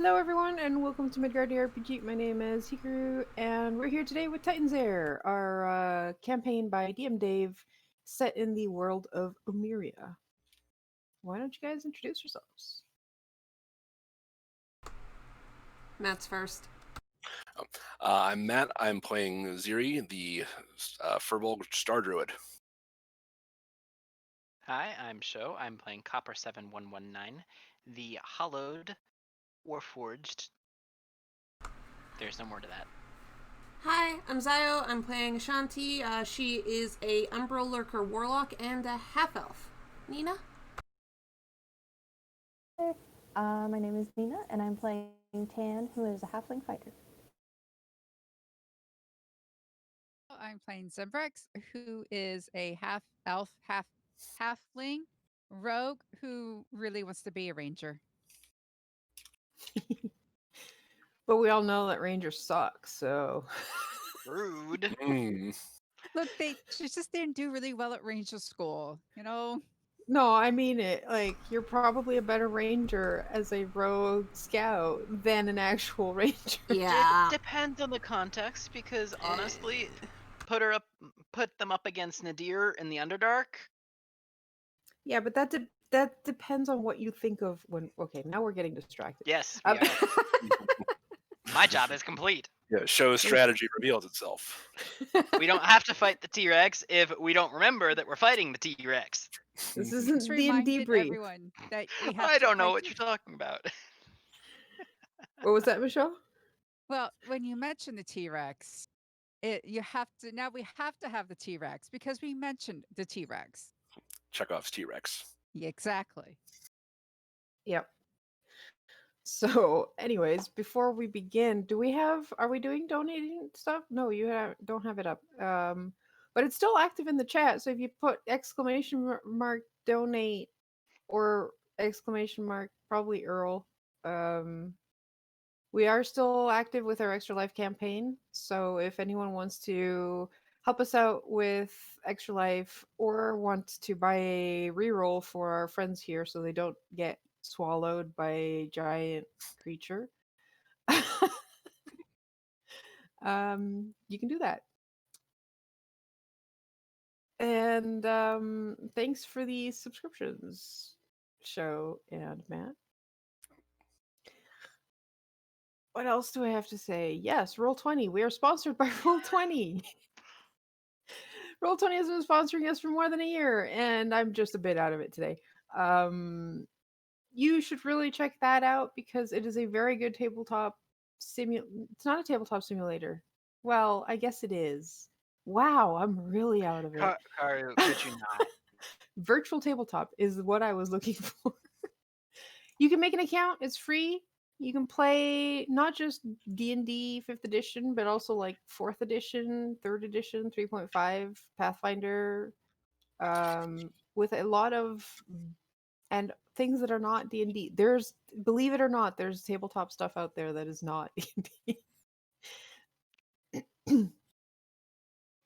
Hello, everyone, and welcome to Midgard RPG. My name is Hikaru, and we're here today with Titan's Heir, our campaign by DM Dave, set in the world of Omiria. Why don't you guys introduce yourselves? Matt's first. I'm Matt. I'm playing Ziri, the Furbolg Star Druid. Hi, I'm Sho. I'm playing Copper 7119, the Hollowed Warforged. There's no more to that. Hi, I'm Zayo. I'm playing Shanti. She is a Umbral Lurker Warlock and a half-elf. Nina? My name is Nina, and I'm playing Tan, who is a halfling fighter. I'm playing Zembrex, who is a half elf, halfling rogue who really wants to be a ranger. But we all know that Ranger sucks, so. Rude. Look, they just didn't do really well at ranger school, you know? No, I mean it. Like, you're probably a better ranger as a rogue scout than an actual ranger. Yeah. It depends on the context, because honestly, put them up against Nadir in the Underdark. Yeah, but that depends on what you think of when. Okay, now we're getting distracted. Yes, we are. My job is complete. Yeah, show strategy reveals itself. We don't have to fight the T-Rex if we don't remember that we're fighting the T-Rex. This Just isn't D&D reminded brief. everyone that we have I to don't know fight what you're talking about. What was that, Michelle? Well, when you mention the T-Rex, we have to have the T-Rex because we mentioned the T-Rex. Chekhov's T-Rex. Yeah, exactly. Yep. So, anyways, before we begin, are we doing donating stuff? No, don't have it up. But it's still active in the chat. So if you put exclamation mark donate or exclamation mark probably Earl, we are still active with our Extra Life campaign. So if anyone wants to help us out with Extra Life or want to buy a reroll for our friends here so they don't get swallowed by a giant creature, you can do that. And thanks for the subscriptions, Show and Matt. What else do I have to say? Yes, Roll20. We are sponsored by Roll20. Roll20 has been sponsoring us for more than a year, and I'm just a bit out of it today. You should really check that out because it is a very good tabletop It's not a tabletop simulator. Well, I guess it is. Wow, I'm really out of it. Karu, could you not? Virtual tabletop is what I was looking for. You can make an account. It's free. You can play not just D&D 5th edition, but also like 4th edition, 3rd edition, 3.5, Pathfinder, with a lot of and things that are not D&D. There's, believe it or not, there's tabletop stuff out there that is not D&D.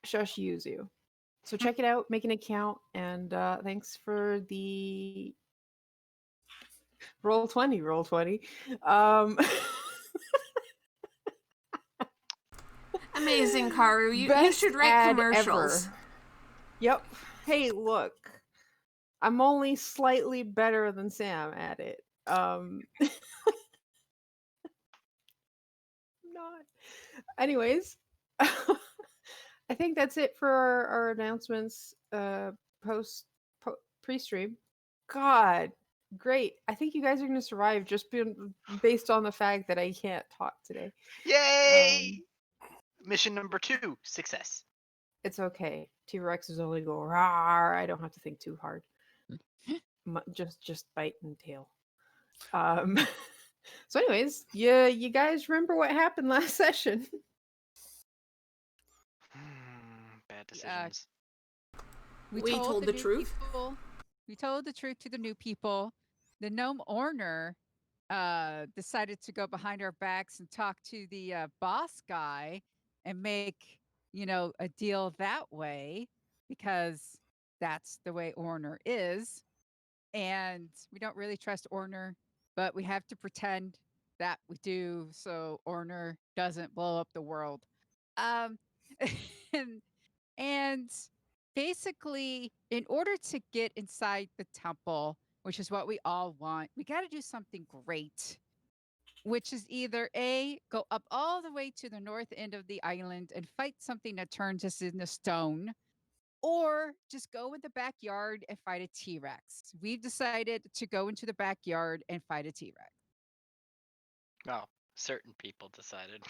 Shush Yuzu. So check it out, make an account, and thanks for the Roll20. Amazing, Karu. You should write commercials. Ever. Yep. Hey, look. I'm only slightly better than Sam at it. Not. Anyways, I think that's it for our announcements pre-stream. God, great. I think you guys are going to survive just based on the fact that I can't talk today. Yay! Mission number 2, success. It's okay. T-Rex is only go rawr. I don't have to think too hard. just bite and tail. So anyways, you guys remember what happened last session? Bad decisions. We told the truth. We told the truth to the new people. The gnome Orner decided to go behind our backs and talk to the boss guy and make, a deal that way because that's the way Orner is. And we don't really trust Orner, but we have to pretend that we do so Orner doesn't blow up the world. Um, and, and basically, in order to get inside the temple, which is what we all want, we got to do something great, which is either A, go up all the way to the north end of the island and fight something that turns us into stone, or just go in the backyard and fight a T Rex. We've decided to go into the backyard and fight a T Rex. Well, certain people decided.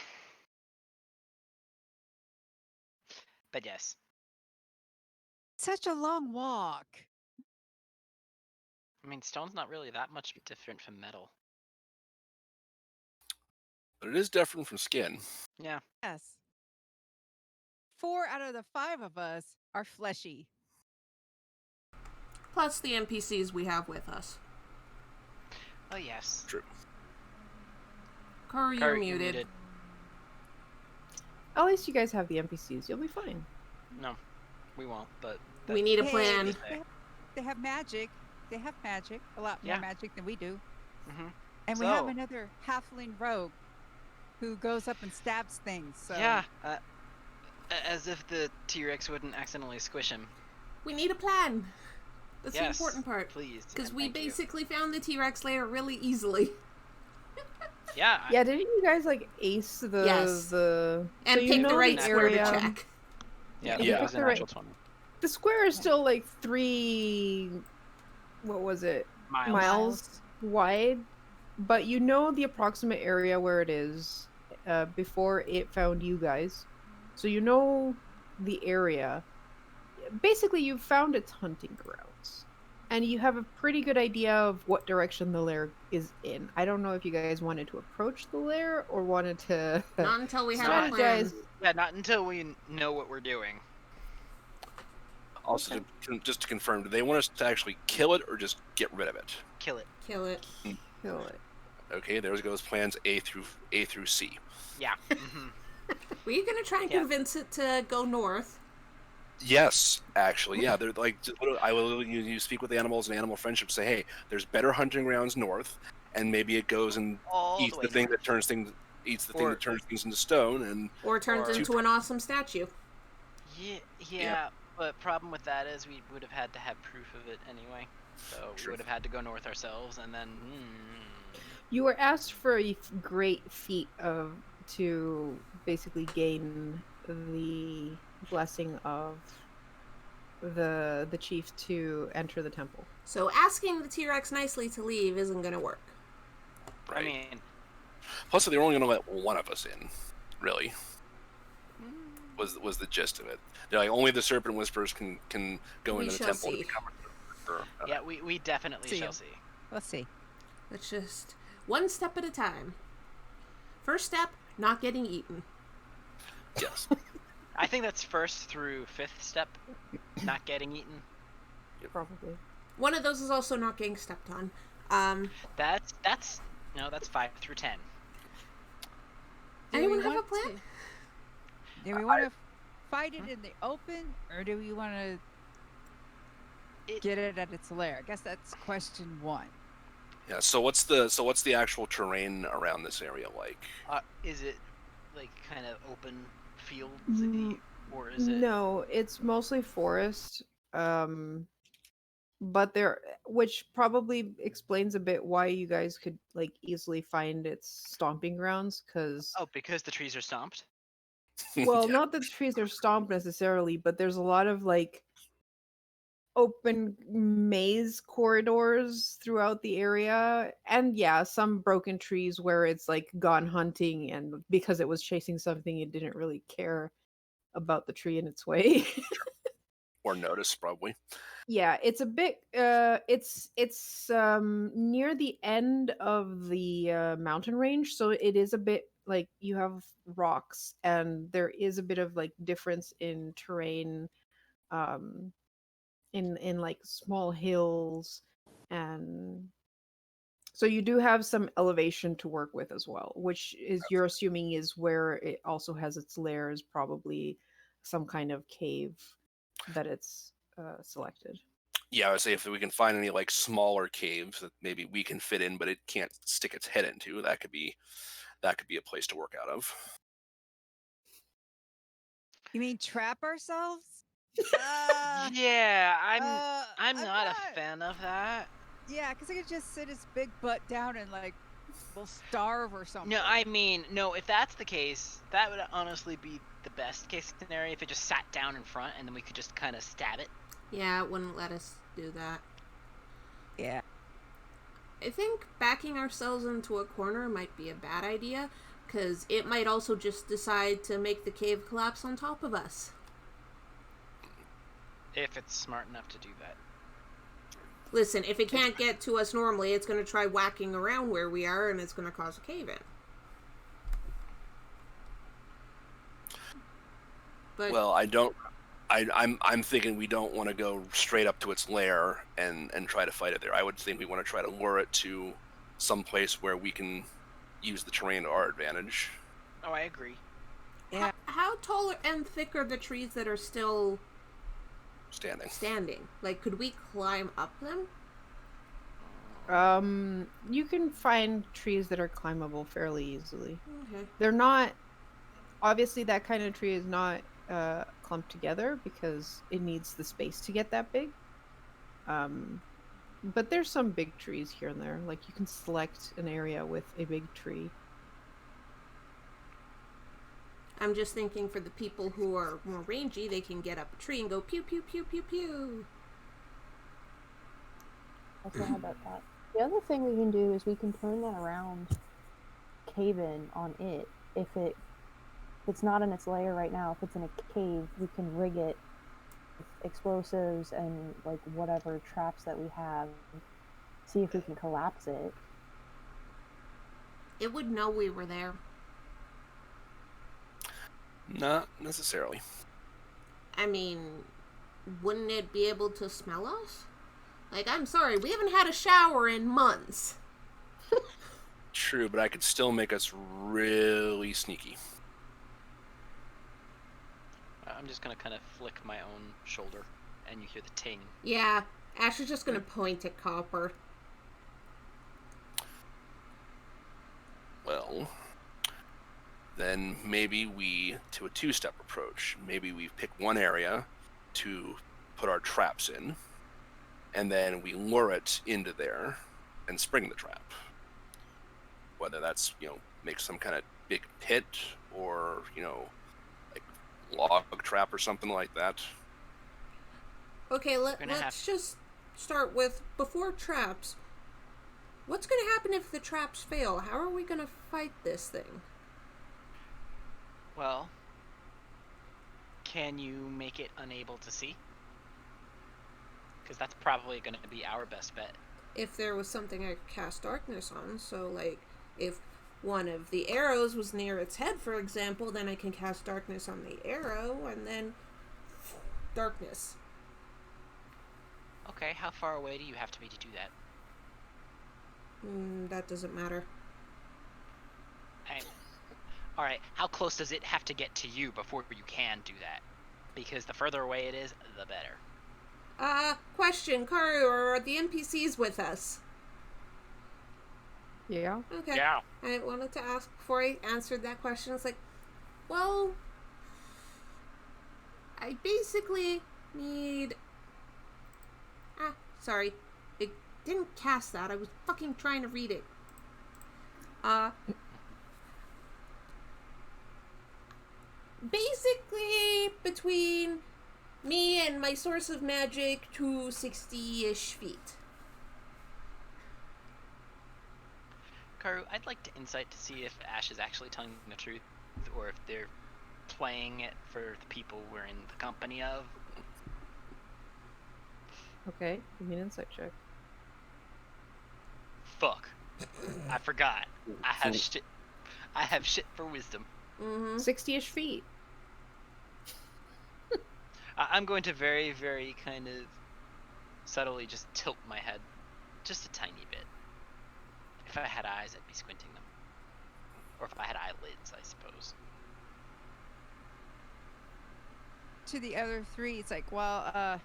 But yes. Such a long walk. I mean, stone's not really that much different from metal. But it is different from skin. Yeah. Yes. 4 out of the 5 of us are fleshy. Plus the NPCs we have with us. Oh, yes. True. Kari, you're Kari, muted. At least you guys have the NPCs. You'll be fine. No, we won't, but... We need a Hey, plan. They have magic. They have magic. A lot more Yeah. magic than we do. Mm-hmm. And we have So- another halfling rogue who goes up and stabs things. So Yeah, as if the T-Rex wouldn't accidentally squish him. We need a plan. That's the Yes, important part. please. Because and we thank you. basically found the T-Rex lair really easily. Yeah, Yeah, didn't you guys like ace the Yes. the And so pick you know the right the square to area? check. yeah, Yeah. it was a Pick the natural 20. The square is still like 3 what was it? Miles wide, but you know the approximate area where it is before it found you guys. So you know the area. Basically, you've found its hunting grounds. And you have a pretty good idea of what direction the lair is in. I don't know if you guys wanted to approach the lair or wanted to Not until we have a plan. strategize. Yeah, not until we know what we're doing. Also, just to confirm, do they want us to actually kill it or just get rid of it? Kill it. Kill it. Kill it. Okay, there goes plans A through C. Yeah. Mm-hmm. Were you going to try and Yeah. convince it to go north? Yes, actually, yeah. They're like, I will. You speak with animals and animal friendship. Say, hey, there's better hunting grounds north, and maybe it goes and All eats the the way thing north. that turns things, eats the thing Or- that turns things into stone, and Or turns Or- into an awesome statue? Yeah, but problem with that is we would have had to have proof of it anyway. So True. we would have had to go north ourselves, and then... You were asked for a great feat to basically gain the blessing of the chief to enter the temple. So asking the T-Rex nicely to leave isn't going to work. right. I mean, Plus, they're only going to let one of us in. Really, was the gist of it. They're like, only the serpent whisperers can go We into the shall temple see. to become a yeah, we definitely See shall ya. see. let's see. It's just one step at a time. First step, not getting eaten. Yes. I think that's first through 5th step, not getting eaten. Probably. One of those is also not getting stepped on. That's 5 through 10. Do Anyone we have a want plan? Do we want to fight it in the open, or do we want to get it at its lair? I guess that's question 1. Yeah. So what's the actual terrain around this area like? Is it like kind of open fields, Mm, or is it? No, it's mostly forest. But which probably explains a bit why you guys could like easily find its stomping grounds, because Oh, because the trees are stomped. well, Yeah. not that the trees are stomped necessarily, but there's a lot of like open maze corridors throughout the area, and yeah, some broken trees where it's like gone hunting, and because it was chasing something, it didn't really care about the tree in its way. Or notice probably. Yeah, it's a bit it's near the end of the mountain range, so it is a bit like you have rocks, and there is a bit of like difference in terrain, um in like small hills, and so you do have some elevation to work with as well, which is you're assuming is where it also has its lairs, probably some kind of cave that it's selected. Yeah, I would say if we can find any like smaller caves that maybe we can fit in, but it can't stick its head into, that could be a place to work out of. You mean trap ourselves? Yeah, I'm I'm not a fan of that. Yeah, because I could just sit his big butt down and like we'll starve or something. No, I mean, no, if that's the case, that would honestly be the best case scenario if it just sat down in front and then we could just kind of stab it. Yeah, it wouldn't let us do that. Yeah. I think backing ourselves into a corner might be a bad idea, because it might also just decide to make the cave collapse on top of us. If it's smart enough to do that. Listen, if it can't get to us normally, it's going to try whacking around where we are, and it's going to cause a cave-in. But Well, I'm thinking we don't want to go straight up to its lair and try to fight it there. I would think we want to try to lure it to some place where we can use the terrain to our advantage. Oh, I agree. Yeah. how tall and thick are the trees that are still Standing. Like, could we climb up them? You can find trees that are climbable fairly easily. Okay. They're not, obviously that kind of tree is not clumped together because it needs the space to get that big. But there's some big trees here and there. Like, you can select an area with a big tree. I'm just thinking for the people who are more rangy, they can get up a tree and go pew pew pew pew pew. Also had that thought. The other thing we can do is we can turn that around cave-in on it. If it's not in its lair right now, if it's in a cave, we can rig it with explosives and like whatever traps that we have. See if we can collapse it. It would know we were there. Not necessarily. I mean, wouldn't it be able to smell us? Like, I'm sorry, we haven't had a shower in months. True, but I could still make us really sneaky. I'm just gonna kind of flick my own shoulder, and you hear the ting. Yeah, Ash is just gonna point at Copper. Well, then maybe we, to a two-step approach, maybe we pick one area to put our traps in, and then we lure it into there and spring the trap. Whether that's, make some kind of big pit or, like log trap or something like that. Okay, let's just start with, before traps, what's gonna happen if the traps fail? How are we gonna fight this thing? Well, can you make it unable to see? Because that's probably going to be our best bet. If there was something I could cast darkness on, so like if one of the arrows was near its head, for example, then I can cast darkness on the arrow and then darkness. Okay, how far away do you have to be to do that? That doesn't matter. Alright, how close does it have to get to you before you can do that? Because the further away it is, the better. Question, Karu, are the NPCs with us? Yeah. Okay. Yeah. I wanted to ask before I answered that question. It's like, well, I basically need... sorry. It didn't cast that. I was fucking trying to read it. Basically, between me and my source of magic, to 60-ish feet. Karu, I'd like to insight to see if Ash is actually telling the truth, or if they're playing it for the people we're in the company of. Okay, give me an insight check. Fuck. I forgot. I have shit for wisdom. 60-ish feet. I'm going to very, very kind of subtly just tilt my head just a tiny bit. If I had eyes, I'd be squinting them. Or if I had eyelids, I suppose. To the other three, it's like, well,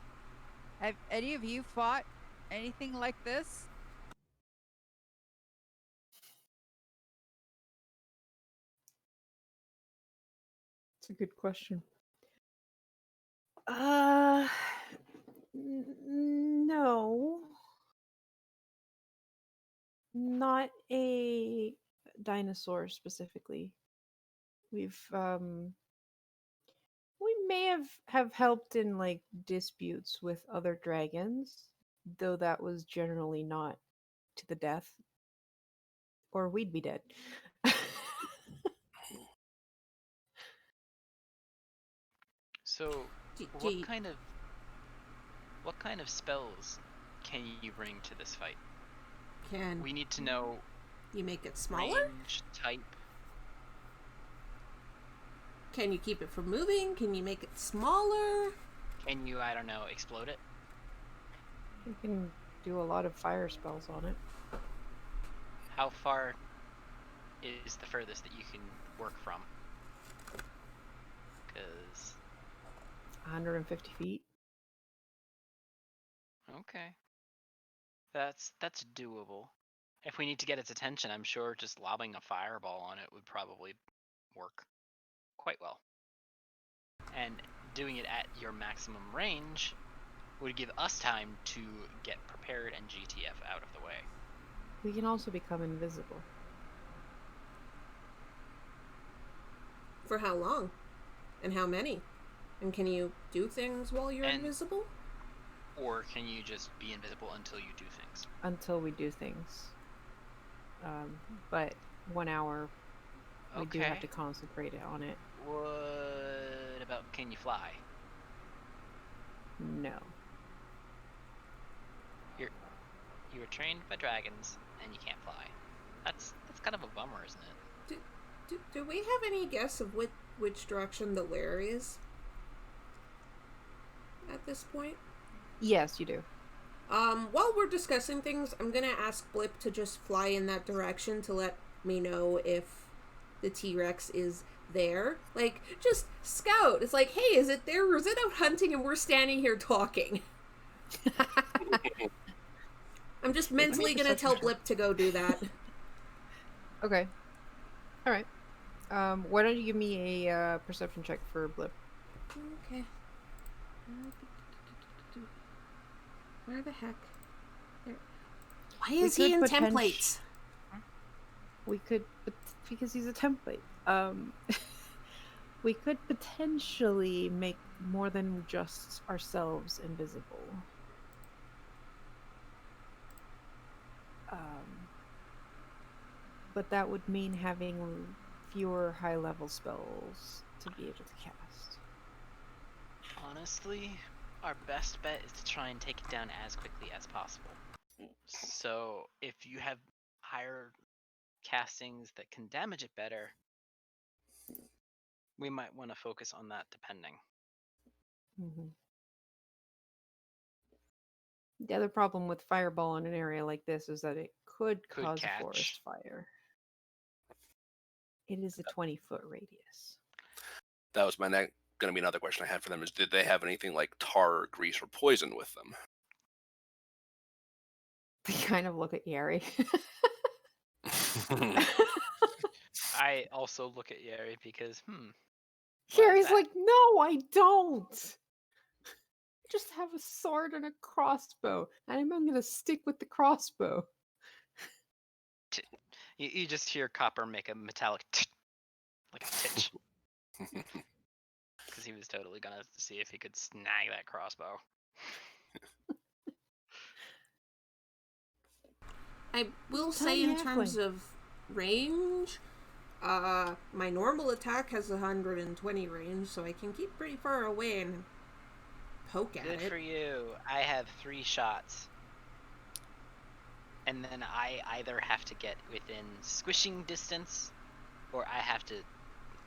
Have any of you fought anything like this? It's a good question. No. Not a dinosaur specifically. We may have helped in like disputes with other dragons, though that was generally not to the death, or we'd be dead. So, D- what d- kind of spells can you bring to this fight? Can We need to know you make it smaller? range, type. Can you keep it from moving? Can you make it smaller? Can you, I don't know, explode it? You can do a lot of fire spells on it. How far is the furthest that you can work from? Because 150 feet. okay, that's doable. If we need to get its attention, I'm sure just lobbing a fireball on it would probably work quite well. And doing it at your maximum range would give us time to get prepared and GTF out of the way. We can also become invisible. For how long? And how many? And can you do things while you're And- invisible? Or can you just be invisible until you do things? Until we do things. But 1 hour, we do have to concentrate on it. What about, can you fly? No. You were trained by dragons and you can't fly. That's kind of a bummer, isn't it? Do we have any guess of which direction the lair is? At this point? Yes, you do. While we're discussing things, I'm gonna ask Blip to just fly in that direction to let me know if the T-Rex is there. Like, just scout. It's like, hey, is it there or is it out hunting and we're standing here talking? I'm just mentally gonna tell Blip to go do that. Okay. All right. Why don't you give me a perception check for Blip? Okay. Where the heck? There. Why is he in templates? We could, because he's a template. We could potentially make more than just ourselves invisible. But that would mean having fewer high-level spells to be able to cast. Honestly, our best bet is to try and take it down as quickly as possible. So if you have higher castings that can damage it better, we might want to focus on that depending. Mm-hmm. The other problem with fireball in an area like this is that it could cause catch. a forest fire. It is a 20-foot radius. That was going to be another question I had for them: is did they have anything like tar, grease, or poison with them? They kind of look at Yari. I also look at Yari because, Yari's that? like, no, I don't. I just have a sword and a crossbow, and I'm gonna stick with the crossbow. You just hear Copper make a metallic like a titch. Because he was totally gonna see if he could snag that crossbow. I will say in terms of range, my normal attack has 120 range, so I can keep pretty far away and poke at it. Good for you. I have 3 shots. And then I either have to get within squishing distance, or I have to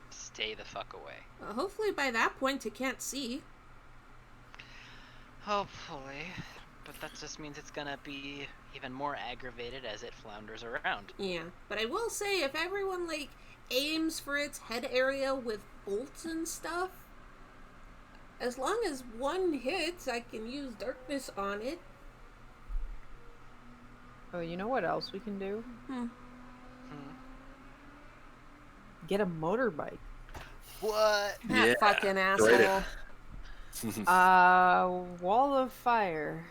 stay the fuck away. Hopefully by that point it can't see. Hopefully. But that just means it's gonna be even more aggravated as it flounders around. Yeah, but I will say if everyone, aims for its head area with bolts and stuff, As long as one hits, I can use darkness on it. Oh, you know what else we can do? Hmm. Get a motorbike. What? That Yeah, fucking right. asshole. Wall of fire.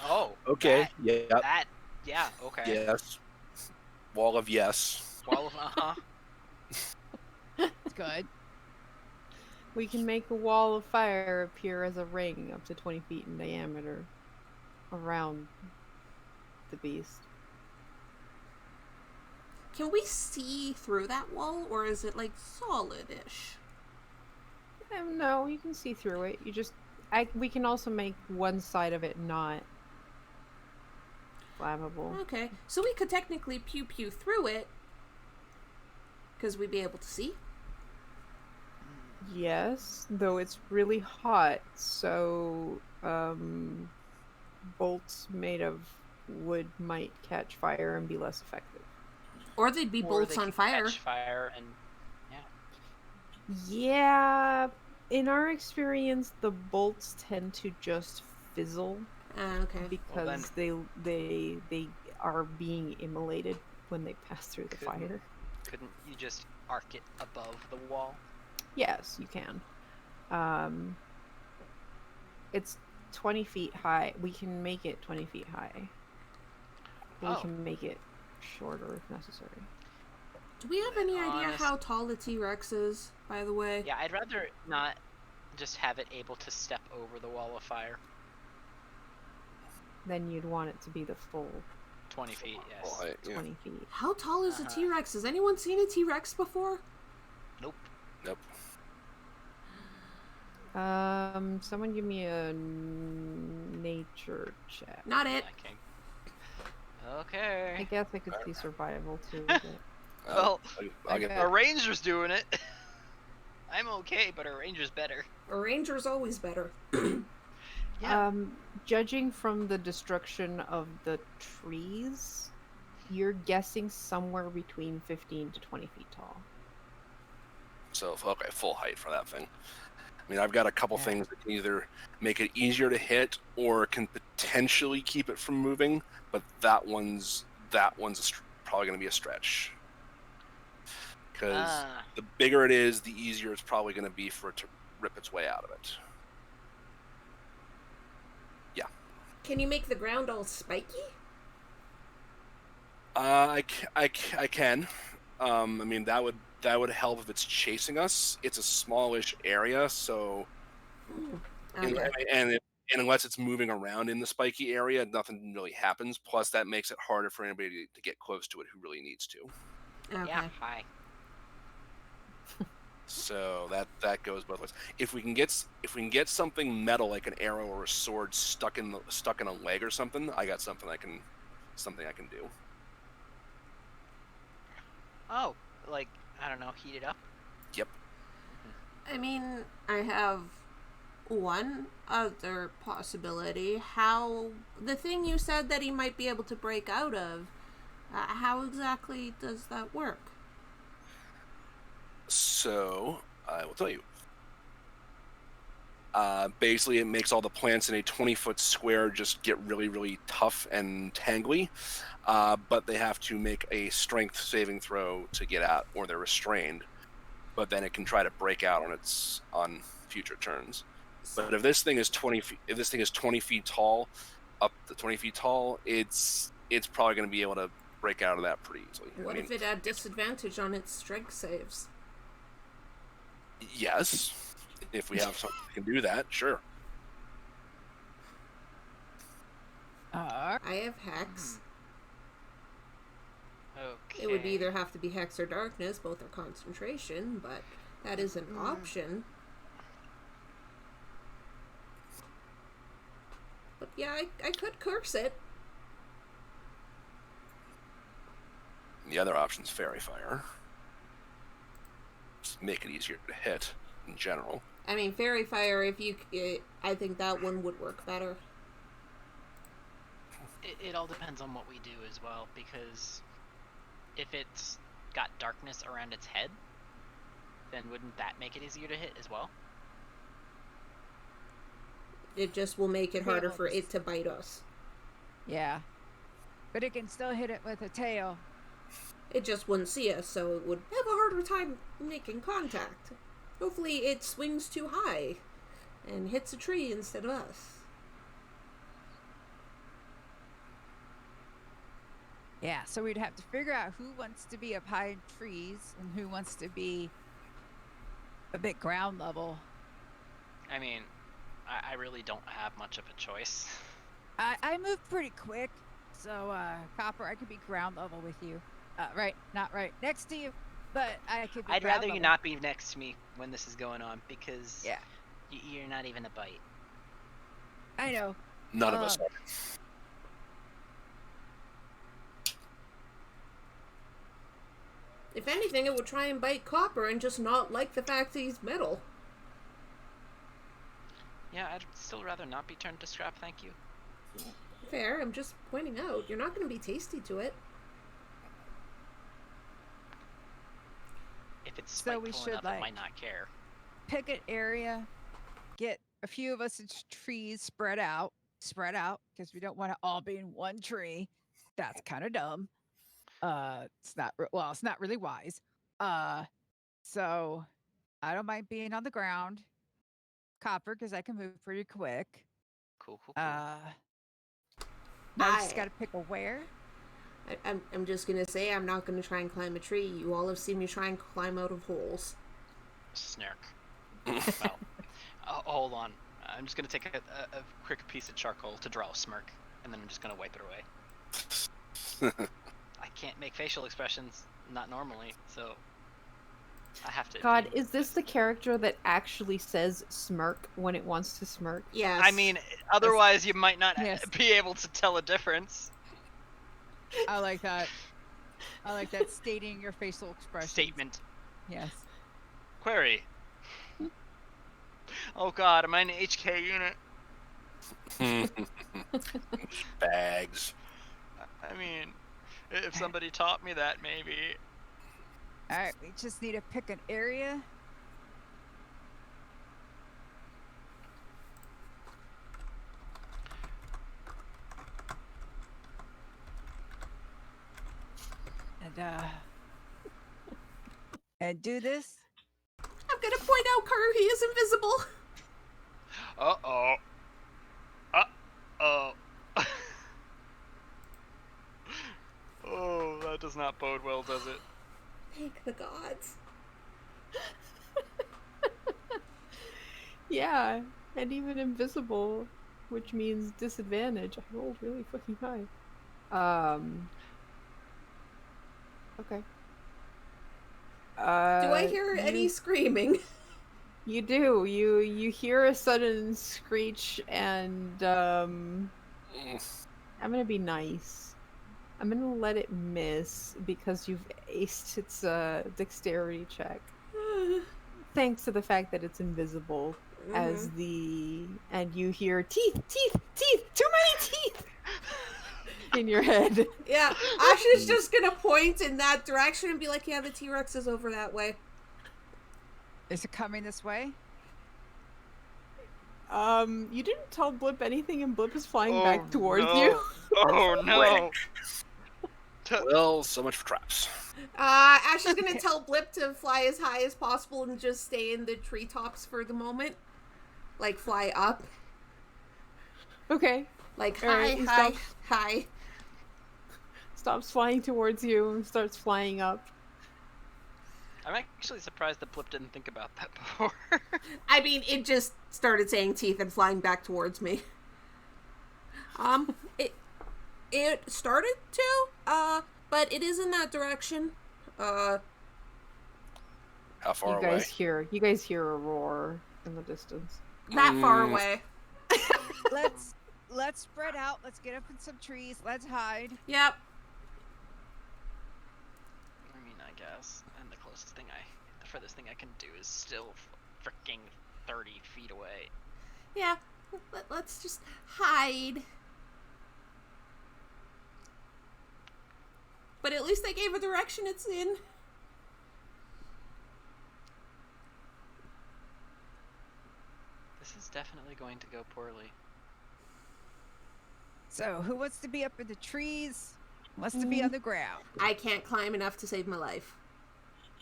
Oh. Okay. Yeah. That. Yeah. Okay. Yes. Wall of yes. Wall of It's good. We can make a wall of fire appear as a ring up to 20 feet in diameter around the beast. Can we see through that wall, or is it like solid-ish? No, you can see through it. We can also make one side of it not flammable. Okay, so we could technically pew pew through it, because we'd be able to see. Yes, though it's really hot, so bolts made of wood might catch fire and be less effective. Or they'd be or bolts they on could fire. Catch fire and Yeah, in our experience, the bolts tend to just fizzle Okay. because they are being immolated when they pass through the Couldn't- fire. couldn't you just arc it above the wall? Yes, you can. It's 20 feet high. We can make it 20 feet high. We Oh. can make it shorter if necessary. Do we have any idea Honest- how tall the T-Rex is, by the way? Yeah, I'd rather not just have it able to step over the wall of fire. Then you'd want it to be the full 20 feet, yes. Well, yeah. 20 feet. How tall is a Uh-huh. T-Rex? Has anyone seen a T-Rex before? Nope. Nope. Someone give me a nature check. Not it. Okay. I Okay. guess I could see survival too. But... Well, I'll get Our ranger's doing it. I'm okay, but our ranger's better. A ranger's always better. Yeah. Judging from the destruction of the trees, you're guessing somewhere between 15 to 20 feet tall. So, okay, full height for that thing. I mean, I've got a couple Yeah. things that can either make it easier to hit or can potentially keep it from moving, but that one's probably going to be a stretch. Because Ah. the bigger it is, the easier it's probably going to be for it to rip its way out of it. Can you make the ground all spiky? I can. I mean, that would help if it's chasing us. It's a smallish area, so and unless it's moving around in the spiky area, nothing really happens. Plus, that makes it harder for anybody to get close to it who really needs to. Okay. Yeah, hi. So that goes both ways. If we can get something metal like an arrow or a sword stuck in a leg or something, I got something I can do. Oh, like, I don't know, heat it up? Yep. I mean, I have one other possibility. How the thing you said that he might be able to break out of, how exactly does that work? So I will tell you. Basically, it makes all the plants in a 20-foot square just get really, really tough and tangly. But they have to make a strength saving throw to get out, or they're restrained. But then it can try to break out on future turns. But if this thing is 20 feet tall, up to 20 feet tall, it's probably going to be able to break out of that pretty easily. What if it had disadvantage on its strength saves? Yes, if we have something that can do that, sure. I have Hex. Okay. It would either have to be Hex or Darkness, both are concentration, but that is an option. But yeah, I could curse it. The other option's Fairy Fire. Just make it easier to hit in general. I mean, Fairy Fire, I think that one would work better. It all depends on what we do as well, because if it's got darkness around its head, then wouldn't that make it easier to hit as well? It just will make it Be harder able for to it to bite us. Yeah. But it can still hit it with a tail. It just wouldn't see us, so it would have a harder time making contact. Hopefully it swings too high and hits a tree instead of us. Yeah, so we'd have to figure out who wants to be up high in trees and who wants to be a bit ground level. I mean, I really don't have much of a choice. I move pretty quick, so Copper, I could be ground level with you. Not right next to you, but I could be I'd ground rather you level. not be next to me when this is going on, because Yeah, you're not even a bite. I know. None of us are. If anything, it would try and bite Copper and just not like the fact that he's metal. Yeah, I'd still rather not be turned to scrap, thank you. Fair, I'm just pointing out, you're not going to be tasty to it. If it's So we spiteful should, enough, like, it might not care. Pick an area, get a few of us in trees spread out, because we don't want to all be in one tree. That's kind of dumb. It's not it's not really wise. So I don't mind being on the ground, Copper, because I can move pretty quick. Cool. Now I just got to pick a where. I'm just going to say I'm not going to try and climb a tree. You all have seen me try and climb out of holes. Snark. Well, hold on. I'm just going to take a quick piece of charcoal to draw a smirk, and then I'm just going to wipe it away. I can't make facial expressions, not normally, so I have to. God, is this the character that actually says smirk when it wants to smirk? Yes. I mean, otherwise you might not Yes. be able to tell a difference. I like that. I like that stating your facial expression. Statement. Yes. Query. Oh god, am I in an HK unit? Bags. I mean, if somebody taught me that, maybe. All right, we just need to pick an area. And do this. I'm going to point out Carter, he is invisible. Uh-oh. Uh-oh. Oh, that does not bode well, does it? Thank the gods. Yeah, and even invisible, which means disadvantage. I rolled really fucking high. Okay. Do I hear any screaming? You do. You hear a sudden screech, and I'm gonna be nice. I'm gonna let it miss because you've aced its dexterity check. Thanks to the fact that it's invisible, and you hear teeth, too many teeth in your head. Yeah, Ash is just gonna point in that direction and be like, yeah, the T-Rex is over that way. Is it coming this way? You didn't tell Blip anything, and Blip is flying back towards you. Oh no! Well, so much for traps. Ash is gonna tell Blip to fly as high as possible and just stay in the treetops for the moment. Like, fly up. Okay. Like, Alright, hi. Stops flying towards you and starts flying up. I'm actually surprised that Blip didn't think about that before. I mean, it just started saying teeth and flying back towards me. It started to, but it is in that direction. How far You away? guys hear a roar in the distance. That far away. Let's spread out. Let's get up in some trees. Let's hide. Yep. I mean, I guess. And the furthest thing I can do is still freaking 30 feet away. Yeah. Let's just hide. But at least they gave a direction it's in. This This is definitely going to go poorly. So, who wants to be up in the trees? Who wants to be on the ground? I can't climb enough to save my life.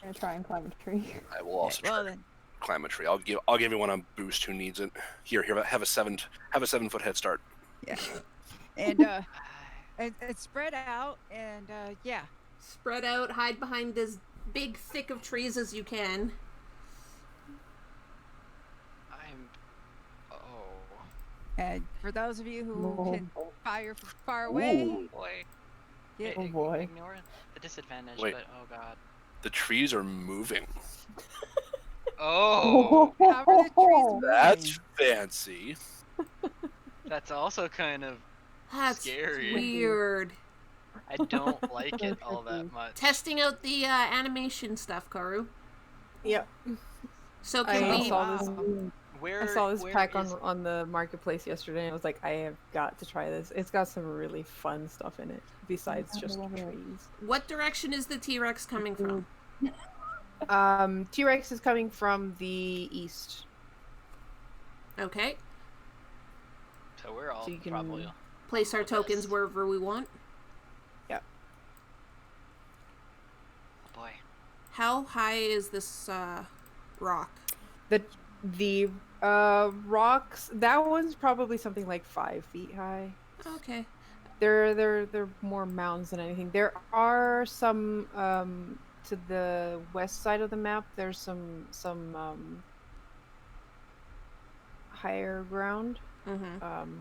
I'm gonna try and climb a tree. I will also well try then. to climb a tree. I'll give everyone a boost who needs it. Here, have a 7-foot head start. Yeah. And spread out and yeah. Spread out, hide behind as big thick of trees as you can. And for those of you who Oh, can fire from far away, Ooh. Boy. yeah, Oh, boy. Ignore the disadvantage, Wait. but oh god. The trees are moving. Oh, how are the trees moving? That's fancy. that's also kind of That's scary. weird. I don't like it all that much. Testing out the animation stuff, Karu. Yep. So I can we... saw this. Where I saw this where pack is- on the marketplace yesterday, and I was like, I have got to try this. It's got some really fun stuff in it, besides I just love it. trees. What direction is the T-Rex coming from? T-Rex is coming from the east. Okay. So we're all So you can- probably. Place our West. tokens wherever we want. Oh boy. How high is this rock? The rocks, that one's probably something like 5 feet high. Okay. They're more mounds than anything. There are some to the west side of the map. There's some higher ground. Mm-hmm.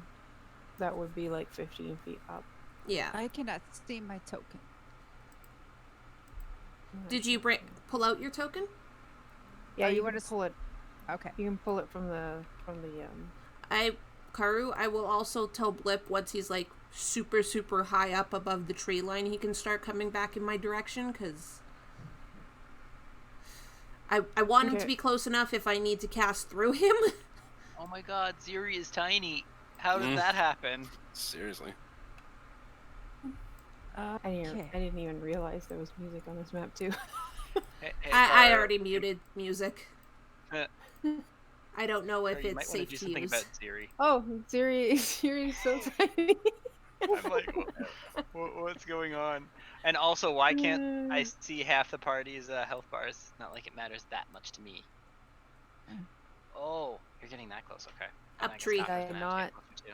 That would be like 15 feet up. Yeah. I cannot see my token. Did you pull out your token? Yeah, Oh, you you wanna want to pull it. Okay. You can pull it from the Karu, I will also tell Blip once he's like super, super high up above the tree line, he can start coming back in my direction, because I want him to Okay. be close enough if I need to cast through him. Oh my god, Ziri is tiny. How did that happen? Seriously. I didn't even realize there was music on this map too. Hey, I Karu, already muted music. I don't know if Karu, you might it's wanna safe do to something use. about Ziri. Oh, Ziri's so tiny. I'm like, what's going on? And also, why can't I see half the party's health bars? Not like it matters that much to me. Oh, you're getting that close, okay. Up I guess tree. Copper's gonna have to Not- get closer too.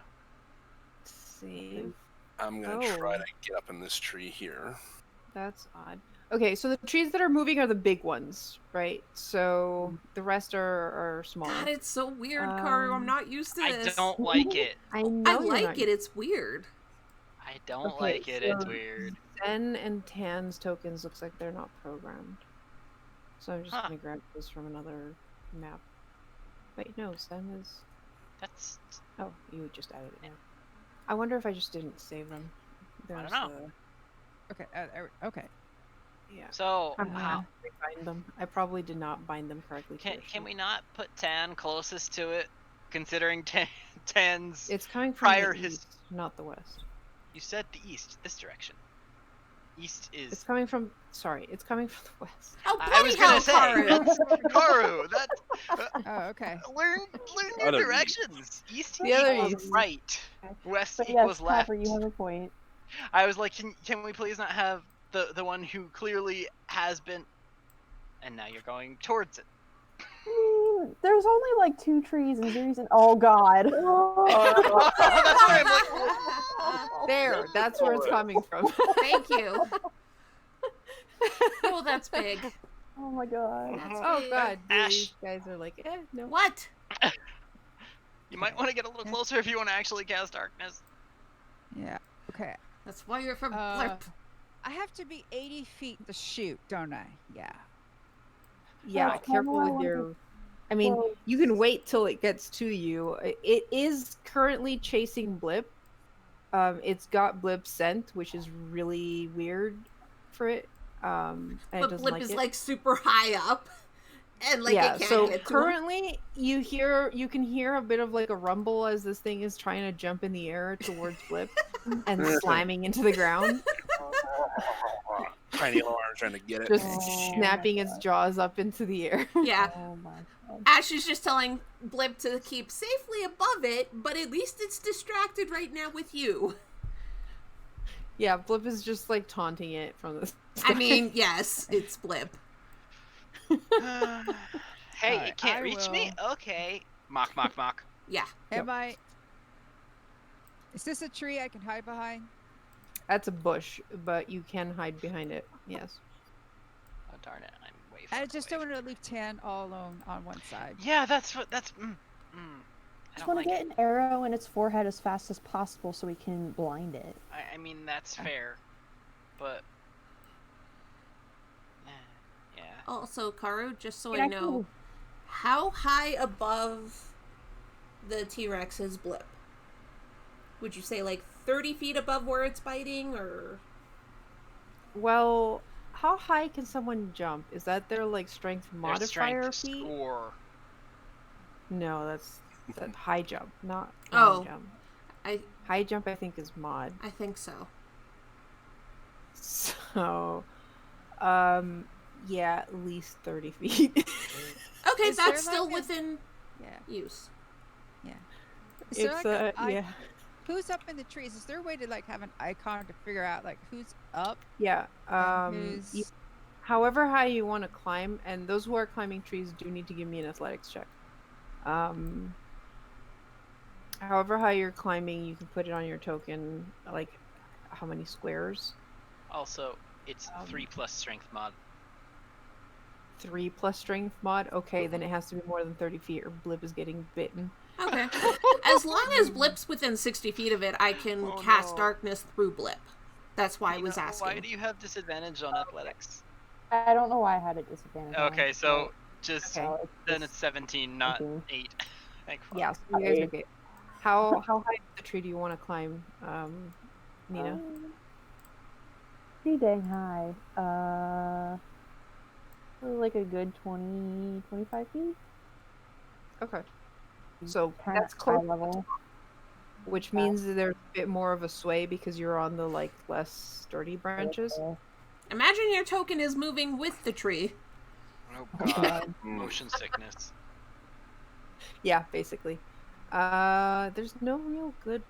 Save. I'm gonna Oh. try to get up in this tree here. That's odd. Okay, so the trees that are moving are the big ones, right? So the rest are smaller. God, it's so weird, Karu. I'm Um, not used to I this. don't like it. I I know you're like not- it. It's weird. I don't Okay, like it. It's so- weird. Zen and Tan's tokens looks like they're not programmed. So I'm just Huh. gonna grab this from another map. Wait, no, Zen is. That's. Oh, you just added it now. I wonder if I just didn't save them. don't know. Okay. Okay. Yeah. So, I'm how, gonna bind them. I probably did not bind them correctly. to can the can we sheet. not put Tan closest to it, considering Tan's? It's coming from prior the his- east, not the west. You said the east, this direction. East It's is. coming from. Sorry, it's coming from the west. Oh, I bloody was hell, gonna say Karu! that's Karu. That Oh, okay. learn your Other directions. East The other equals east. right. West But equals yes, left. Copper, you have a point. I was like, can we please not have the one who clearly has been, and now you're going towards it. There's only like 2 trees and Zuri's in. Oh God. That's why I'm like, There, that's where it's coming from. Thank you. Oh, that's big. Oh my God. That's Oh big. god, Ash. these guys are like, no. What? you might want to get a little closer if you want to actually cast darkness. Yeah. Okay. That's why you're from Uh, Blip. I have to be 80 feet to shoot, don't I? Yeah. Yeah, Oh, careful I with want your. I mean, Well, you can wait till it gets to you. It is currently chasing Blip. It's got Blip's scent, which is really weird for it. And it But doesn't Blip like is it. like super high up, and like yeah, it can't so get to him. currently you can hear a bit of like a rumble as this thing is trying to jump in the air towards Blip and slamming into the ground. Tiny alarm. trying to get it. just Oh snapping my its God. jaws up into the air. Yeah. Oh my God. Ash is just telling Blip to keep safely above it, but at least it's distracted right now with you. Yeah, Blip is just like taunting it from the I sky. mean, yes, it's Blip. Hey, Alright, it can't I reach me? Okay. Mock, mock, mock. Yeah. Am I? Is this a tree I can hide behind? That's a bush, but you can hide behind it. Yes. Oh, darn it. I'm way I far just away don't want to from leave Tan all alone on one side. it. Yeah, that's what. That's. I Just don't want like to get it. an arrow in its forehead as fast as possible so we can blind it. I mean, that's fair. But. Yeah. Also, Karu, just so Yeah, I I know, can- how high above the T-Rex is Blip? Would you say like 30 feet above where it's biting, or? Well, how high can someone jump? Is that their like strength Their modifier strength feat? score. No, that's that high jump, not Oh. long jump. I High jump, I think, is mod. think so. So, yeah, at least 30 feet. Okay, Is there, that's still like, a- within Yeah. use. Is there It's like a yeah, who's up in the trees? Is there a way to like have an icon to figure out like who's up yeah. and You, who's? however high you want to climb, and those who are climbing trees do need to give me an athletics check. However high you're climbing, you can put it on your token, like how many squares. Also, it's 3+ strength mod. 3 plus strength mod. Okay, then it has to be more than 30 feet, or Blip is getting bitten. Okay. As long as Blip's within 60 feet of it, I can Oh, cast no. darkness through Blip. That's why I was Nina, asking. Why do you have disadvantage on athletics? I don't know why I had a disadvantage. on Okay, it, so just Okay. so then just it's 17, not 17. 8. Thank fuck. Yeah, so you guys are okay. How high up the tree do you want to climb, Nina? Pretty dang high. Like a good 20, 25 feet. Okay. So Kind that's of close, high level. which means that there's a bit more of a sway because you're on the like less sturdy branches. Imagine your token is moving with the tree. Oh Oh, god. God. Motion sickness. Yeah, basically. There's no real good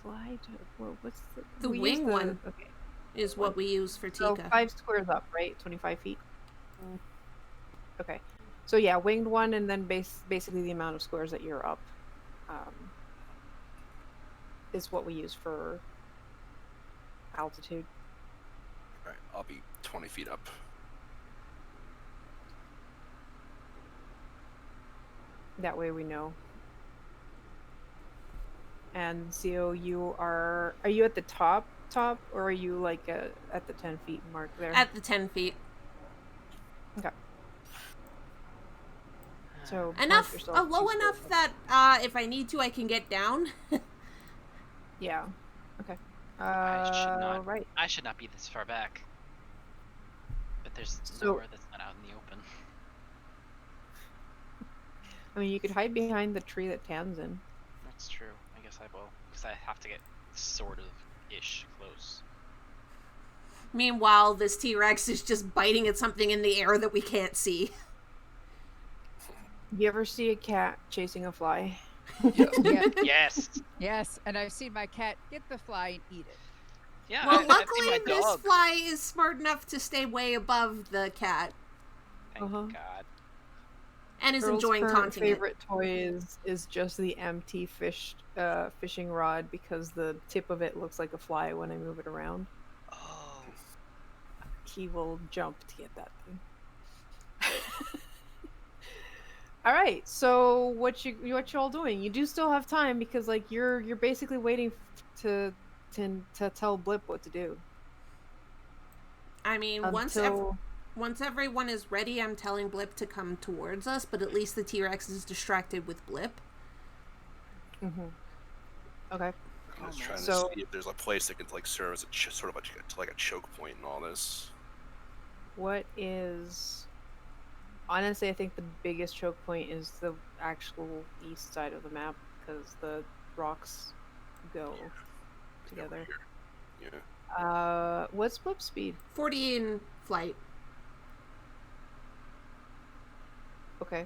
fly to. What's The we use wing one. Okay, Is what we use for so Tika. 5 squares up, right? 25 feet. Mm. Okay, so yeah, winged one, and then basically the amount of squares that you're up, is what we use for altitude. Alright, I'll be 20 feet up. That way we know. And Zio, you are you at the top, or are you like at the 10 feet mark there? At the 10 feet. Okay. So mark Enough, yourself low 2 squares enough up. that if I need to, I can get down. Yeah. Okay. Right. I should not be this far back. But there's So- nowhere that's not out in the open. I mean, you could hide behind the tree that Tan's in. That's true. I guess I will. Because I have to get sort of ish close. Meanwhile, this T-Rex is just biting at something in the air that we can't see. You ever see a cat chasing a fly? Yeah. Yes! Yes, and I've seen my cat get the fly and eat it. Yeah, Well, I've seen luckily, my this dog. fly is smart enough to stay way above the cat Thank Uh-huh. God. and is Girl's enjoying current taunting it. favorite toy is just the empty fishing rod because the tip of it looks like a fly when I move it around. Oh. He will jump to get that thing. All right, so what you all doing? You do still have time because like you're basically waiting to tell Blip what to do. I mean, Until once everyone is ready, I'm telling Blip to come towards us, but at least the T-Rex is distracted with Blip. Okay. I'm just man. trying So- to see if there's a place that can like serve as a sort of like a choke point in all this. What is honestly, I think the biggest choke point is the actual east side of the map because the rocks go together. Over here. What's Blip speed? 40 in flight. Okay.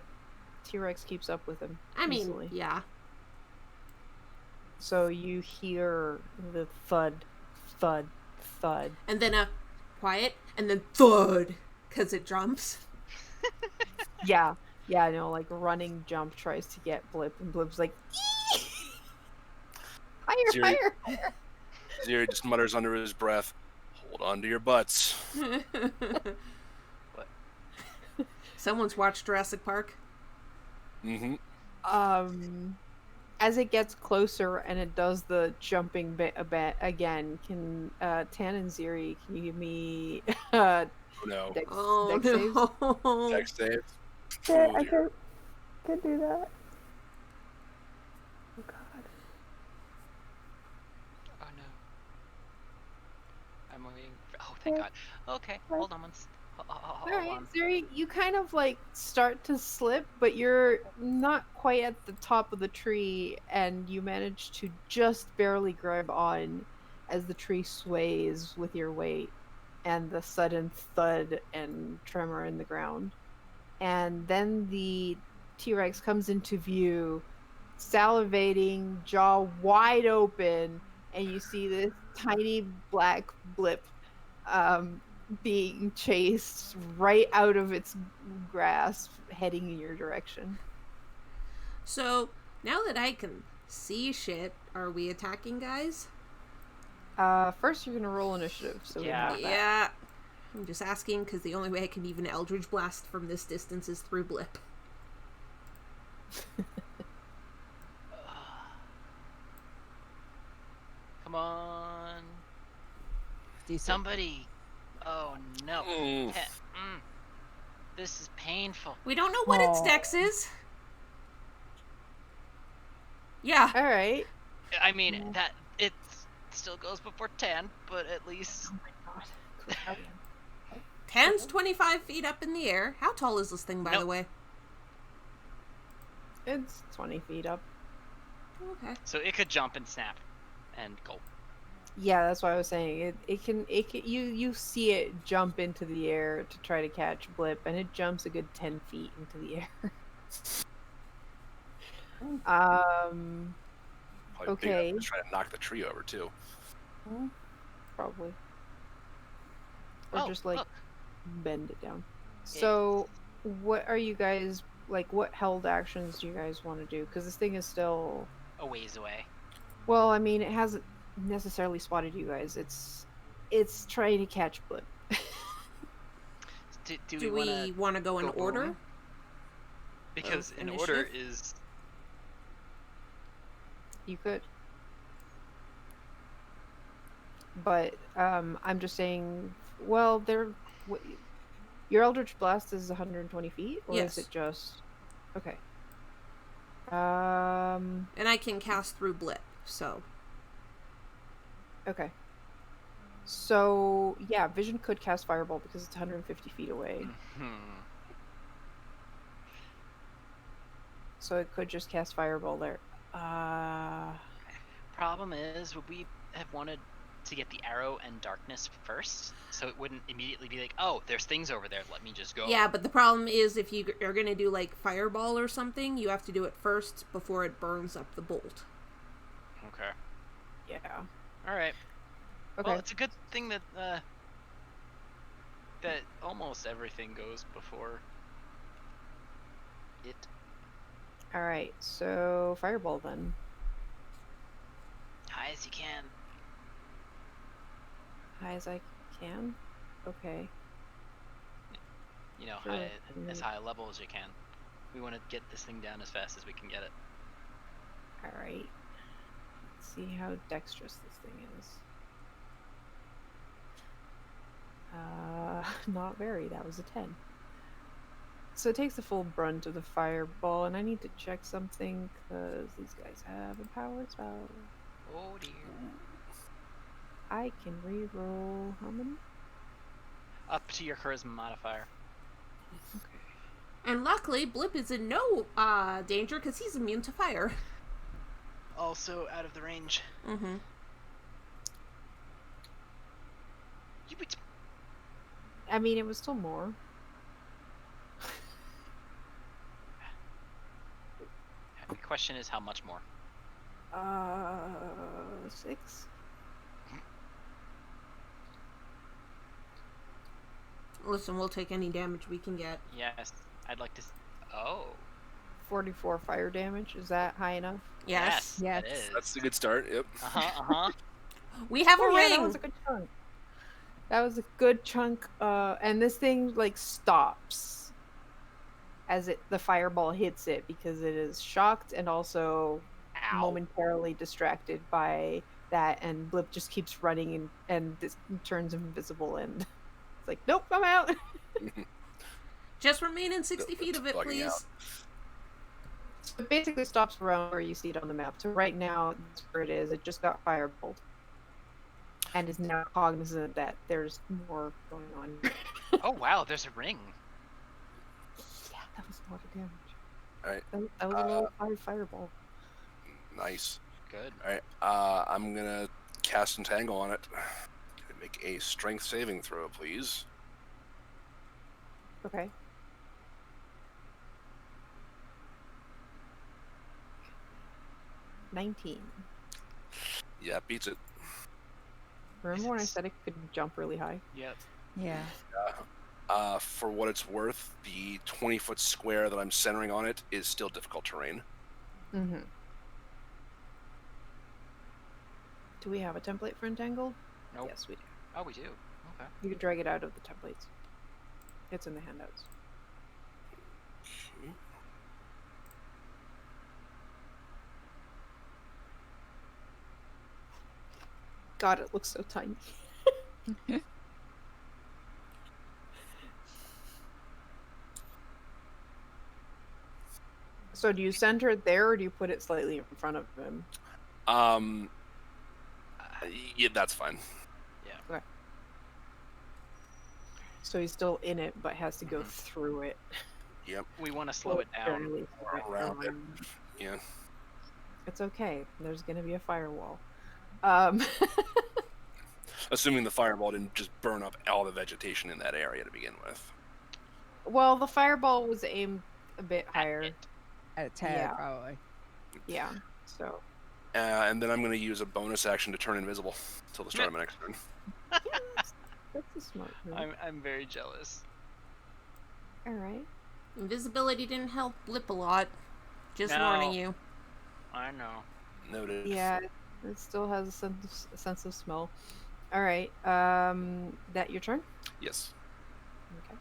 T-Rex keeps up with him. I mean, easily. yeah. So you hear the thud, thud, thud. And then a quiet, and then thud, because it jumps. Yeah, yeah, no, like running jump tries to get Blip, and Blip's like, higher, Ziri- higher. Ziri just mutters under his breath, "Hold on to your butts." What? Someone's watched Jurassic Park. Mm-hmm. As it gets closer and it does the jumping bit again, can Tan and Ziri, can you give me Oh no. dex Oh, saves? no. Dex saves. Yeah, Oh, I dear. could do that. Oh god. Oh no. I'm waiting. Oh, thank God. Okay, hold on one. Hold Alright, on. Ziri, you kind of like start to slip, but you're not quite at the top of the tree, and you manage to just barely grab on as the tree sways with your weight and the sudden thud and tremor in the ground. And then the T-Rex comes into view, salivating, jaw wide open, and you see this tiny black blip being chased right out of its grasp, heading in your direction. So, now that I can see shit, are we attacking, guys? First you're gonna roll initiative, so we Yeah. have that. Yeah. I'm just asking because the only way I can even Eldritch Blast from this distance is through Blip. Come on. Decent. Somebody. Oh no. Mm. This is painful. We don't know what its Aw. dex is. Yeah. All right. I mean, that it still goes before 10, but at least. Oh my god. 10's 25 feet up in the air. How tall is this thing, by the Nope. way? It's 20 feet up. Okay. So it could jump and snap and go. Yeah, that's what I was saying. It can you see it jump into the air to try to catch Blip, and it jumps a good 10 feet into the air. Probably big Okay. enough to try to knock the tree over too. Probably. Or Oh, just like look. bend it down. So, what are you guys like? What held actions do you guys want to do? Because this thing is still. A ways away. Well, I mean, it hasn't necessarily spotted you guys. It's trying to catch Blip. Do Do we we want want to go in go order? rolling? Because Of in order initiative? is You could. But I'm just saying. Well, your Eldritch Blast is 120 feet, or Yes. is it just? Okay. And I can cast through Blip, so. Okay. So yeah, Vision could cast Fireball because it's 150 feet away. So it could just cast Fireball there. Problem is, would we have wanted to get the arrow and darkness first, so it wouldn't immediately be like, oh, there's things over there, let me just go. Yeah, but the problem is if you are going to do like Fireball or something, you have to do it first before it burns up the bolt. Okay. Yeah. All right. Okay. Well, it's a good thing that that almost everything goes before it. All right. So Fireball then. High as you can. High as I can. Okay. You know, Sure. as high a level as you can. We want to get this thing down as fast as we can get it. All right. Let's see how dexterous this thing is. Not very. That was a 10. So it takes the full brunt of the fireball, and I need to check something because these guys have a power spell. Oh dear. I can re-roll how many? Up to your charisma modifier. Okay. And luckily, Blip is in no danger because he's immune to fire. Also out of the range. Mm-hmm. I mean, it was still more. The question is how much more? 6. Listen, we'll take any damage we can get. Yes, I'd like to. Oh. 44 fire damage. Is that high enough? Yes. Yes. That is. That's a good start. Yep. We have a Oh, yeah, ring. that was a good chunk. That was a good chunk. And this thing like stops as the fireball hits it because it is shocked and also Ow. momentarily distracted by that. And Blip just keeps running and this turns invisible and it's like, nope, I'm out. Just remain in 60 feet of it, Bugging please. out. So it basically stops around where you see it on the map. So right now, that's where it is. It just got fireballed. And is now cognizant that there's more going on. Oh wow, there's a ring. Yeah, that was a lot of damage. Alright. That was a level 5 fireball. Nice. Good. Alright. I'm gonna cast Entangle on it. Make a strength saving throw, please. Okay. $19. Yeah, beats it. Remember when I said it could jump really high? Yep. Yeah. For what it's worth, the 20-foot square that I'm centering on it is still difficult terrain. Mm-hmm. Do we have a template for Entangled? Nope. Yes, we do. Oh, we do. Okay. You can drag it out of the templates. It's in the handouts. Okay. God, it looks so tiny. So do you center it there, or do you put it slightly in front of him? Yeah, that's fine. Yeah. Okay. So he's still in it, but has to go through it. Yep. We want to slow it down. Barely. Around it. Yeah. It's okay. There's gonna be a firewall. Assuming the fireball didn't just burn up all the vegetation in that area to begin with. Well, the fireball was aimed a bit higher. At a tad, Yeah. probably. Yeah. So. And then I'm going to use a bonus action to turn invisible until the start of my next turn. That's a smart move. I'm very jealous. All right. Invisibility didn't help Blip a lot. Just No. warning you. I know. Noted. Yeah, it still has a sense of smell. All right. That your turn? Yes. Okay.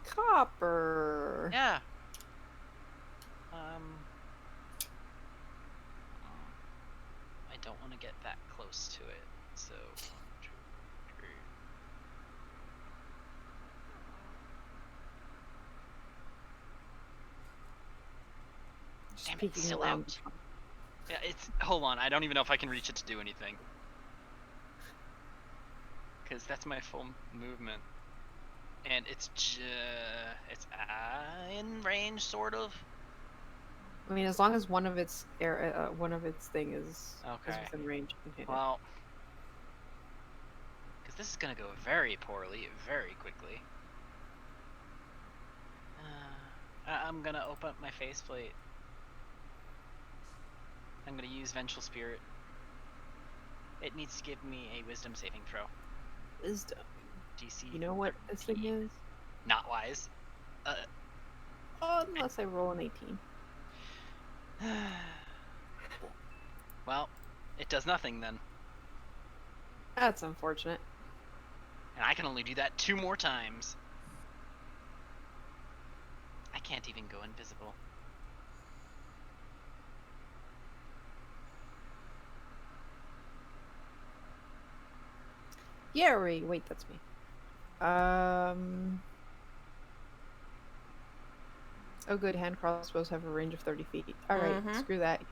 Copper. Yeah. I don't want to get that close to it, so. 1, 2, 3. Just Damn it, peeking still around. out. Yeah, it's. Hold on, I don't even know if I can reach it to do anything. Because that's my full movement. And it's it's in range, sort of. I mean, as long as one of its thing is Okay. within range, you can hit Well, because this is gonna go very poorly, very quickly. I'm gonna open up my faceplate. I'm gonna use Vengeful Spirit. It needs to give me a Wisdom saving throw. it. Wisdom. DC. You know what this thing 13. is? Not wise. Unless I roll an 18. Well, it does nothing then. That's unfortunate. And I can only do that 2 more times. I can't even go invisible. Yeri, wait, that's me. Oh, good. Hand crossbows have a range of 30 feet. All right, Mhm. screw that.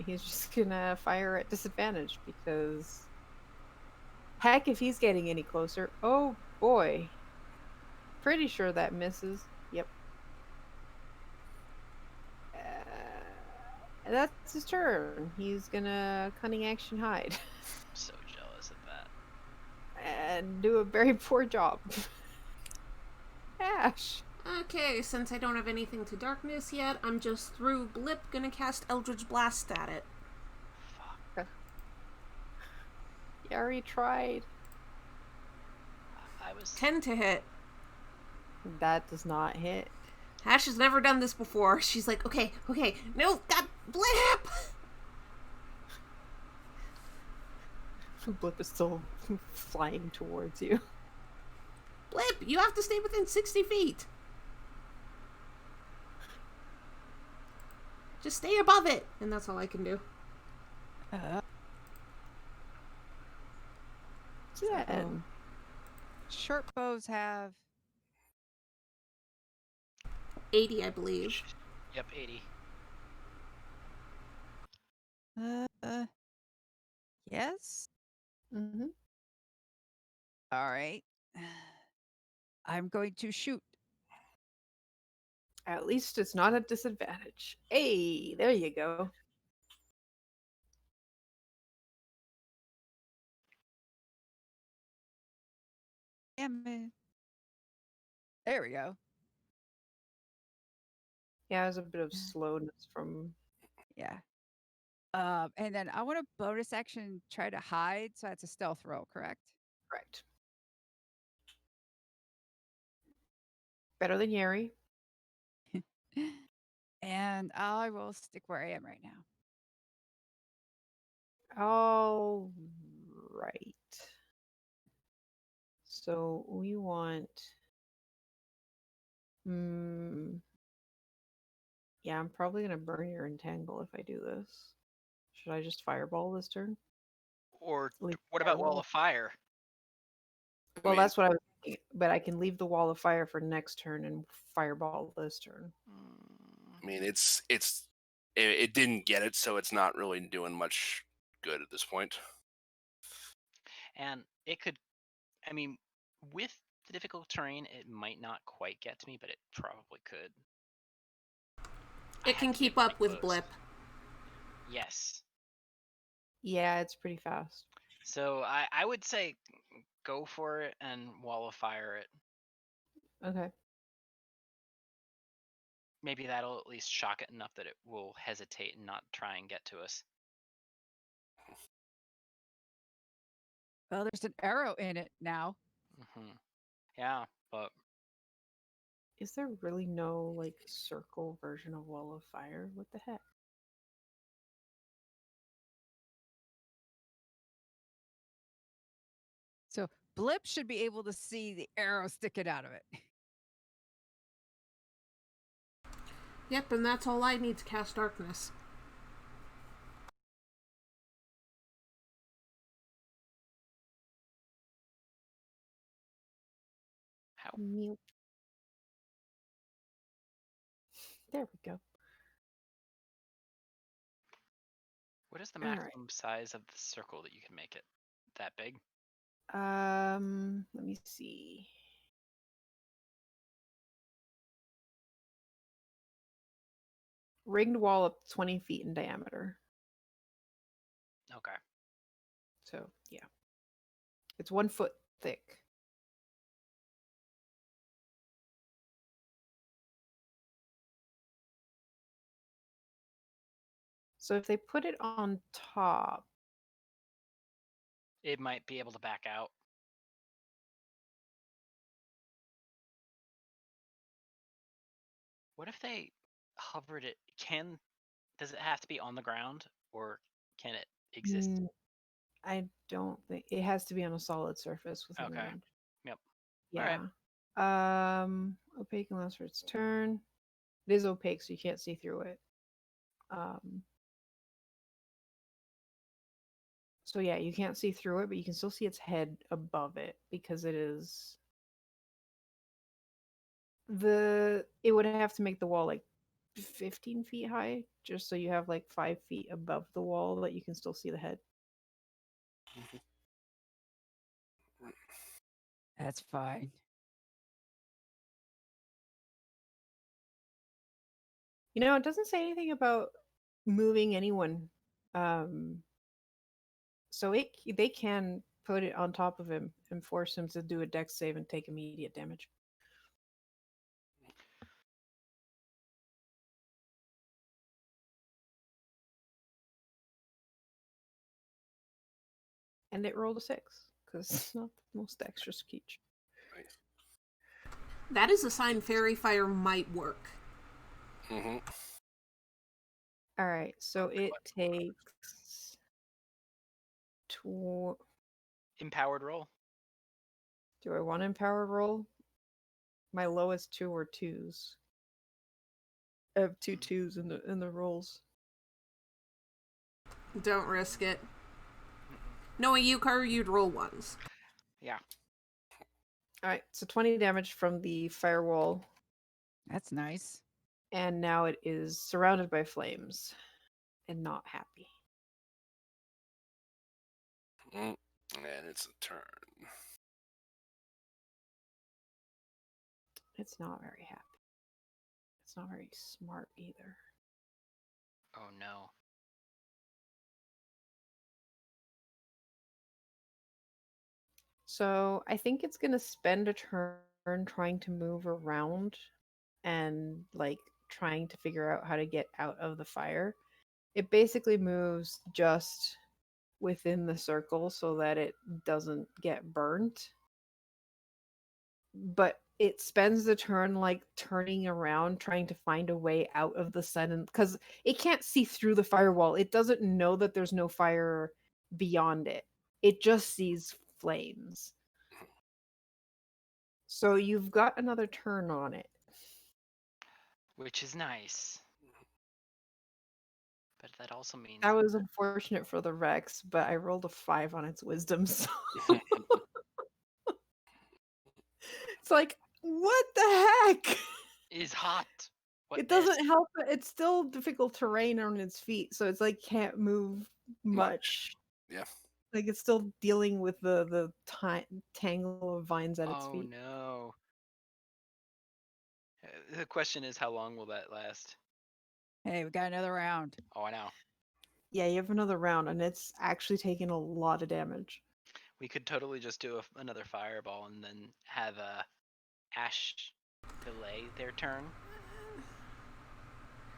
He's just gonna fire at disadvantage because, heck, if he's getting any closer. Oh boy. Pretty sure that misses. Yep. That's his turn. He's gonna cunning action hide I'm so jealous of that. and do a very poor job. Ash. Okay, since I don't have anything to darkness yet, I'm just through Blip gonna cast Eldritch Blast at it. Fuck. You already tried. I was 10 to hit. That does not hit. Ash has never done this before. She's like, okay, no, that Blip! Blip is still flying towards you. Blip, you have to stay within 60 feet. Just stay above it. And that's all I can do. Jen. Short bows have 80, I believe. Yep, 80. yes. Mm-hmm. All right. I'm going to shoot. At least it's not a disadvantage. Hey, there you go. Damn it. There we go. Yeah, there's a bit of slowness from. Yeah. And then I want to bonus action try to hide, so that's a stealth roll, correct? Correct. Better than Yeri. And I will stick where I am right now. All right. So we want. Yeah, I'm probably gonna burn your entangle if I do this. Should I just fireball this turn? Or Leave what about fireball. Wall of Fire? Well, mean- that's what I was thinking, but I can leave the wall of fire for next turn and fireball this turn. I mean, it didn't get it, so it's not really doing much good at this point. And it could, I mean, with the difficult terrain, it might not quite get to me, but it probably could. I It had can to keep get up pretty with close. Blip. Yes. Yeah, it's pretty fast. So I would say go for it and Wall of Fire it. Okay. Maybe that'll at least shock it enough that it will hesitate and not try and get to us. Well, there's an arrow in it now. Yeah, but Is there really no like circle version of wall of fire? What the heck? So Blip should be able to see the arrow sticking out of it. Yep, and that's all I need to cast darkness. how? Mute. There we go. What is the All right. maximum size of the circle that you can make it? That big? Let me see. Ringed wall up 20 feet in diameter. Okay. So yeah, it's 1 foot thick. So if they put it on top, It might be able to back out. What if they hovered it? Does it have to be on the ground or can it exist? I don't think it has to be on a solid surface within the Okay. range. Yep. Yeah. Alright. Opaque and lasts for its turn. It is opaque, so you can't see through it. So yeah, you can't see through it, but you can still see its head above it because it is it would have to make the wall like 15 feet high, just so you have like 5 feet above the wall that you can still see the head. That's fine. You know, it doesn't say anything about moving anyone. So they can put it on top of him and force him to do a dex save and take immediate damage. And it rolled a 6 because it's not the most dexterous creature. Nice. That is a sign fairy fire might work. Mm-hmm. All right, so it takes Empowered roll. Do I want to empowered roll? My lowest 2 are 2s. I have 2 2s in the rolls. Don't risk it. Knowing you, Car, you'd roll ones. Yeah. All right, so 20 damage from the firewall, That's nice. and now it is surrounded by flames and not happy. And it's a turn. It's not very happy. It's not very smart either. Oh no. So I think it's gonna spend a turn trying to move around and like trying to figure out how to get out of the fire. It basically moves just within the circle so that it doesn't get burnt. But it spends the turn like turning around trying to find a way out of the sun because it can't see through the firewall. It doesn't know that there's no fire beyond it. It just sees flames. So you've got another turn on it. Which is nice. But that also means That was unfortunate for the Rex, but I rolled a 5 on its wisdom. So it's like, what the heck? is hot. What It doesn't this? help. It's still difficult terrain on its feet, so it's like can't move much. Yeah. Like it's still dealing with the tangle of vines at its Oh feet. no. The question is, how long will that last? Hey, we got another round. Oh, I know. Yeah, you have another round, and it's actually taking a lot of damage. We could totally just do another fireball and then have Ash delay their turn.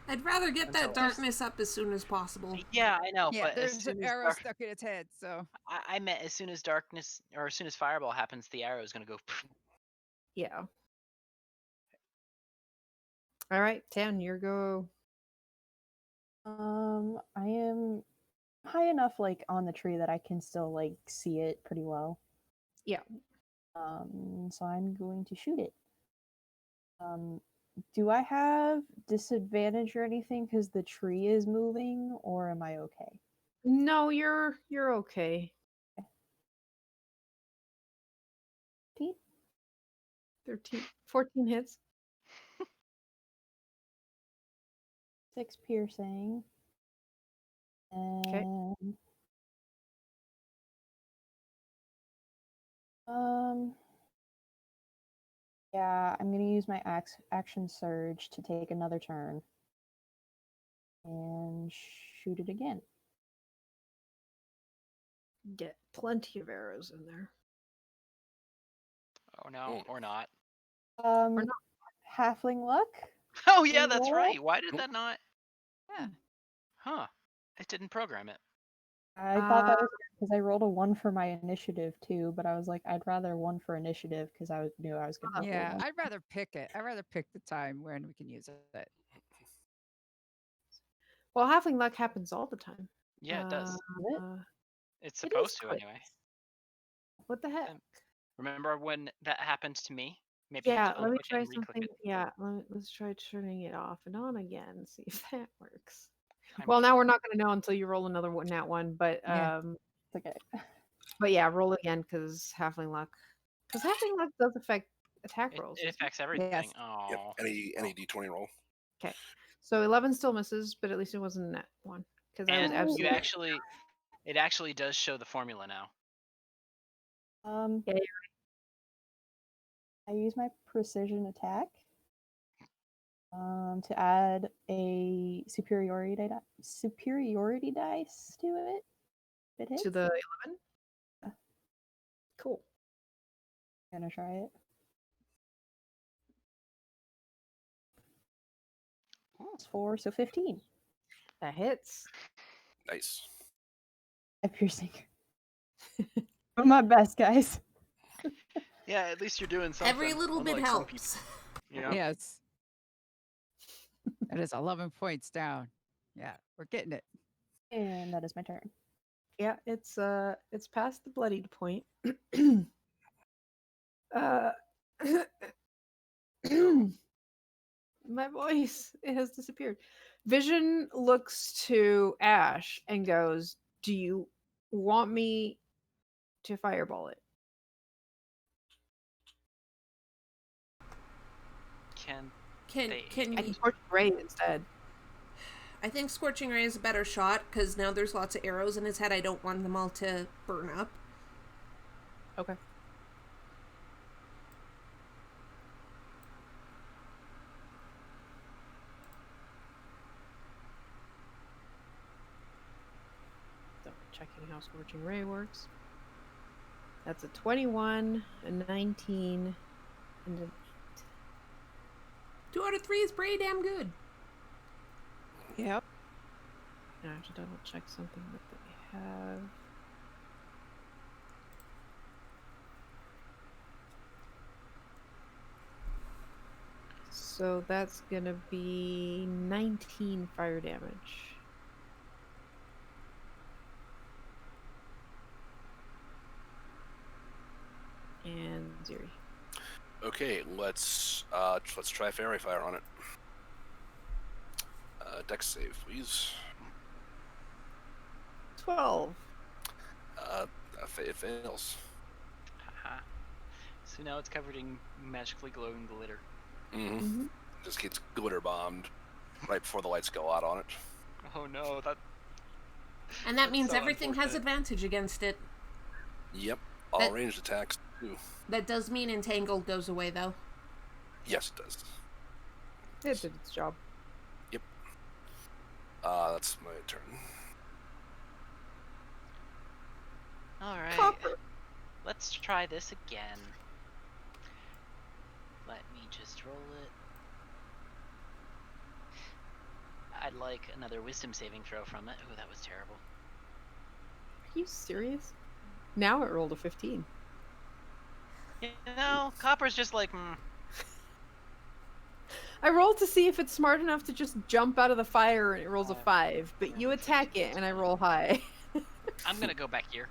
I'd rather get that Until- darkness up as soon as possible. Yeah, I know. Yeah, but as there's soon an as arrow stuck in its head, so I meant as soon as darkness or as soon as fireball happens, the arrow is gonna go. Yeah. All right, 10, your go. I am high enough like on the tree that I can still like see it pretty well. Yeah. So I'm going to shoot it. Do I have disadvantage or anything because the tree is moving, or am I okay? No, you're okay. 14 hits. 6 piercing. Okay. And yeah, I'm gonna use my action surge to take another turn and shoot it again. Get plenty of arrows in there. Oh no, or not. Um, not. halfling luck. Oh yeah, that's Roll. right. Why did that not? yeah. Huh? It didn't program it. I thought that was because I rolled a 1 for my initiative too, but I was like, I'd rather 1 for initiative because I knew I was gonna. Yeah, roll 1. I'd rather pick it. I'd rather pick the time when we can use it. Well, halfling luck happens all the time. Yeah, it does. It's It supposed is to quick. anyway. What the heck? Remember when that happened to me? Maybe Yeah, to let me click try and re-click something. it. Yeah, let's try turning it off and on again. See if that works. I Well, mean, now we're not going to know until you roll another one, nat one. But Yeah. It's okay. but yeah, roll again because halfling luck. Because halfling luck does affect attack rolls. it affects everything. Yes. Oh. Yep. Any D20 roll. Okay, so 11 still misses, but at least it wasn't that one because I was And absolutely. it actually does show the formula now. Yeah, you're I use my precision attack. To add a superiority dice to it. If it hits. To the 11? Yeah. Cool. Gonna try it. It's 4, so 15. That hits. Nice. A piercing. Doing my best, guys. Yeah, at least you're doing something. Every little bit unlike some people, helps. you know? Yes. That is 11 points down. Yeah, we're getting it. And that is my turn. Yeah, it's past the bloodied point. My voice, it has disappeared. Vision looks to Ash and goes, "Do you want me to fireball it?" Can Can They- I can you? torch Ray instead. I think Scorching Ray is a better shot because now there's lots of arrows in his head. I don't want them all to burn up. Okay. Double checking how Scorching Ray works. That's a 21, a 19, and a 2 out of 3 is pretty damn good. Yep. I have to double check something that they have. So that's gonna be 19 fire damage. And Ziri. Okay, let's try fairy fire on it. Dex save, please. 12. It fails. Haha. So now it's covered in magically glowing glitter. Mm-hmm. Just gets glitter bombed right before the lights go out on it. Oh no, that. And that That's means so everything has unfortunate. advantage against it. Yep, all That- ranged attacks too. That does mean Entangled goes away, though. Yes, it does. It did its job. That's my turn. All right. Copper. Let's try this again. Let me just roll it. I'd like another wisdom saving throw from it. Oh, that was terrible. Are you serious? Now it rolled a 15. You know, Copper's just like, I rolled to see if it's smart enough to just jump out of the fire and it rolls a 5, but you Yeah, attack 15 it and I roll high. I'm gonna go back here.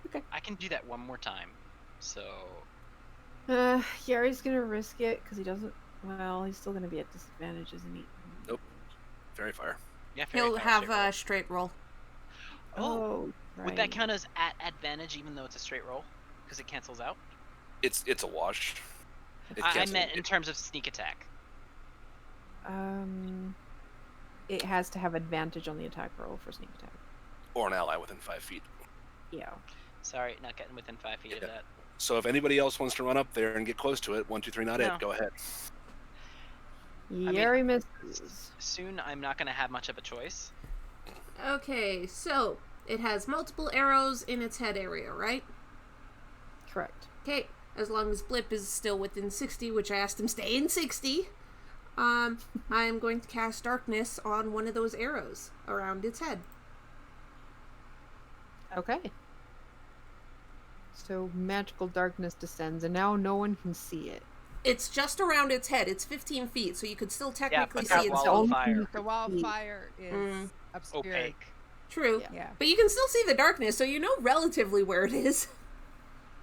Okay. I can do that one more time. So, Gary's gonna risk it because he doesn't. Well, he's still gonna be at disadvantage, isn't he? Nope. Fairy fire. yeah, fairy He'll fire have straight roll. a straight roll. Oh, would that right. count as at advantage even though it's a straight roll? Because it cancels out? It's a wash. It I cancels- meant in terms of sneak attack. It has to have advantage on the attack roll for sneak attack. or an ally within 5 feet. Yeah. Sorry, not getting within 5 feet of Yeah. that. So if anybody else wants to run up there and get close to it, 1, 2, 3, not No. it. Go ahead. Gary misses. Soon I'm not going to have much of a choice. Okay, so it has multiple arrows in its head area, right? Correct. Okay, as long as Blip is still within 60, which I asked him stay in 60, I am going to cast Darkness on one of those arrows around its head. Okay. So magical darkness descends, and now no one can see it. It's just around its head. It's 15 feet, so you could still technically but see that its wall the of only fire. thing you The can wall see. fire is obscured. Opaque. True. Yeah. Yeah. But you can still see the darkness, so you know relatively where it is.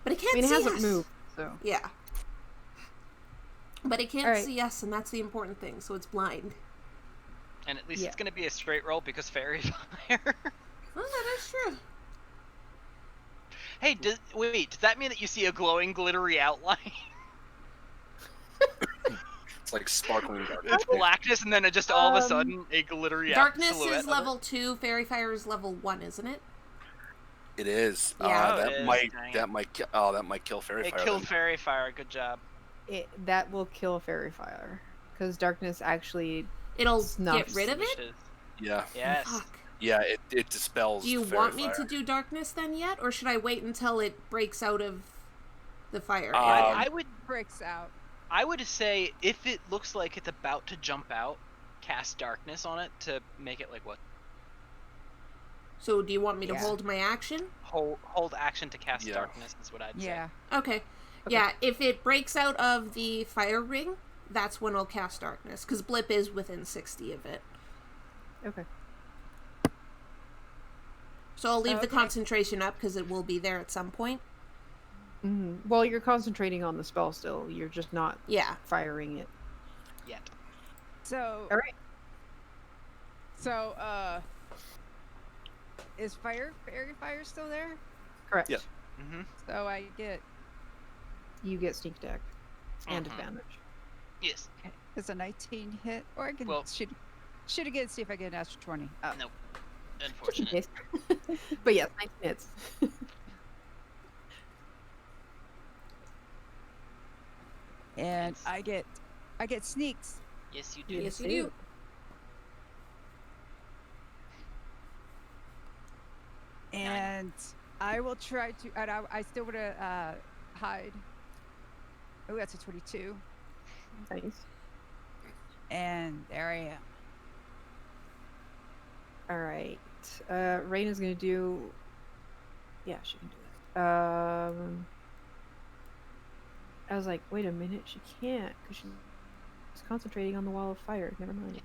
But it I can't mean, it see hasn't us. moved, so. Yeah. But it can't Alright. see us, and that's the important thing, so it's blind. And at least Yeah. it's going to be a straight roll because fairy fire. Well, that is true. Hey, does that mean that you see a glowing, glittery outline? It's like sparkling darkness. It's blackness, and then it just all of a Um, sudden a glittery Darkness silhouette is of it. level 2, Fairy Fire is level 1, isn't it? It is. Yeah. Oh, it that is, might dang it. that might kill fairy It fire. killed then. fairy fire. Good job. that will kill fairy fire because darkness actually It'll snuffs. get rid of it? Swishes. Yeah. Yes. Fuck. Yeah, it dispels Do you the fairy want me fire. to do darkness then yet? Or should I wait until it breaks out of the fire Um, area? I would Breaks out. I would say if it looks like it's about to jump out, cast darkness on it to make it like what? So do you want me to Yeah. hold my action? Hold action to cast Yeah. darkness is what I'd Yeah. Okay. Yeah, if it breaks out of the fire ring, that's when I'll cast darkness. Because Blip is within 60 of it. Okay. So I'll leave the Okay. concentration up because it will be there at some point. Well, you're concentrating on the spell still. You're just not Yeah. firing it. say. Yet. So. All right. So, is fairy fire still there? Correct. Yeah. Mm-hmm. So I get You get sneak attack and Mhm. advantage. Yes. it's a 19 hit, or I can Well- shoot again, see if I get an extra 20. Oh. Nope. Just in Unfortunate. case. But yes, 19 hits. And Nice. I get sneaks. Yes, you do. Yes, you do. And I will try to. And I still want to hide. Oh, that's a 22. Nice. And there I am. All right. Raina's gonna do. Yeah, she can do that. I was like, wait a minute, she can't because she's concentrating on the wall of fire. Never mind.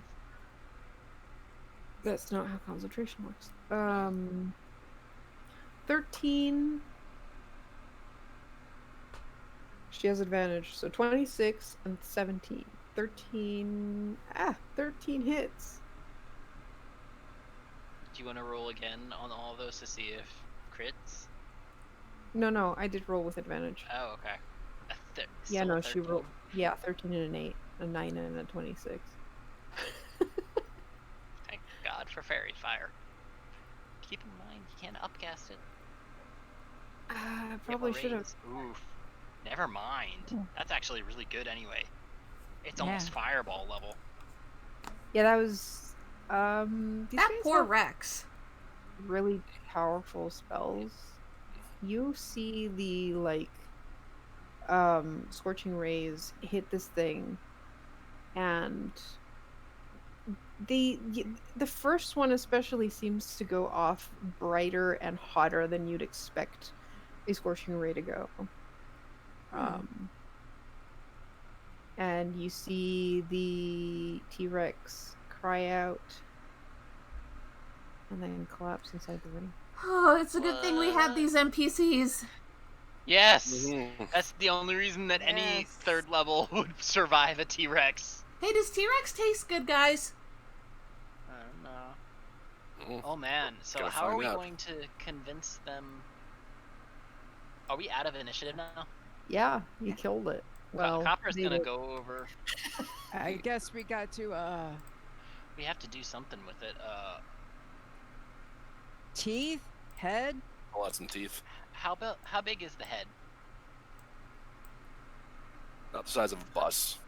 That's not how concentration works. 13. She has advantage, so 26 and 17. 13 hits. Do you want to roll again on all of those to see if crits? No, I did roll with advantage. Oh, okay. Yeah, Still a no, she 13. rolled. Yeah, 13 and an 8, a 9 and a 26. Thank God for fairy fire. Keep in mind, you can't upcast it. I probably should have. Oof. Never mind. That's actually really good anyway. It's Yeah. almost fireball level. Yeah, that was. These That guys poor have Rex. really powerful spells. You see the scorching rays hit this thing, and the first one especially seems to go off brighter and hotter than you'd expect a scorching ray to go. And you see the T-Rex cry out and then collapse inside the ring. Oh, it's a good thing we had these NPCs. Yes! Mhm. That's the only reason that any Yes. third level would survive a T-Rex. Hey, does T-Rex taste good, guys? I don't know. Mm. Oh man, so Gotta how are find we out. going to convince them? Are we out of initiative now? Yeah, you killed it. Well, Copper's they gonna were- go over. I guess we got to We have to do something with it. teeth, head. I'll add some teeth. How big is the head? Not the size of a bus.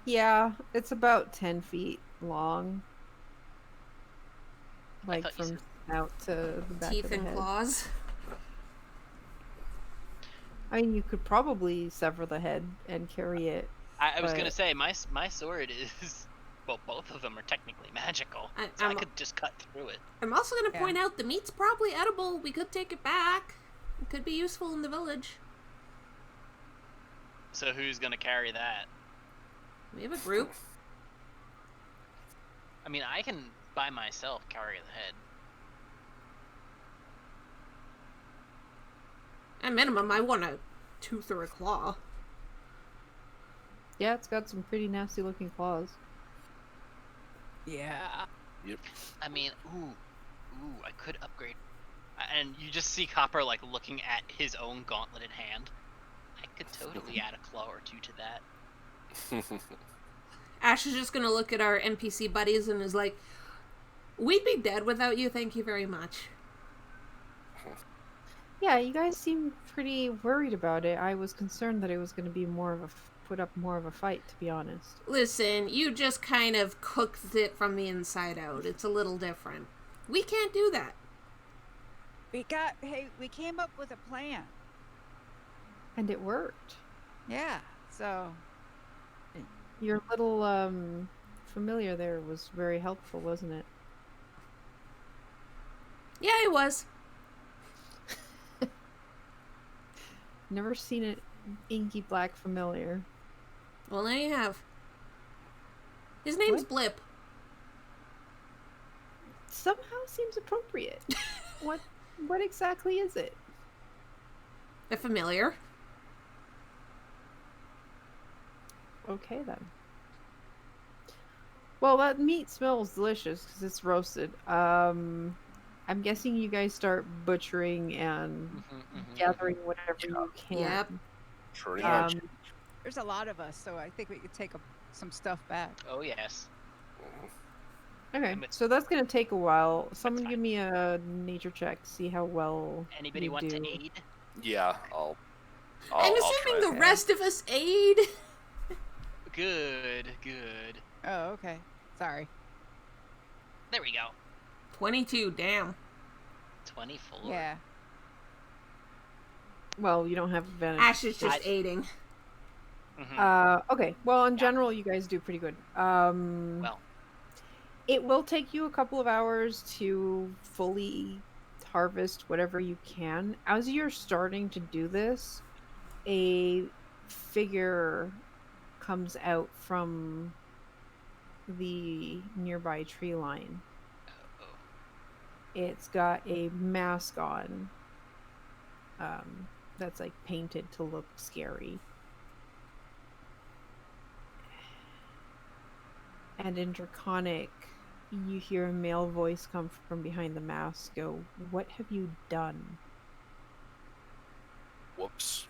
Yeah, it's about 10 feet long. Like thought you from said- snout to the back Teeth of the and head. claws. I mean, you could probably sever the head and carry it. I was gonna But- say my sword is. Well, both of them are technically magical, I- so I I'm- could just cut through it. I'm also going to Yeah. point out the meat's probably edible. We could take it back. It could be useful in the village. So who's gonna carry that? We have a group. I mean, I can by myself carry the head. At minimum, I want a tooth or a claw. Yeah, it's got some pretty nasty looking claws. Yeah. I mean, ooh, I could upgrade. And you just see Copper like looking at his own gauntleted hand. I could totally add a claw or two to that. Ash is just going to look at our NPC buddies and is like, we'd be dead without you, thank you very much. Yeah, you guys seem pretty worried about it. I was concerned that it was going to be put up more of a fight, to be honest. Listen, you just kind of cooked it from the inside out. It's a little different. We can't do that. We came up with a plan. And it worked. Yeah. So Your little familiar there was very helpful, wasn't it? Yeah, it was. Never seen an inky black familiar. Well, now you have. His name's What? Blip. Somehow seems appropriate. What exactly is it? A familiar. Okay then. Well, that meat smells delicious because it's roasted. I'm guessing you guys start butchering and gathering whatever you can. Yep. Pretty much. there's a lot of us, so I think we could take some stuff back. Oh yes. Okay, I'm- so that's gonna take a while. Someone fine. give me a nature check, see how well. Anybody you want to do. aid? Yeah, I'll I'm I'll assuming try. the rest of us aid. Good. Oh, okay. Sorry. There we go. 22, damn. 24. Yeah. Well, you don't have advantage. Ash is just I- aiding. Okay. Well, in Yeah. general, you guys do pretty good. Well, It will take you a couple of hours to fully harvest whatever you can. As you're starting to do this, a figure comes out from the nearby tree line. oh, It's got a mask on that's like painted to look scary. And in Draconic, you hear a male voice come from behind the mask go, "What have you done?" Whoops.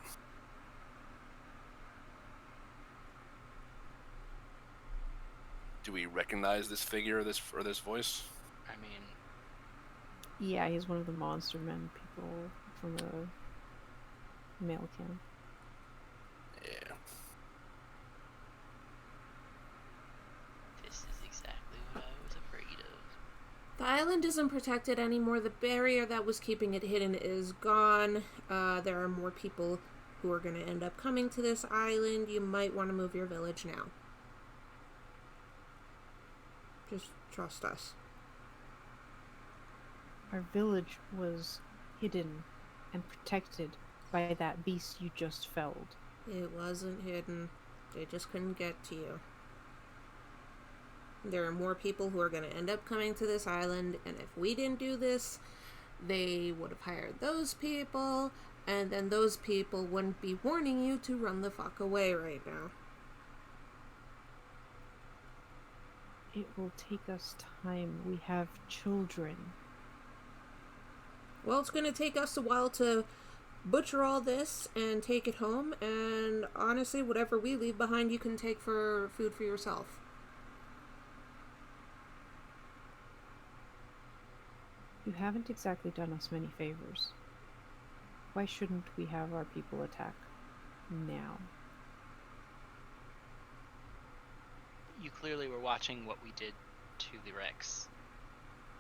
Do we recognize this figure or this voice? I mean, Yeah, he's one of the monster men people from a male camp. Yeah. this is exactly what I was afraid of. The island isn't protected anymore. The barrier that was keeping it hidden is gone. There are more people who are going to end up coming to this island. You might want to move your village now. Just trust us. Our village was hidden and protected by that beast you just felled. It wasn't hidden. They just couldn't get to you. There are more people who are going to end up coming to this island, and if we didn't do this, they would have hired those people, and then those people wouldn't be warning you to run the fuck away right now. It will take us time. We have children. Well, it's going to take us a while to butcher all this and take it home, and honestly, whatever we leave behind, you can take for food for yourself. You haven't exactly done us many favors. Why shouldn't we have our people attack now? You clearly were watching what we did to the Rex.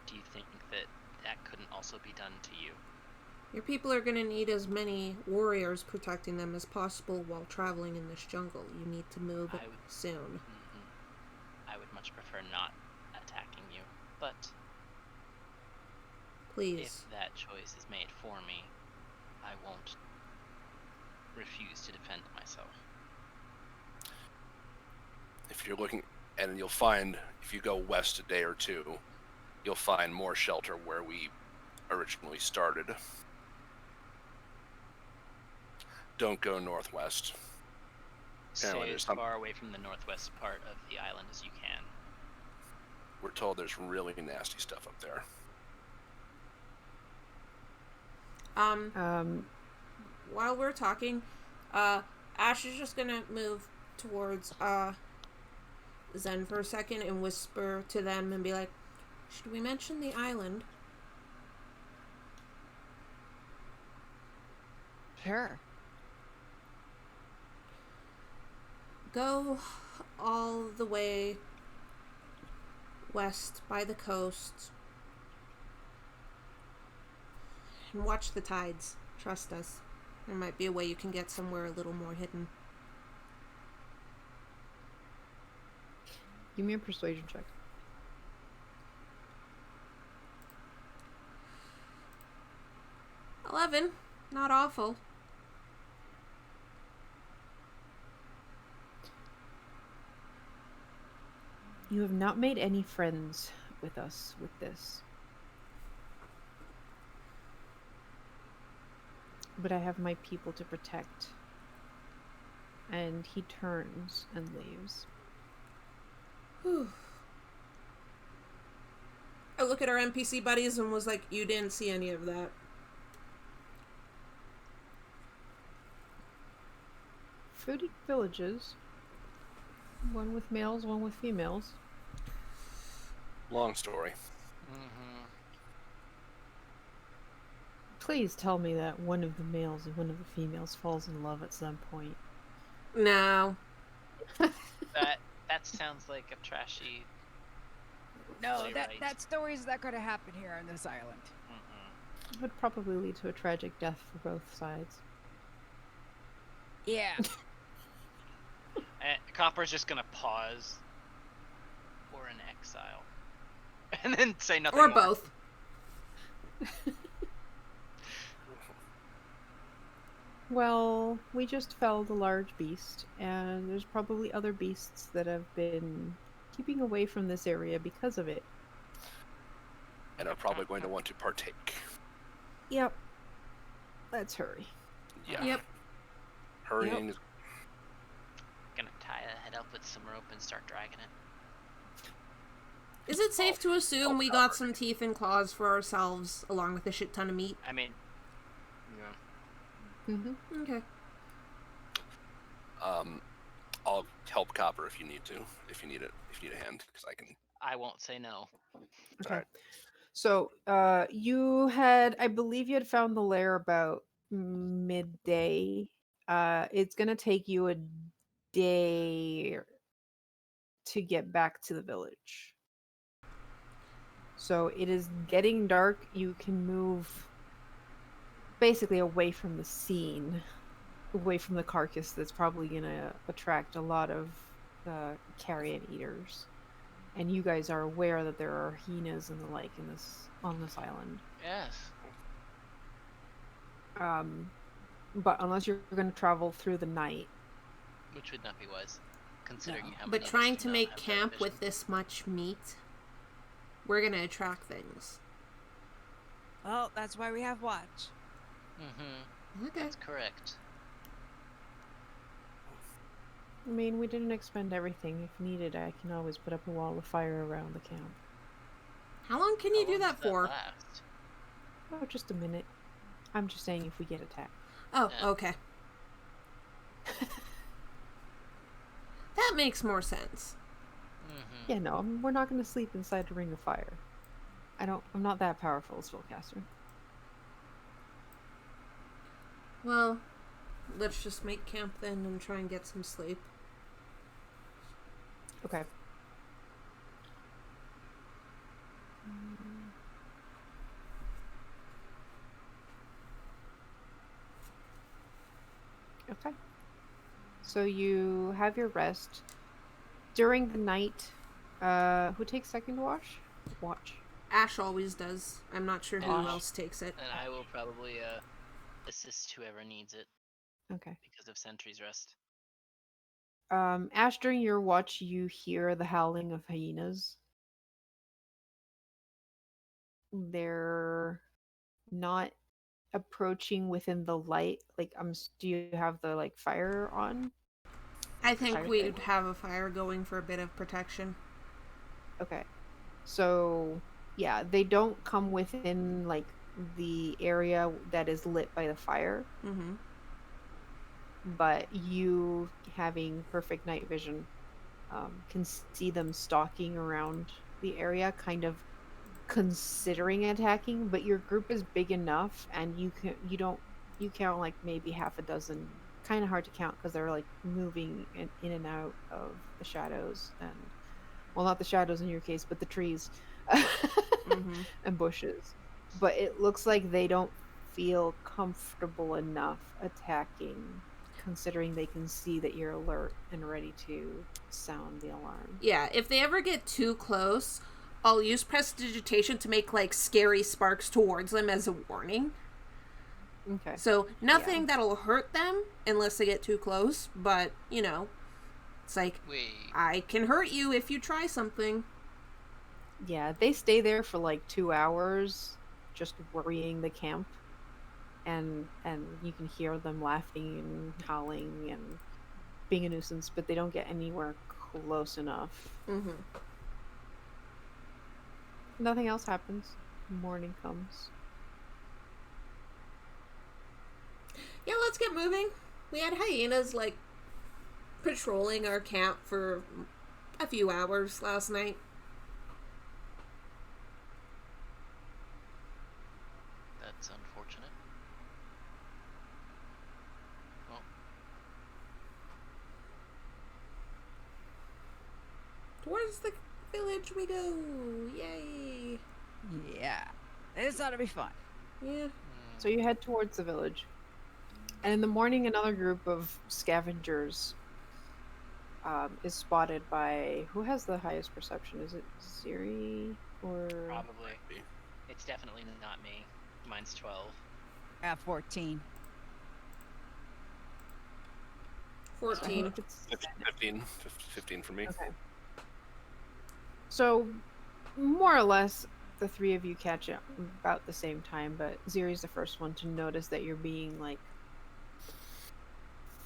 Do you think that that couldn't also be done to you? Your people are going to need as many warriors protecting them as possible while traveling in this jungle. You need to move I would- soon. I would much prefer not attacking you, but Please. if that choice is made for me, I won't refuse to defend myself. If you're looking, and you'll find, if you go west a day or two, you'll find more shelter where we originally started. Don't go northwest. Stay Apparently as there's some- far away from the northwest part of the island as you can. We're told there's really nasty stuff up there. While we're talking, Ash is just gonna move towards Zen for a second and whisper to them and be like, should we mention the island? Sure. Go all the way west by the coast and watch the tides. Trust us. There might be a way you can get somewhere a little more hidden. Give me a persuasion check. 11. Not awful. You have not made any friends with us with this. But I have my people to protect. And he turns and leaves. Whew. I look at our NPC buddies and was like, you didn't see any of that. 30 villages. One with males, one with females. Long story. Mm-hmm. Please tell me that one of the males and one of the females falls in love at some point. No. That sounds like a trashy. No, playwright. that story's not going to happen here on this island. It would probably lead to a tragic death for both sides. Yeah. Copper's just gonna pause for an exile, and then say nothing. Or more. both. Well, we just felled a large beast, and there's probably other beasts that have been keeping away from this area because of it. And are probably going to want to partake. Yep. Let's hurry. Yeah. Yep. Hurrying is Gonna tie the head up with some rope and start dragging it. Is it safe to assume we got some teeth and claws for ourselves along with a shit ton of meat? I mean, yeah. Mm-hmm. Okay. I'll help Copper if you need to. If you need a hand, because I won't say no. It's alright. So, you I believe you had found the lair about midday. It's gonna take you a day to get back to the village. So it is getting dark. You can move basically away from the scene, away from the carcass that's probably gonna attract a lot of carrion eaters. And you guys are aware that there are hyenas and the like on this island. Yes. But unless you're going to travel through the night, Which would not be wise, considering you have. But enough trying to to not make have dark camp vision. with this much meat, we're gonna attract things. Well, that's why we have watch. Mm-hmm. Okay. That's correct. I mean, we didn't expend everything. If needed, I can always put up a wall of fire around the camp. How long can you How do long that does for? last? Oh, just a minute. I'm just saying if we get attacked. Oh, Yeah. okay. That makes more sense. Mm-hmm. Yeah, no, we're not going to sleep inside a ring of fire. I'm not that powerful a spellcaster. Well, let's just make camp then and try and get some sleep. Okay. Okay. So you have your rest. During the night, who takes second watch? Ash always does. I'm not sure who Ash. else takes it. And I will probably assist whoever needs it Okay. because of Sentry's rest. Ash, during your watch, you hear the howling of hyenas. They're not approaching within the light. Like, do you have the like fire on? I think Fire we'd thing? have a fire going for a bit of protection. Okay. So, yeah, they don't come within like the area that is lit by the fire, Mm-hmm. but you, having perfect night vision, can see them stalking around the area, kind of considering attacking. But your group is big enough, and you don't you count like maybe half a dozen. Kind of hard to count because they're like moving in and out of the shadows, and well, not the shadows in your case, but the trees and bushes. But it looks like they don't feel comfortable enough attacking, considering they can see that you're alert and ready to sound the alarm. Yeah, if they ever get too close, I'll use prestidigitation to make like scary sparks towards them as a warning. Okay. So nothing that'll hurt them unless they get too close, but you know, it's like I can hurt you if you try something. Yeah, they stay there for like 2 hours, just worrying the camp, and you can hear them laughing and howling and being a nuisance, but they don't get anywhere close enough. Nothing else happens. Morning comes. Yeah, let's get moving. We had hyenas like patrolling our camp for a few hours last night. That's unfortunate. Well, Towards the village we go. Yay. Yeah. This ought to be fun. Yeah. So you head towards the village. And in the morning, another group of scavengers is spotted by... Who has the highest perception? Is it Siri or... probably. It's definitely not me. Mine's 12. 14. 14. 15 for me. Okay. So, more or less, the three of you catch up about the same time, but Ziri's the first one to notice that you're being, like,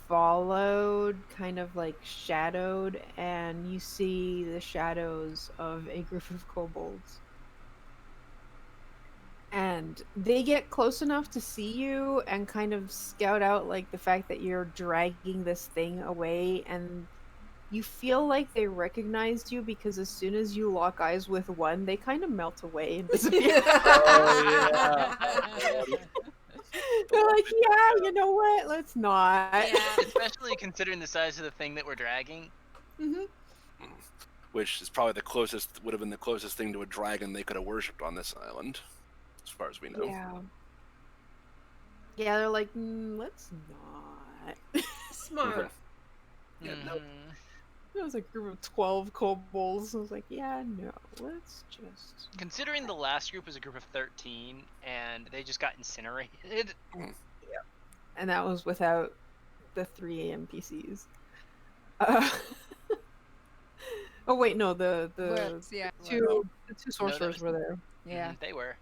followed, kind of, like, shadowed, and you see the shadows of a group of kobolds. And they get close enough to see you and kind of scout out, like, the fact that you're dragging this thing away, and you feel like they recognized you because as soon as you lock eyes with one, they kind of melt away and disappear. They're like, yeah, you know what? Let's not. Yeah. Especially considering the size of the thing that we're dragging. Which is probably would have been the closest thing to a dragon they could have worshipped on this island, as far as we know. Yeah. Yeah, they're like, let's not. Smart. Yeah, no. It was a group of 12 kobolds. I was like, yeah, no, let's just... Considering the last group was a group of 13, and they just got incinerated. Yeah. And that was without the 3 NPCs. Oh, wait, no, the two sorcerers were there. Yeah. They were.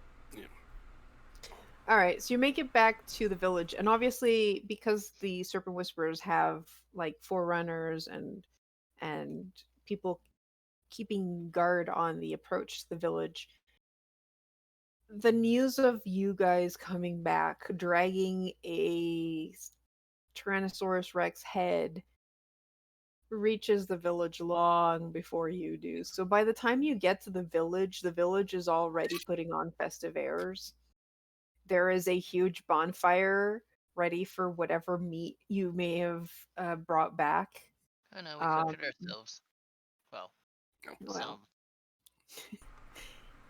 All right, so you make it back to the village, and obviously, because the Serpent Whisperers have, like, forerunners and people keeping guard on the approach to the village, the news of you guys coming back, dragging a Tyrannosaurus Rex head, reaches the village long before you do. So by the time you get to the village is already putting on festive airs. There is a huge bonfire ready for whatever meat you may have brought back. Oh no, we cooked it ourselves. Well, some.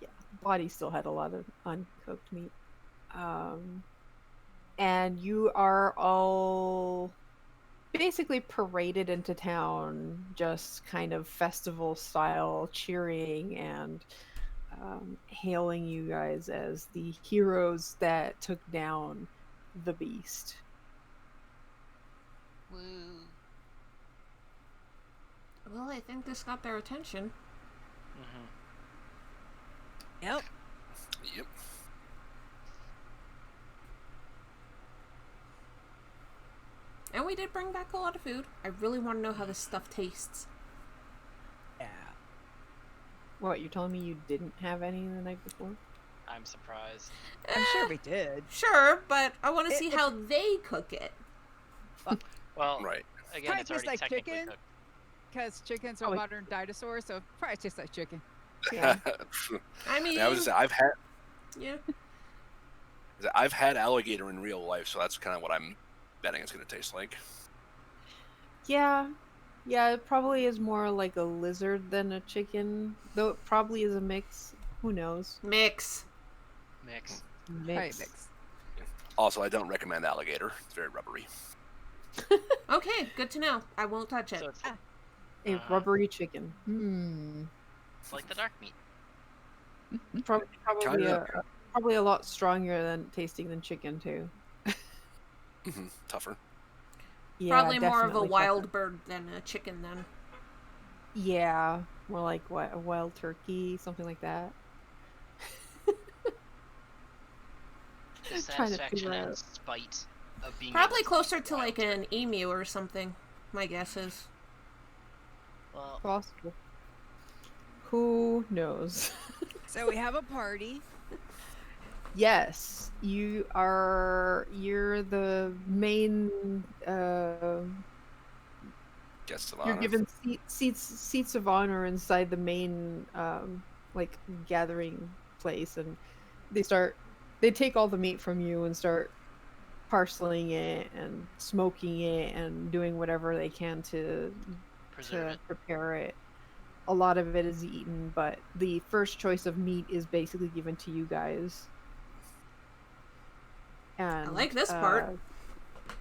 Yeah, body still had a lot of uncooked meat. And you are all basically paraded into town, just kind of festival style, cheering and hailing you guys as the heroes that took down the beast. Woo. Well, I think this got their attention. Yep. Yep. And we did bring back a lot of food. I really want to know how this stuff tastes. Yeah. What, you're telling me you didn't have any the night before? I'm surprised. I'm sure we did. Sure, but I want to see how they cook it. Well, Right. again, Probably it's already tastes like technically chicken. cooked. Because chicken's a Oh, modern dinosaur, so it probably tastes like chicken. Yeah. I mean, I was I've had yeah. I've had alligator in real life, so that's kind of what I'm betting it's going to taste like. Yeah. Yeah, it probably is more like a lizard than a chicken. Though it probably is a mix. Who knows? Mix. Mix. Mix. Mix. Also, I don't recommend alligator. It's very rubbery. Okay, good to know. I won't touch it. So it's, A rubbery chicken. it's like the dark meat. Probably Kinda. probably a lot stronger than tasting than chicken too. Tougher. Yeah, Probably more of a definitely wild tougher. bird than a chicken then. Yeah, more like what, a wild turkey, something like that. The Trying to satisfaction figure and out. spite of being Probably able to closer eat to wild like an emu or something. My guess is. Well, Possible. Who knows? So we have a party. Yes, you're the main Guests of you're honor. given seats of honor inside the main like gathering place, and they take all the meat from you and start parceling it and smoking it and doing whatever they can to preserve it. prepare it. A lot of it is eaten, but the first choice of meat is basically given to you guys. And I like this part.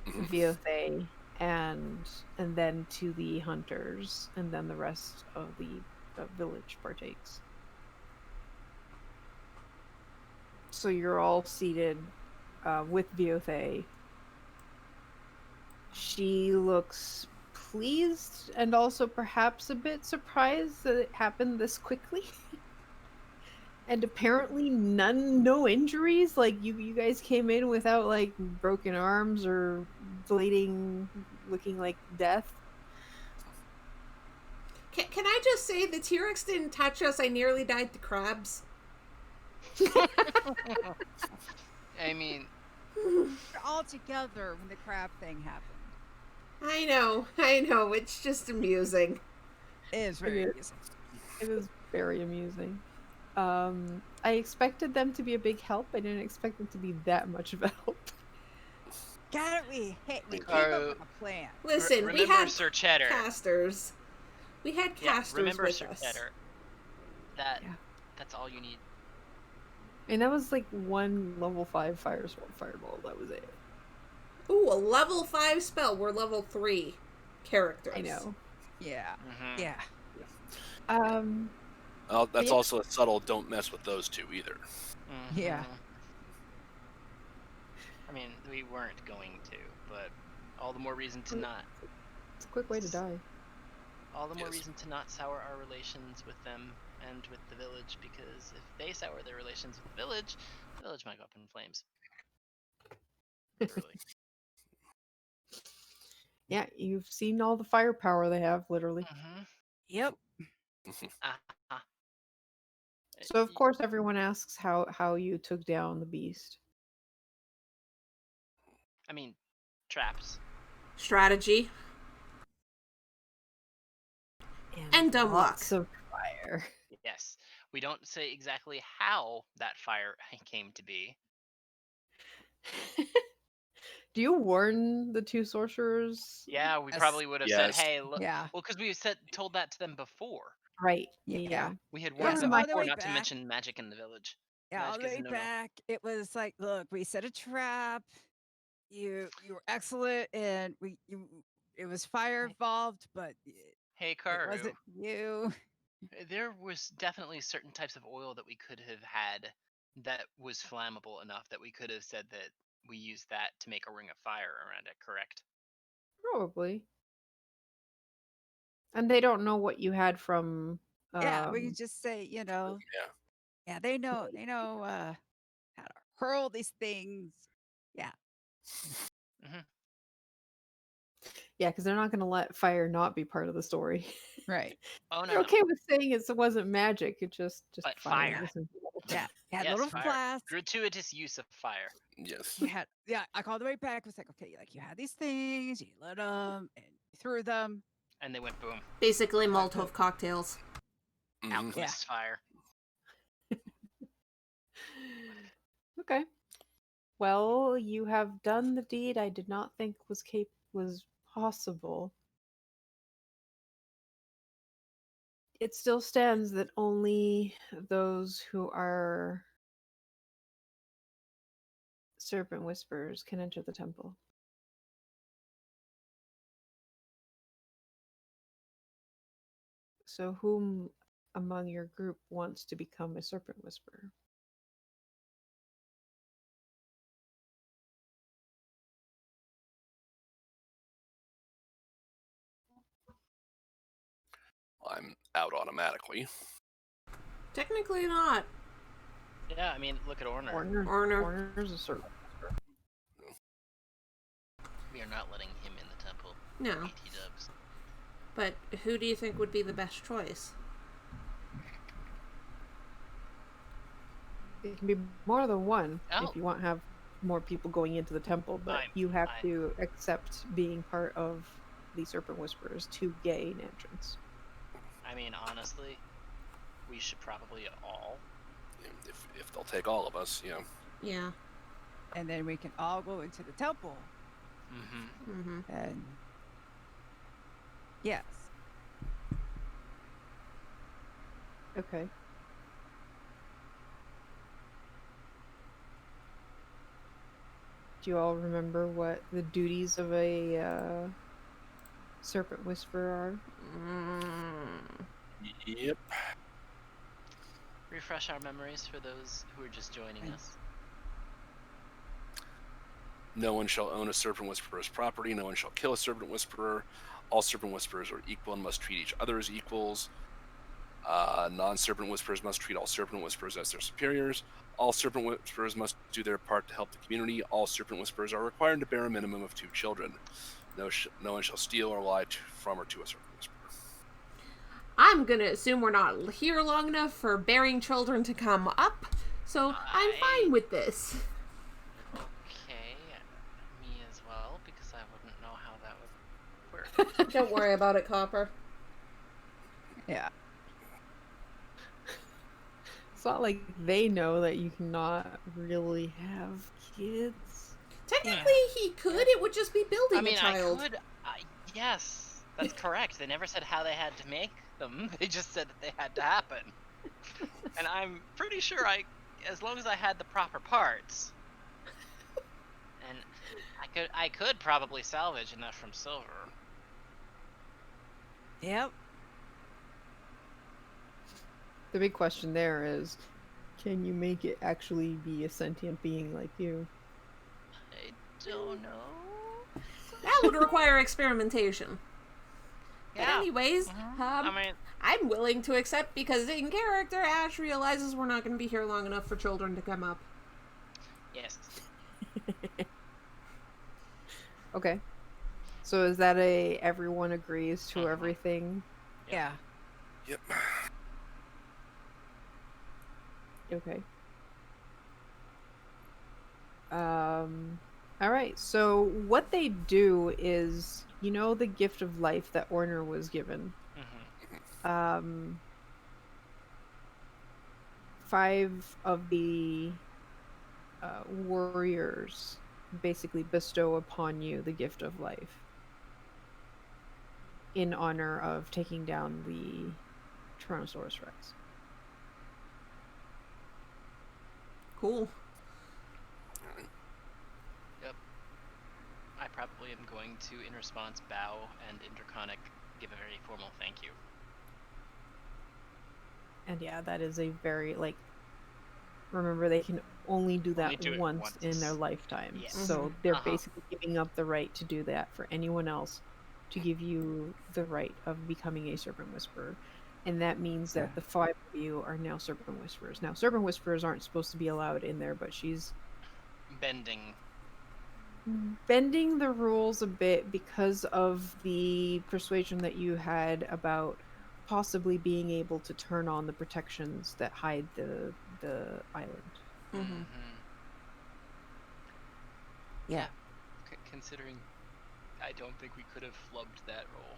Viothe, and then to the hunters, and then the rest of the village partakes. So you're all seated with Viothe. She looks pleased and also perhaps a bit surprised that it happened this quickly. And apparently no injuries. Like you guys came in without like broken arms or bleeding, looking like death. Can I just say the T-Rex didn't touch us? I nearly died to crabs. I mean, We're all together when the crab thing happened. I know. It's just amusing. It is very amusing. It is very amusing. I expected them to be a big help. I didn't expect them to be that much of a help. Got it. We came Are- up with a plan. Listen, we remember had Sir Cheddar. casters. We had casters remember with Sir us. Cheddar. That Yeah. that's all you need. And that was like one level 5 fireball. That was it. Ooh, a level 5 spell. We're level 3 characters. I know. Yeah. Mhm. Yeah. That's Yeah. also a subtle don't mess with those two either. Yeah. Mhm. I mean, we weren't going to, but all the more reason to not. It's a quick way to die. All the more Yes. reason to not sour our relations with them and with the village, because if they sour their relations with the village might go up in flames. Literally. Yeah, you've seen all the firepower they have, literally. Mm-hmm. Yep. Uh-huh. So of course everyone asks how you took down the beast. I mean, traps. Strategy. And dumb lots luck. of fire. Yes. We don't say exactly how that fire came to be. Do you warn the two sorcerers? Yeah, we Yes. probably would have Yes. said, "Hey, look." Yeah. Well, because we told that to them before. Right. Yeah. Yeah. We had Yeah, warned so them on the before way not to back- mention magic in the village. Yeah, all Magic the is a way no-no. back, it was like, look, we set a trap. You were excellent, and it was fire involved, but Hey, it Karu. wasn't you. There was definitely certain types of oil that we could have had that was flammable enough that we could have said that we used that to make a ring of fire around it, correct? Probably. And they don't know what you had from Yeah, we can just say, Yeah. yeah, they know how to hurl these things. Yeah. yeah, because they're not going to let fire not be part of the story. Right. Oh, no, They're okay with saying it wasn't magic. It just But fire. fire. was involved. Yeah. Had Yes, little fire. flasks. Gratuitous use of fire. Yes. You had, I called the way back. Was like, okay, like you had these things, you lit them and you threw them. And they went boom. Basically Molotov cocktails. Mhm. Alchemist's fire. Okay. Well, you have done the deed I did not think was possible. It still stands that only those who are serpent whisperers can enter the temple. So whom among your group wants to become a serpent whisperer? I'm out automatically. Technically not. Yeah, I mean, look at Orner. Orner. Orner's a serpent whisperer. We are not letting him in the temple. No. AT dubs. But who do you think would be the best choice? It can be more than one Oh. if you want to have more people going into the temple, but you have to accept being part of the serpent whisperers to gain entrance. I mean, honestly, we should probably all. If they'll take all of us, yeah. Yeah. And then we can all go into the temple. Mm-hmm. Mm-hmm. And yes. Okay. Do you all remember what the duties of a serpent whisperer are? Yep. Refresh our memories for those who are just joining us. No one shall own a serpent whisperer's property. No one shall kill a serpent whisperer. All serpent whisperers are equal and must treat each other as equals. Non-serpent whisperers must treat all serpent whisperers as their superiors. All serpent whisperers must do their part to help the community. All serpent whisperers are required to bear a minimum of 2 children. No one shall steal or lie from or to a serpent whisperer. I'm gonna assume we're not here long enough for bearing children to come up, so I'm fine with this. Okay, me as well, because I wouldn't know how that would work. Don't worry about it, Copper. Yeah. It's not like they know that you cannot really have kids. Technically, he could. It would just be building I mean, a child. I could. Yes, that's correct. They never said how they had to make them. They just said that they had to happen. And I'm pretty sure as long as I had the proper parts, and I could probably salvage enough from silver. Yep. The big question there is, can you make it actually be a sentient being like you? I don't know. That would require experimentation. Yeah. But anyways, I mean, I'm willing to accept because in character, Ash realizes we're not going to be here long enough for children to come up. yes. Okay. So is that a everyone agrees to everything? Yeah. Yep. Okay. All right. So what they do is, you know, the gift of life that Orner was given. Mm-hmm. 5 of the warriors basically bestow upon you the gift of life in honor of taking down the Tyrannosaurus Rex. Cool. Yep. I probably am going to, in response, bow and interconic give a very formal thank you. And yeah, that is a very, like, remember they can only do that do it once in their lifetime. Yes. So they're basically giving up the right to do that for anyone else, to give you the right of becoming a serpent whisperer. And that means that the 5 of you are now serpent whisperers. Now, serpent whisperers aren't supposed to be allowed in there, but she's Bending the rules a bit because of the persuasion that you had about possibly being able to turn on the protections that hide the island. Mm-hmm. Yeah. Considering I don't think we could have flubbed that roll.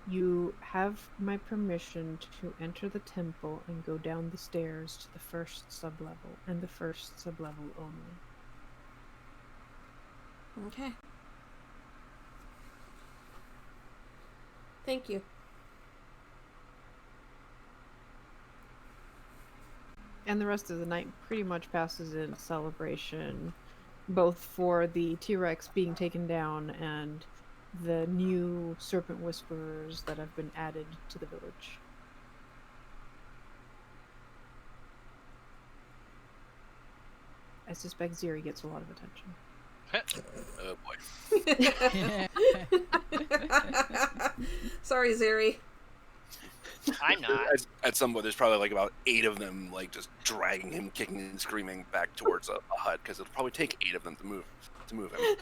You have my permission to enter the temple and go down the stairs to the first sublevel, and the first sublevel only. Okay. Thank you. And the rest of the night pretty much passes in celebration, both for the T-Rex being taken down and the new serpent whisperers that have been added to the village. I suspect Ziri gets a lot of attention. Oh boy. Sorry, Ziri. I'm not. At some point, there's probably like about 8 of them, like just dragging him, kicking and screaming back towards a hut, because it'll probably take 8 of them to move him.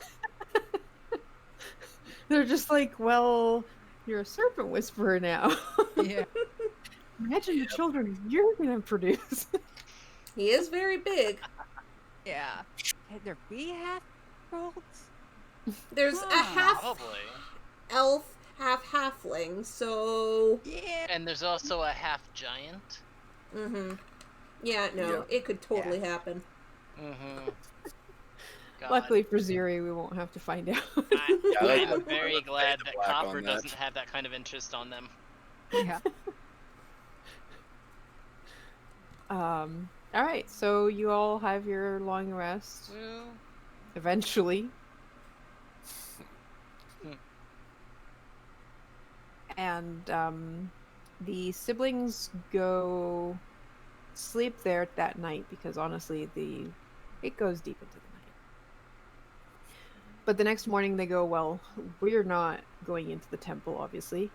They're just like, well, you're a serpent whisperer now. Yeah. Imagine the children you're gonna produce. He is very big. Yeah. Can there be half-worlds? There's a half Probably. elf, half halfling, so... Yeah. And there's also a half giant. Mm-hmm. Yeah, no, Yeah. it could totally happen. Mm-hmm. Luckily for Ziri, we won't have to find out. I'm very glad that black Copper on that. doesn't have that kind of interest on them. Yeah. All right, so you all have your long rest. Woo. Eventually. And the siblings go sleep there that night because honestly it goes deep into the night. But the next morning they go, well, we're not going into the temple, obviously.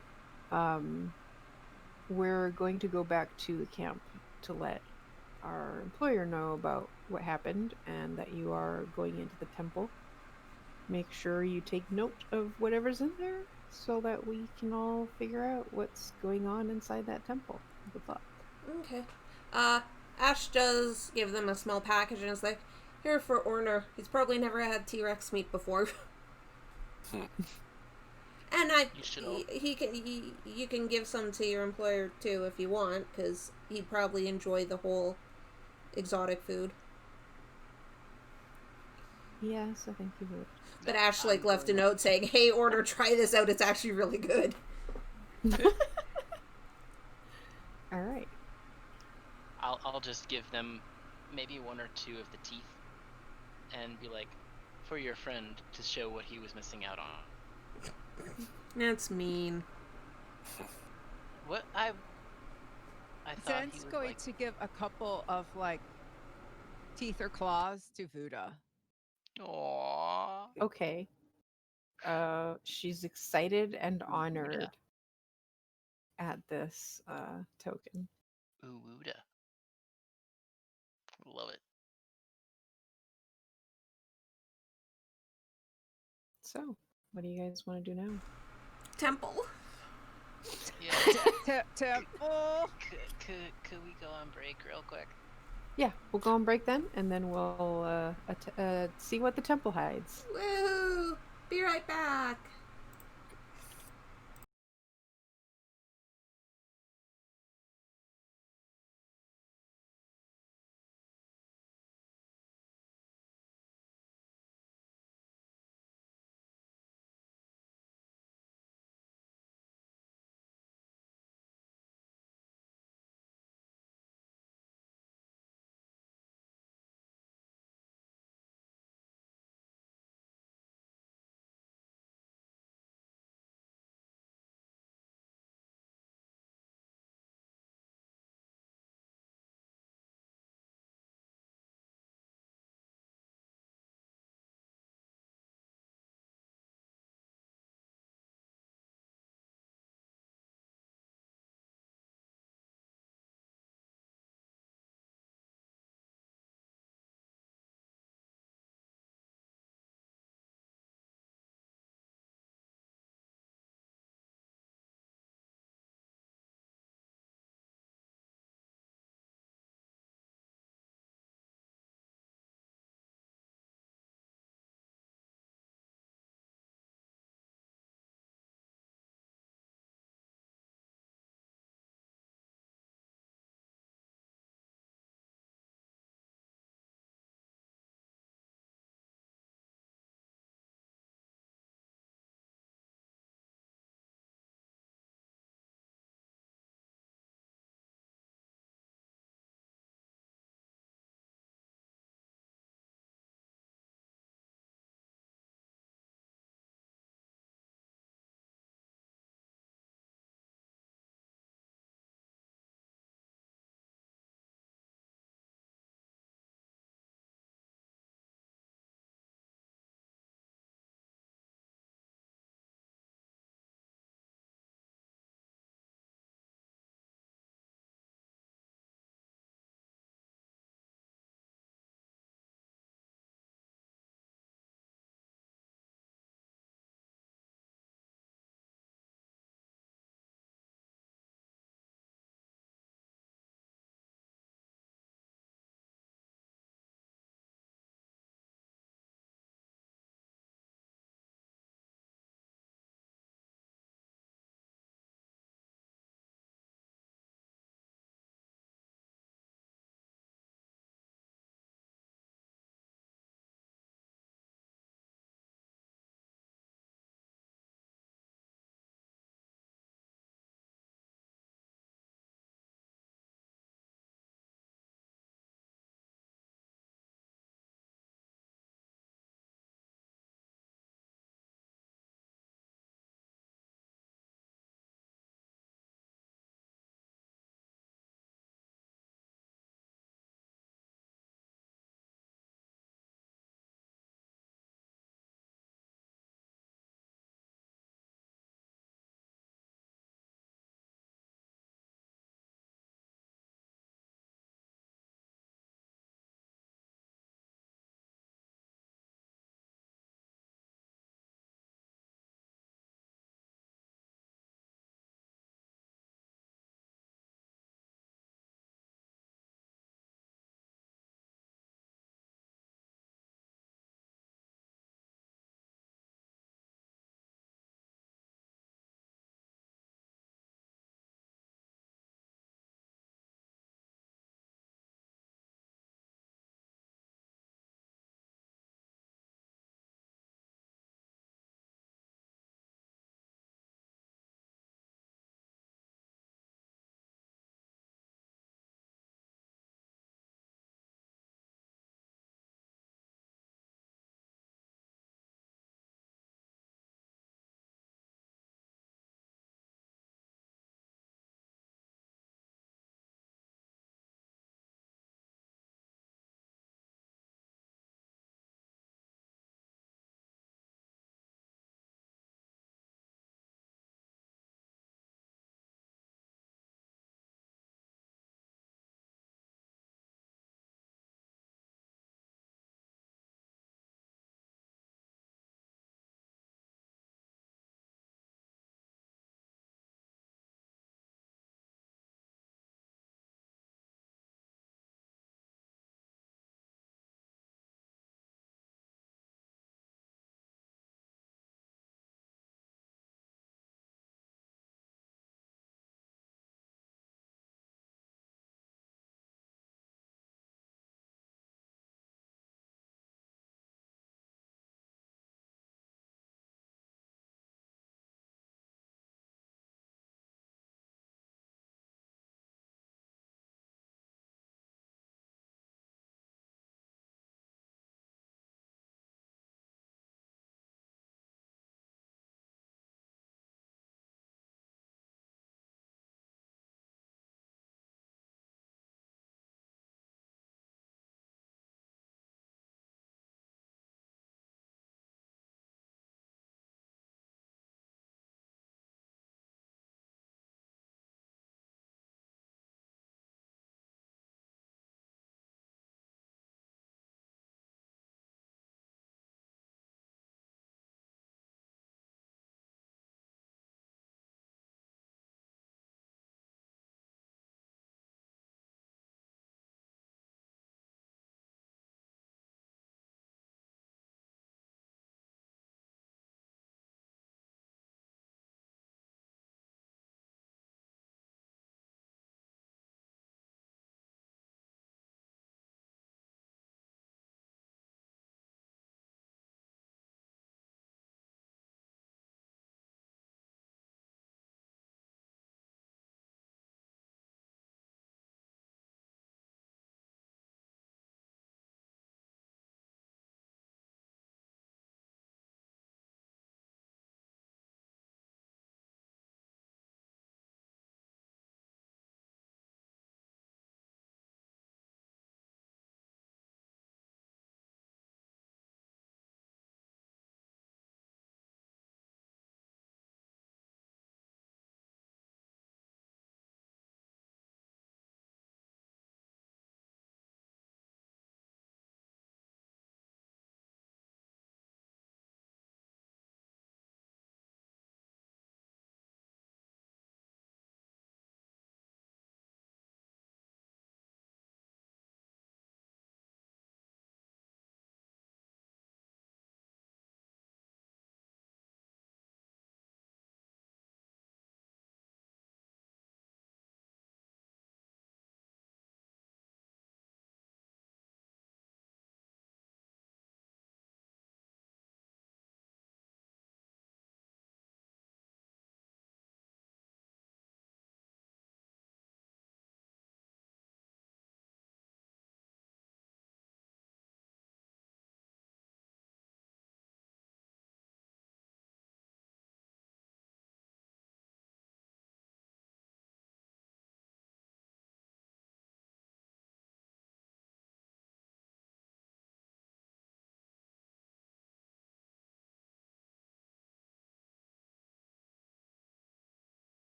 We're going to go back to the camp to let our employer know about what happened and that you are going into the temple. Make sure you take note of whatever's in there so that we can all figure out what's going on inside that temple. Good luck. Okay. Ash does give them a small package and is like, here for Orner. He's probably never had T-Rex meat before. And you can give some to your employer too if you want, because he'd probably enjoy the whole exotic food. Yes, I think you would. But Ash left a note saying, "Hey, Orner, try this out. It's actually really good." All right. I'll just give them maybe 1 or 2 of the teeth, and be like, for your friend to show what he was missing out on. That's mean. What I thought Zen's he was going like, to give a couple of like teeth or claws to Vuda. aww. Okay. She's excited and honored at this token. Ooh, Wooda. Love it. So, what do you guys want to do now? Temple. Yeah. Temple. Could we go on break real quick? Yeah, we'll go on break then, and then we'll see what the temple hides. Woo! Be right back.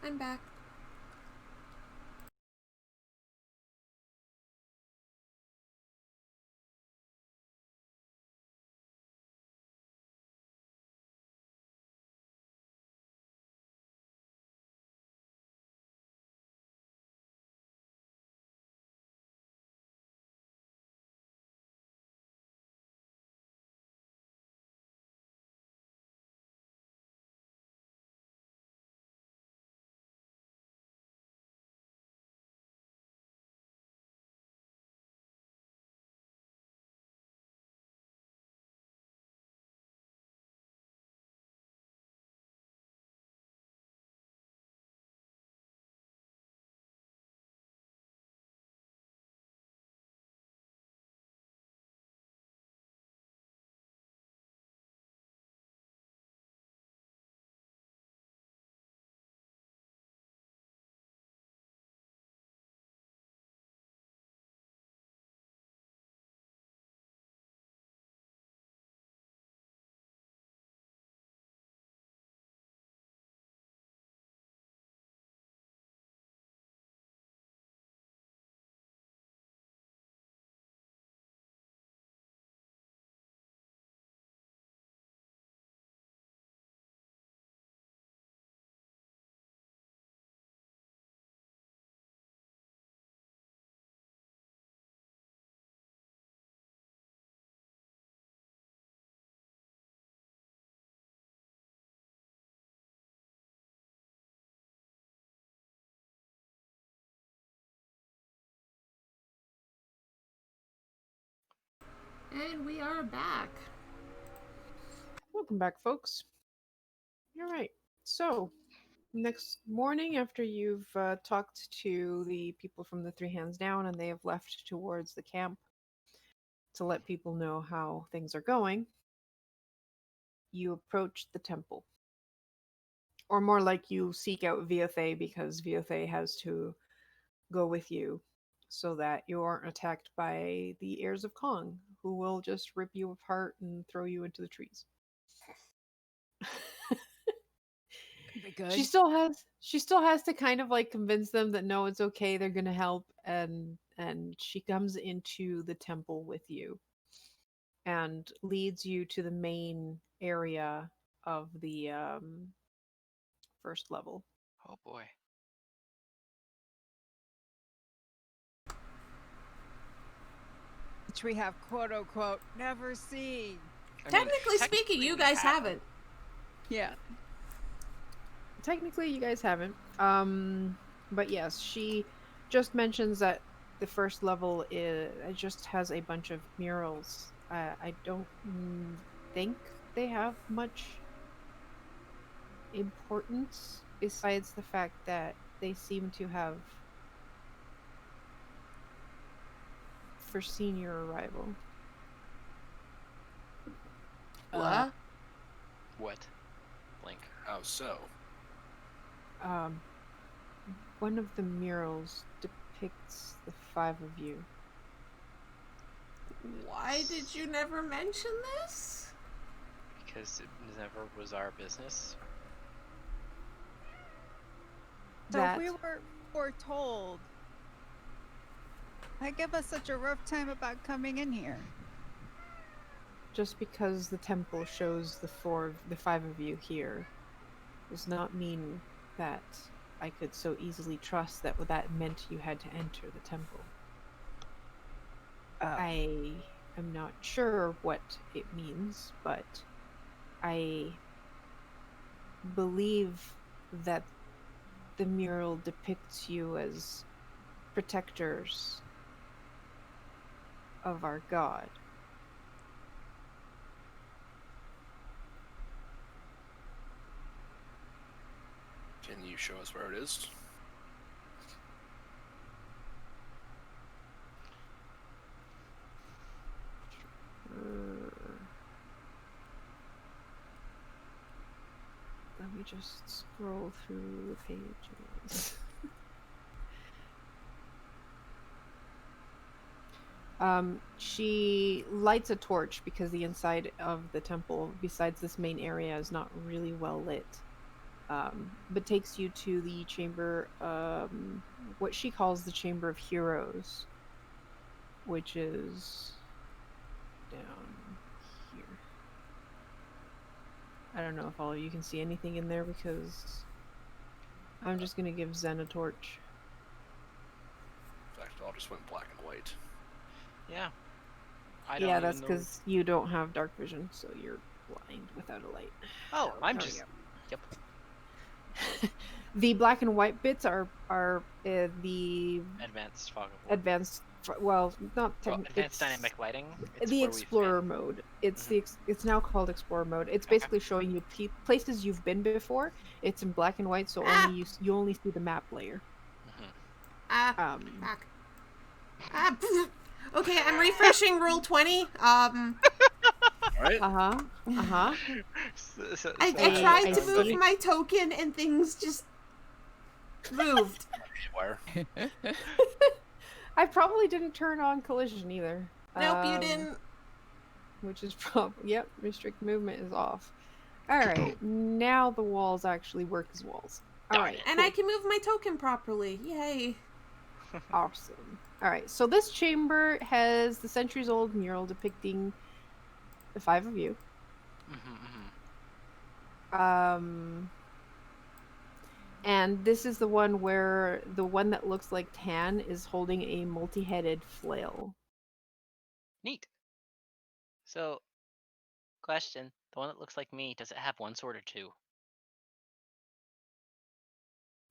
I'm back. And we are back. Welcome back, folks. All right. So, next morning, after you've talked to the people from the Three Hands Down and they have left towards the camp to let people know how things are going, you approach the temple. Or more like you seek out Viothe because Viothe has to go with you so that you aren't attacked by the heirs of Kong, who will just rip you apart and throw you into the trees. Could be good. She still has to kind of like convince them that no, it's okay, they're gonna help, and she comes into the temple with you and leads you to the main area of the first level. Oh boy. Which we have quote unquote never seen. I mean, Technically speaking, you we guys haven't. Yeah. Technically, you guys haven't. But yes, she just mentions that the first level it just has a bunch of murals. I don't think they have much importance besides the fact that they seem to have foreseen your arrival. What? What? Blink. How so? One of the murals depicts the five of you. Why did you never mention this? Because it never was our business. So That we were foretold. Why give us such a rough time about coming in here? just because the temple shows the five of you here does not mean that I could so easily trust that that meant you had to enter the temple. I am not sure what it means, but I believe that the mural depicts you as protectors of our god. Can you show us where it is? Let me just scroll through the pages. She lights a torch because the inside of the temple, besides this main area, is not really well lit. but takes you to the chamber, what she calls the Chamber of Heroes, which is down here. I don't know if all of you can see anything in there because I'm just gonna give Zen a torch. In fact, it all just went black and white. Yeah. I don't Yeah, even that's know- because you don't have dark vision, so you're blind without a light. Oh, I'm there we just. go. Yep. The black and white bits are the Advanced fog of war. advanced. Well, not Oh, technically. advanced dynamic lighting. It's The where we've explorer been. mode. It's Mhm. it's now called explorer mode. It's Okay. basically showing you places you've been before. It's in black and white, so Ah! only you only see the map layer. Ah, Um, fuck. Ah, okay, I'm refreshing Roll20. All right. uh huh. I tried I to move see. my token and things just moved. Wire. I probably didn't turn on collision either. Nope, you didn't. Which is probably restrict movement is off. All right, now the walls actually work as walls. All Darn right, it. And I can move my token properly. Yay. awesome. All right, so this chamber has the centuries-old mural depicting the 5 of you. And this is the one where the one that looks like Tan is holding a multi-headed flail. Neat. So, question: the one that looks like me, does it have one sword or two?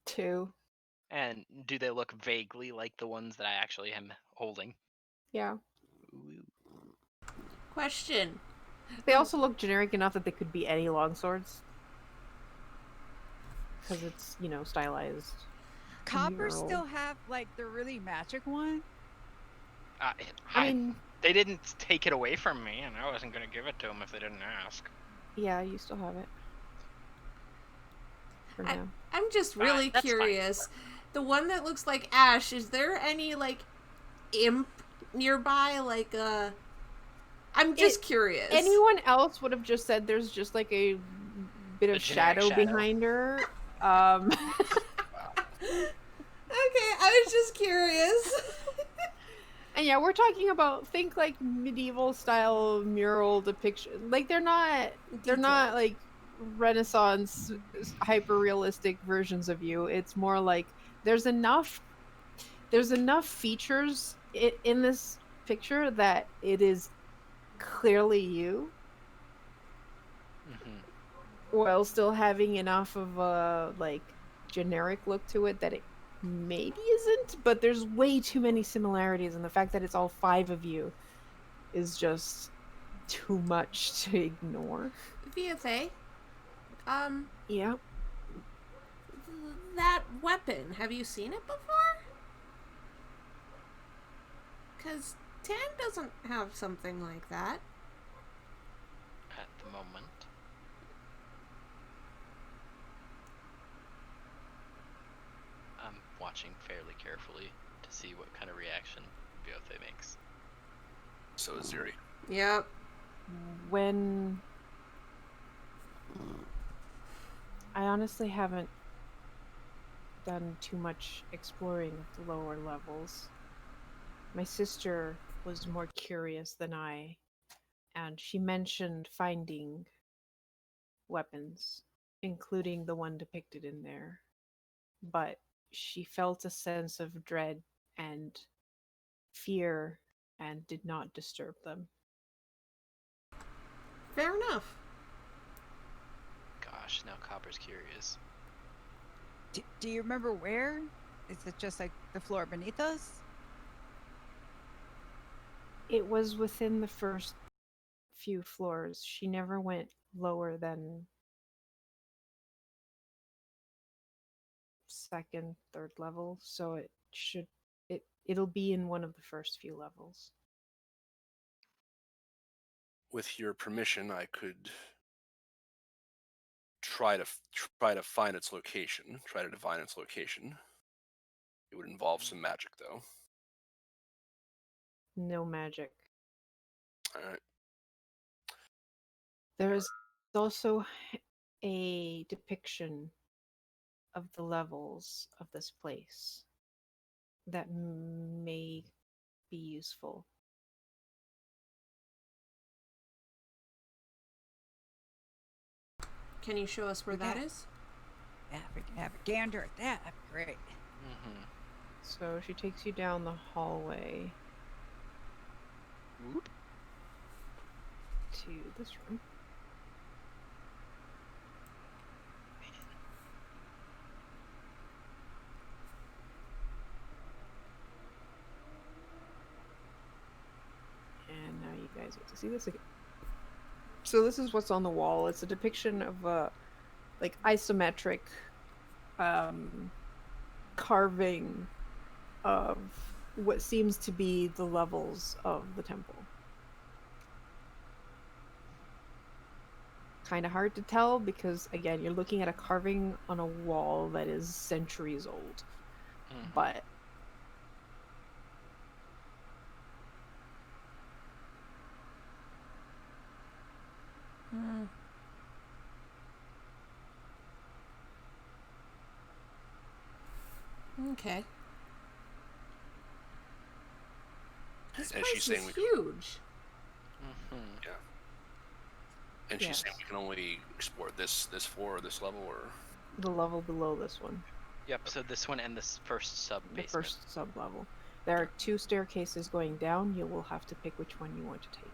2. And do they look vaguely like the ones that I actually am holding? Yeah. Ooh. Question. They also look generic enough that they could be any longswords. Because it's, stylized. Coppers mural. still have like the really magic one. I mean, they didn't take it away from me, and I wasn't gonna give it to them if they didn't ask. yeah, you still have it. For now. I'm just really That's fine. curious. The one that looks like Ash, is there any, imp nearby? I'm just curious. Anyone else would have just said there's just like a bit A of generic shadow shadow. behind her. Okay, I was just curious. And yeah, we're talking about think like medieval style mural depiction. Like they're not like Renaissance hyper realistic versions of you. It's more like there's enough features in this picture that it is clearly you, while still having enough of a generic look to it that it maybe isn't, but there's way too many similarities, and the fact that it's all 5 of you is just too much to ignore. VFA, Yeah. that weapon, have you seen it before? Because Tan doesn't have something like that. At the moment. I'm watching fairly carefully to see what kind of reaction Biothe makes. So is Ziri. Yep. When I honestly haven't done too much exploring of the lower levels. My sister was more curious than I, and she mentioned finding weapons, including the one depicted in there. But she felt a sense of dread and fear and did not disturb them. Fair enough. Gosh, now Copper's curious. Do you remember where? Is it just like the floor beneath us? It was within the first few floors. She never went lower than second, third level, so it'll be in one of the first few levels. With your permission, I could try to find its location, try to divine its location. It would involve some magic, though. No magic. All right. There is also a depiction of the levels of this place that may be useful. Can you show us where that is? Yeah, if we can have a gander at that, that'd be great. Mm-hmm. So she takes you down the hallway Whoop. to this room. And now you guys get to see this again. So this is what's on the wall. It's a depiction of a like isometric carving of what seems to be the levels of the temple. Kind of hard to tell because again you're looking at a carving on a wall that is centuries old. But Okay. This And place she's saying is we can- huge. Mm-hmm. Yeah. And she's saying Yes. we can only explore this floor or this level, or the level below this one, Yep. So this one and this first sub the basement. first sub level. There are 2 staircases going down. You will have to pick which one you want to take.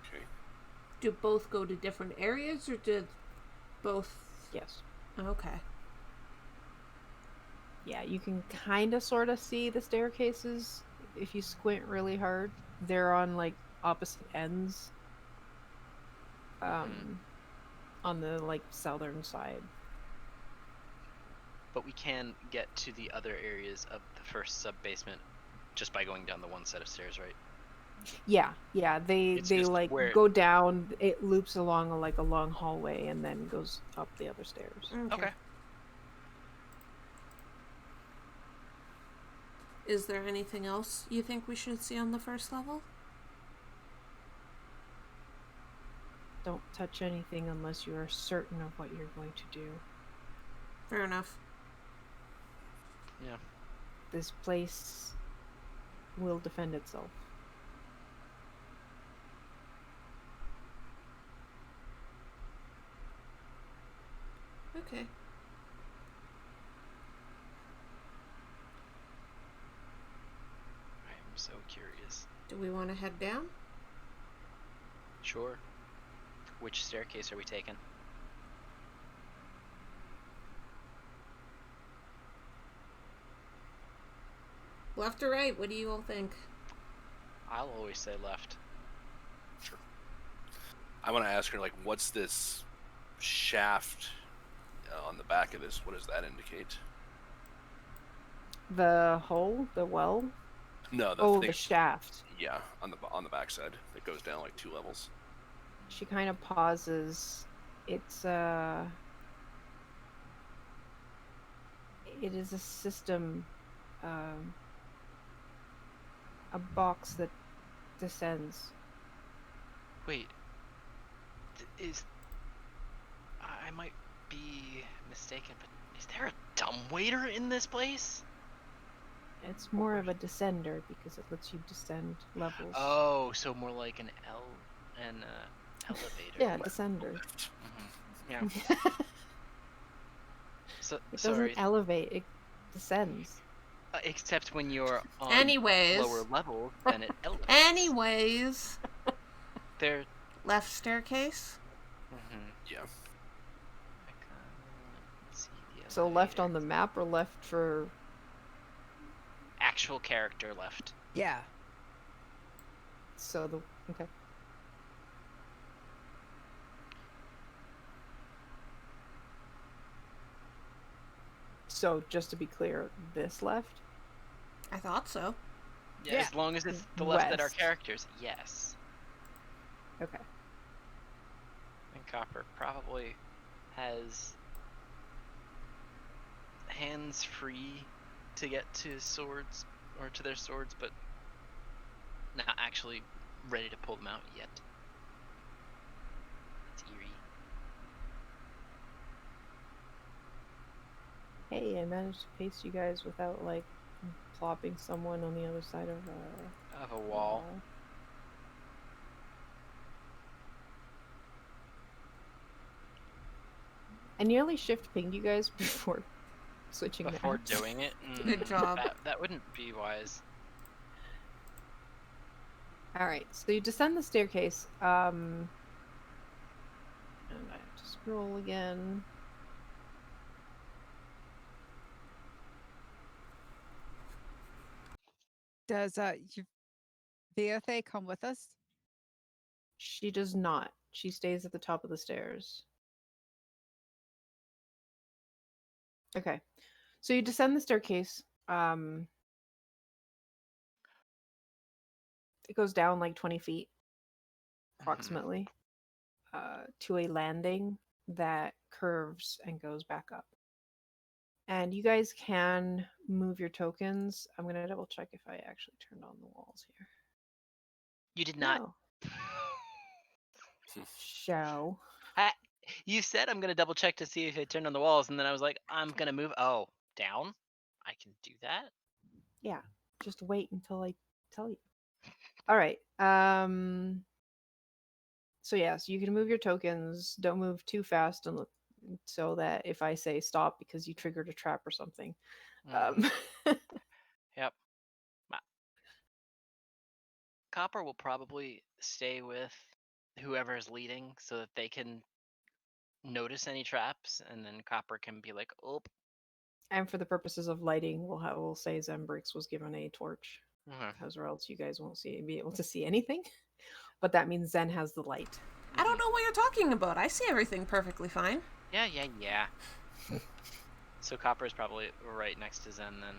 okay. Do both go to different areas, or did both? Yes. Okay. Yeah, you can kind of sort of see the staircases if you squint really hard. They're on like opposite ends. On the like southern side. But we can get to the other areas of the first sub basement just by going down the one set of stairs, right? Yeah, they It's they just like where- go down. It loops along a long hallway and then goes up the other stairs. Okay. Is there anything else you think we should see on the first level? Don't touch anything unless you are certain of what you're going to do. Fair enough. Yeah. This place will defend itself. Okay. I'm so curious. Do we want to head down? Sure. Which staircase are we taking? Left or right? What do you all think? I'll always say left. Sure. I want to ask her, like, what's this shaft on the back of this? What does that indicate? The hole, the well. No, the Oh, thing. the shaft. Yeah, on the backside. It goes down like 2 levels. She kind of pauses. It's it is a system, a box that descends. Wait. I might be mistaken, but is there a dumbwaiter in this place? It's more of a descender because it lets you descend levels. Oh, so more like an elevator. Yeah, descender. Mhm. Yeah. So It sorry. doesn't elevate; it descends. Except when you're on Anyways. lower levels, then it elevates. Anyways. There. Left staircase? Yeah. Let's see the So left on the elevator. map or left for Actual character left. Yeah. so the okay. So just to be clear, this left. I thought so. Yeah. As long as it's the left that our West. characters. Yes. Okay. And Copper probably has hands free to get to his swords or to their swords, but not actually ready to pull them out yet. It's eerie. Hey, I managed to paste you guys without like plopping someone on the other side of a wall. I nearly shift pinged you guys before switching Before maps. doing it. Good job. That wouldn't be wise. All right, so you descend the staircase. And I have to scroll again. Does Theothe come with us? She does not. She stays at the top of the stairs. Okay, so you descend the staircase. It goes down like 20 feet, approximately, to a landing that curves and goes back up. And you guys can move your tokens. I'm going to double check if I actually turned on the walls here. You did not. No. Show. You said I'm gonna double check to see if it turned on the walls, and then I was like, I'm gonna move. Oh, down? I can do that? Yeah, just wait until I tell you. All right. So yes, you can move your tokens. Don't move too fast and so that if I say stop because you triggered a trap or something. Yep. Copper will probably stay with whoever's leading so that they can notice any traps, and then Copper can be like, oh. And for the purposes of lighting, we'll say Zembrix was given a torch, because or else you guys won't be able to see anything. But that means Zen has the light. I don't know what you're talking about. I see everything perfectly fine. Yeah. So Copper is probably right next to Zen then.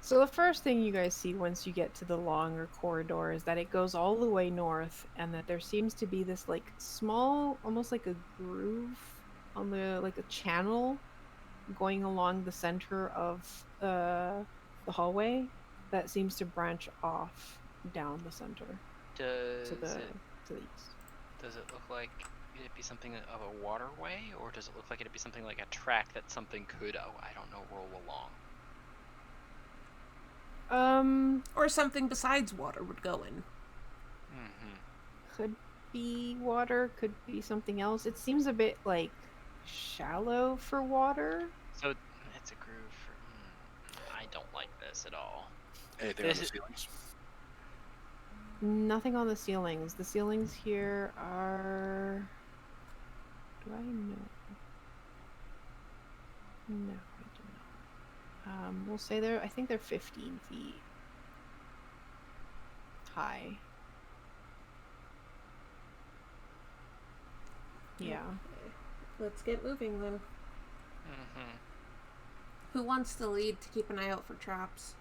So the first thing you guys see once you get to the longer corridor is that it goes all the way north, and that there seems to be this like small, almost like a groove on the like a channel going along the center of the hallway that seems to branch off down the center to the east. Does it look like it'd be something of a waterway, or does it look like it'd be something like a track that something could, I don't know, roll along? Or something besides water would go in. Could be water, could be something else. It seems a bit like shallow for water. So it's a groove for... I don't like this at all. Anything on the ceilings? Nothing on the ceilings. The ceilings here are... Do I know? No, I do not. We'll say I think they're 15 feet high. Yeah. Okay. Let's get moving then. Who wants to lead to keep an eye out for traps?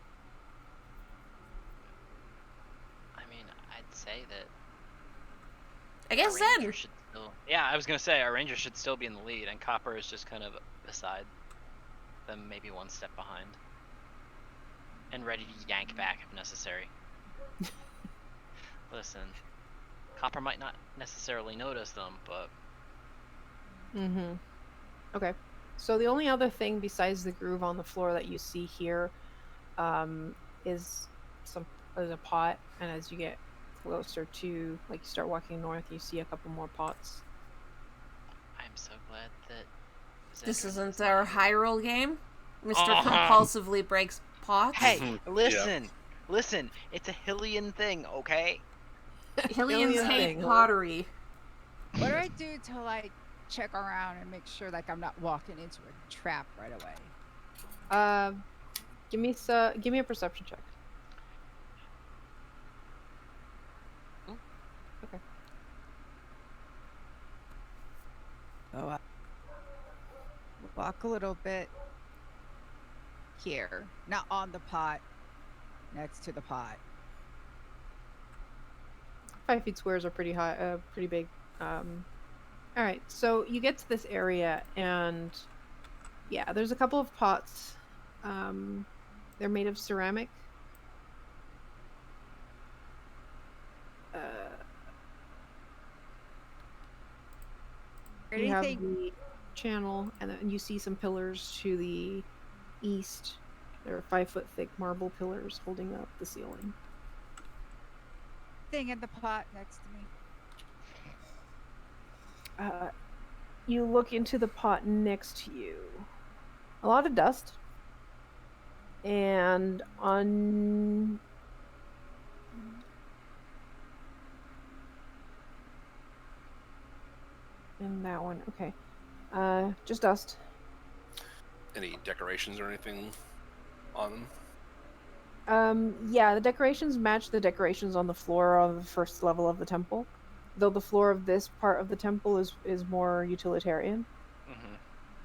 I mean, I'd say that... I guess Zen! Yeah, I was gonna say, our ranger should still be in the lead, and Copper is just kind of beside them, maybe one step behind. And ready to yank back if necessary. Listen, Copper might not necessarily notice them, but... Okay. So the only other thing besides the groove on the floor that you see here is a pot, and as you get closer to, like, you start walking north, you see a couple more pots. I'm so glad that... This isn't our Hyrule game? Mr. Compulsively breaks pots? Hey, listen, it's a Hylian thing, okay? Hylians hate pottery. What do I do to, like, check around and make sure, like, I'm not walking into a trap right away? Give me a perception check. Ooh. Okay. Oh, walk a little bit here, not on the pot, next to the pot. 5 feet squares are pretty high, pretty big. All right, so you get to this area, and yeah, there's a couple of pots. They're made of ceramic. You have the channel, and then you see some pillars to the east. There are 5-foot thick marble pillars holding up the ceiling. Thing in the pot next to me. You look into the pot next to you. A lot of dust. And on... And that one, okay. Just dust. Any decorations or anything on them? Yeah, the decorations match the decorations on the floor of the first level of the temple. Though the floor of this part of the temple is more utilitarian. Mm-hmm.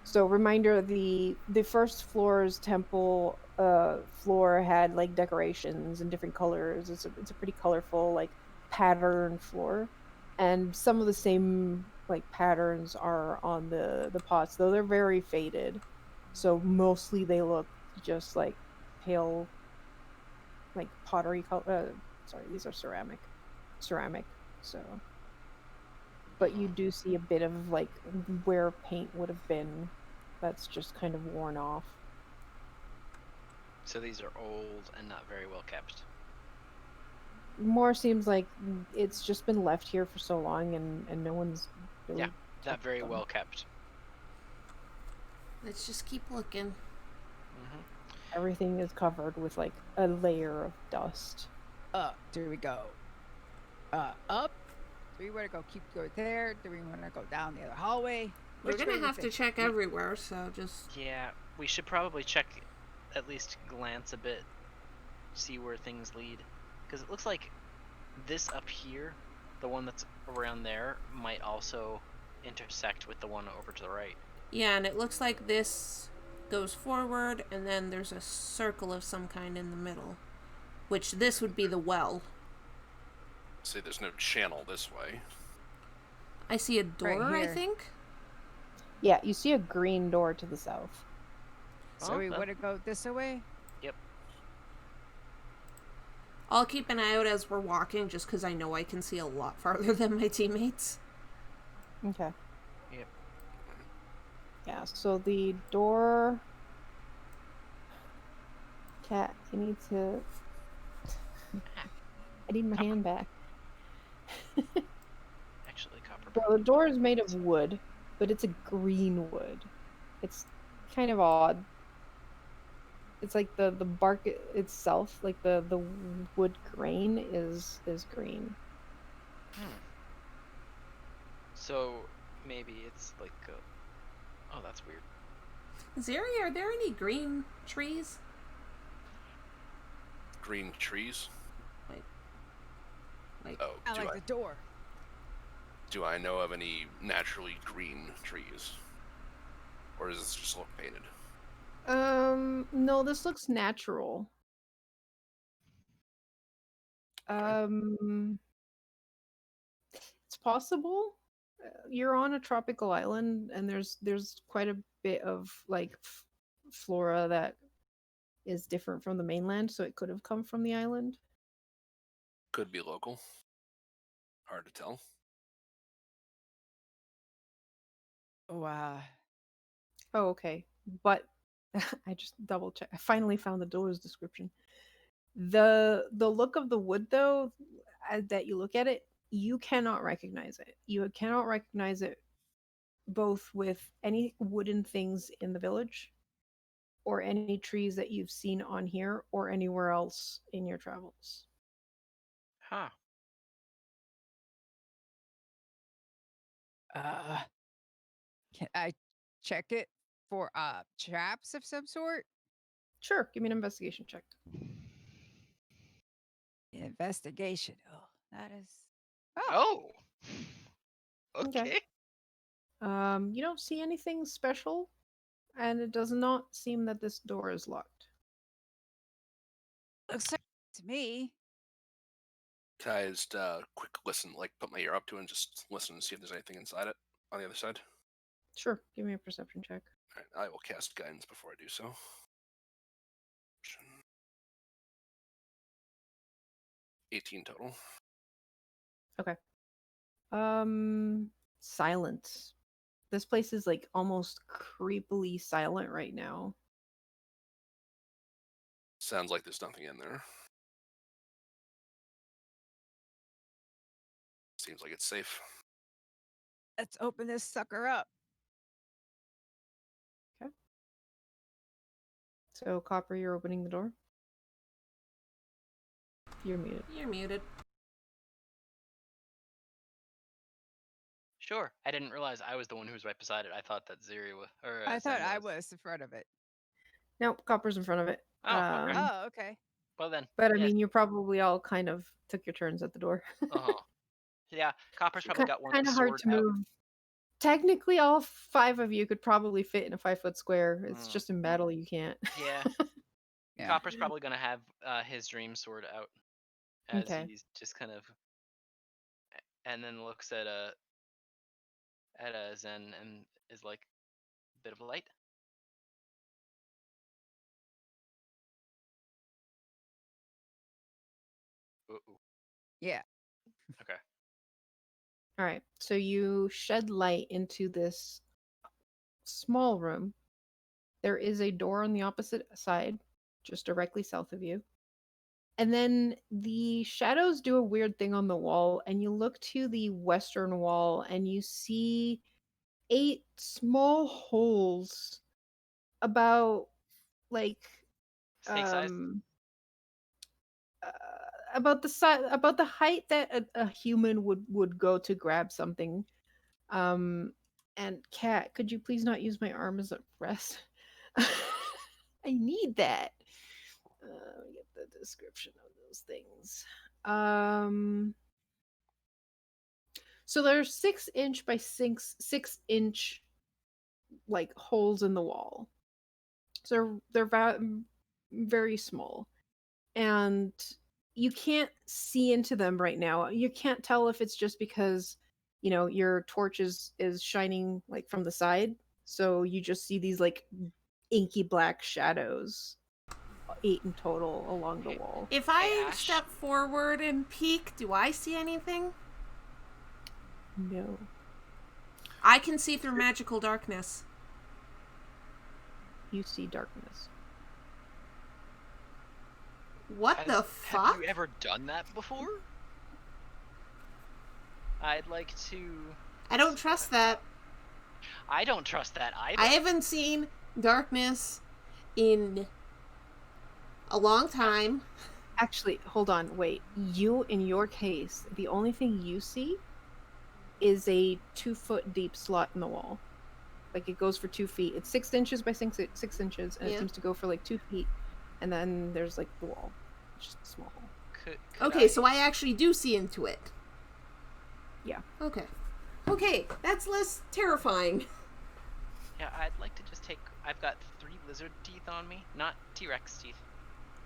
So reminder, the first floor's temple floor had like decorations in different colors. It's a pretty colorful like pattern floor, and some of the same like patterns are on the pots, though they're very faded. So mostly they look just like pale, like pottery color. Sorry, these are ceramic. So, but you do see a bit of like where paint would have been. That's just kind of worn off. So these are old and not very well kept. More seems like it's just been left here for so long, and no one's really Yeah, not touched very them. well kept. Let's just keep looking. Mm-hmm. Everything is covered with like a layer of dust. Do we go up? Do we want to keep going there? Do we want to go down the other hallway? We're Which way gonna you have to think? check everywhere, so just... Yeah, we should probably check, at least glance a bit, see where things lead. Because it looks like this up here, the one that's around there, might also intersect with the one over to the right. Yeah, and it looks like this goes forward, and then there's a circle of some kind in the middle. Which this would be the well. Say there's no channel this way. I see a door, I here. think. Yeah, you see a green door to the south. So Oh, we that- want to go this way? I'll keep an eye out as we're walking, just because I know I can see a lot farther than my teammates. Okay. Yep. Yeah, so the door... Cat, you need to... I need my hand back. Actually, copper. So the door is made of wood, but it's a green wood. It's kind of odd. It's like the bark itself, like the wood grain is green. So maybe it's like oh, that's weird. Zeri, are there any green trees? Green trees. Like, Oh, I like the door. do I know of any naturally green trees? Or does this just look painted? No, this looks natural. It's possible. You're on a tropical island, and there's quite a bit of like flora that is different from the mainland, so it could have come from the island. Could be local. Hard to tell. Oh, Oh, okay. But I just double check. I finally found the door's description. The look of the wood, though, that you look at it, you cannot recognize it. You cannot recognize it both with any wooden things in the village or any trees that you've seen on here or anywhere else in your travels. Huh. Can I check it for traps of some sort? Sure, give me an investigation check. Investigation. Oh, that is. Oh. Okay. You don't see anything special, and it does not seem that this door is locked. Looks like to me. Can I just quick listen, like put my ear up to it and just listen and see if there's anything inside it on the other side? Sure, give me a perception check. Alright, I will cast guidance before I do so. 18 total. Silence. This place is like almost creepily silent right now. Sounds like there's nothing in there. Seems like it's safe. Let's open this sucker up. So, Copper, you're opening the door? You're muted. You're muted. Sure. I didn't realize I was the one who was right beside it. I thought that Ziri was. Or I thought Zen I was in front of it. Nope, Copper's in front of it. Oh, okay. Oh, okay. Well then. But I yes. mean, you probably all kind of took your turns at the door. Uh-huh. Yeah, Copper's probably got one Kind of hard to sword out. move. Technically, all 5 of you could probably fit in a 5-foot square. It's just in battle you can't. Yeah. Yeah. Copper's probably gonna have his dream sword out as Okay. he's just kind of, and then looks at Zen and is like, bit of a light. Uh-oh. Yeah. Okay. All right. So you shed light into this small room. There is a door on the opposite side, just directly south of you. And then the shadows do a weird thing on the wall, and you look to the western wall and you see 8 small holes about like Snake size. uh, about the size, about the height that a human would go to grab something. And Cat, could you please not use my arm as a rest? I need that. Let me get the description of those things. So there's 6-inch by 6-inch like holes in the wall. So they're very small, and you can't see into them right now. You can't tell if it's just because your torch is shining like from the side, so you just see these like inky black shadows, 8 in total along the wall. If I Ash. step forward and peek, do I see anything? No. I can see through magical darkness. You see darkness. What the fuck? Have you ever done that before? I'd like to. I don't trust that. I don't trust that either. I haven't seen darkness in a long time. Actually, hold on, wait. In your case, the only thing you see is a 2-foot deep slot in the wall. Like, it goes for 2 feet. It's 6 inches by 6 inches, and Yeah. it seems to go for like 2 feet. And then there's like the wall. It's just a small hole. Could Okay, so I actually do see into it. Yeah. Okay. Okay, that's less terrifying. Yeah, I'd like to just take. I've got 3 lizard teeth on me, not T-Rex teeth.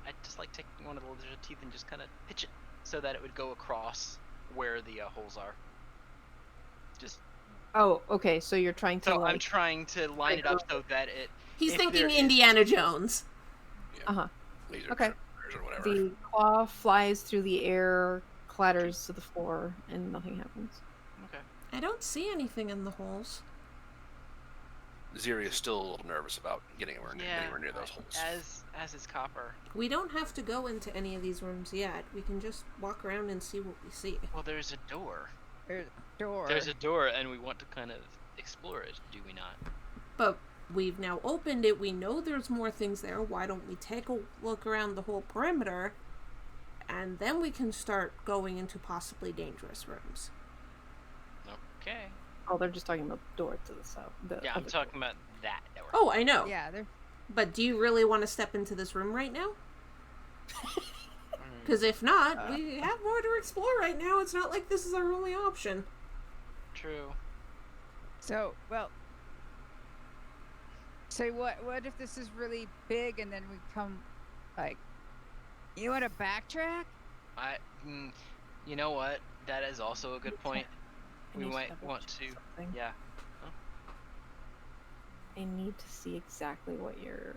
I'd just like taking one of the lizard teeth and just kind of pitch it so that it would go across where the holes are. Just. Oh, okay. So you're trying to So like. I'm trying to line it up so that it. He's if thinking there is- Indiana Jones. Laser Okay. triggers or whatever. The claw flies through the air, clatters to the floor, and nothing happens. Okay. I don't see anything in the holes. Ziri is still a little nervous about getting anywhere Yeah. near those holes. As is Copper. We don't have to go into any of these rooms yet. We can just walk around and see what we see. Well, there's a door. There's a door. There's a door, and we want to kind of explore it. Do we not? But we've now opened it. We know there's more things there. Why don't we take a look around the whole perimeter, and then we can start going into possibly dangerous rooms. Okay. Oh, they're just talking about the door to the south. Yeah, I'm talking about that door. Oh, I know. Yeah, they're. But do you really want to step into this room right now? Because if not, we have more to explore right now. It's not like this is our only option. True. So, well. Say what if this is really big and then we come, like, you want to backtrack? You know what? That is also a good point. We need to might double want check to. something. Yeah. I need to see exactly what your.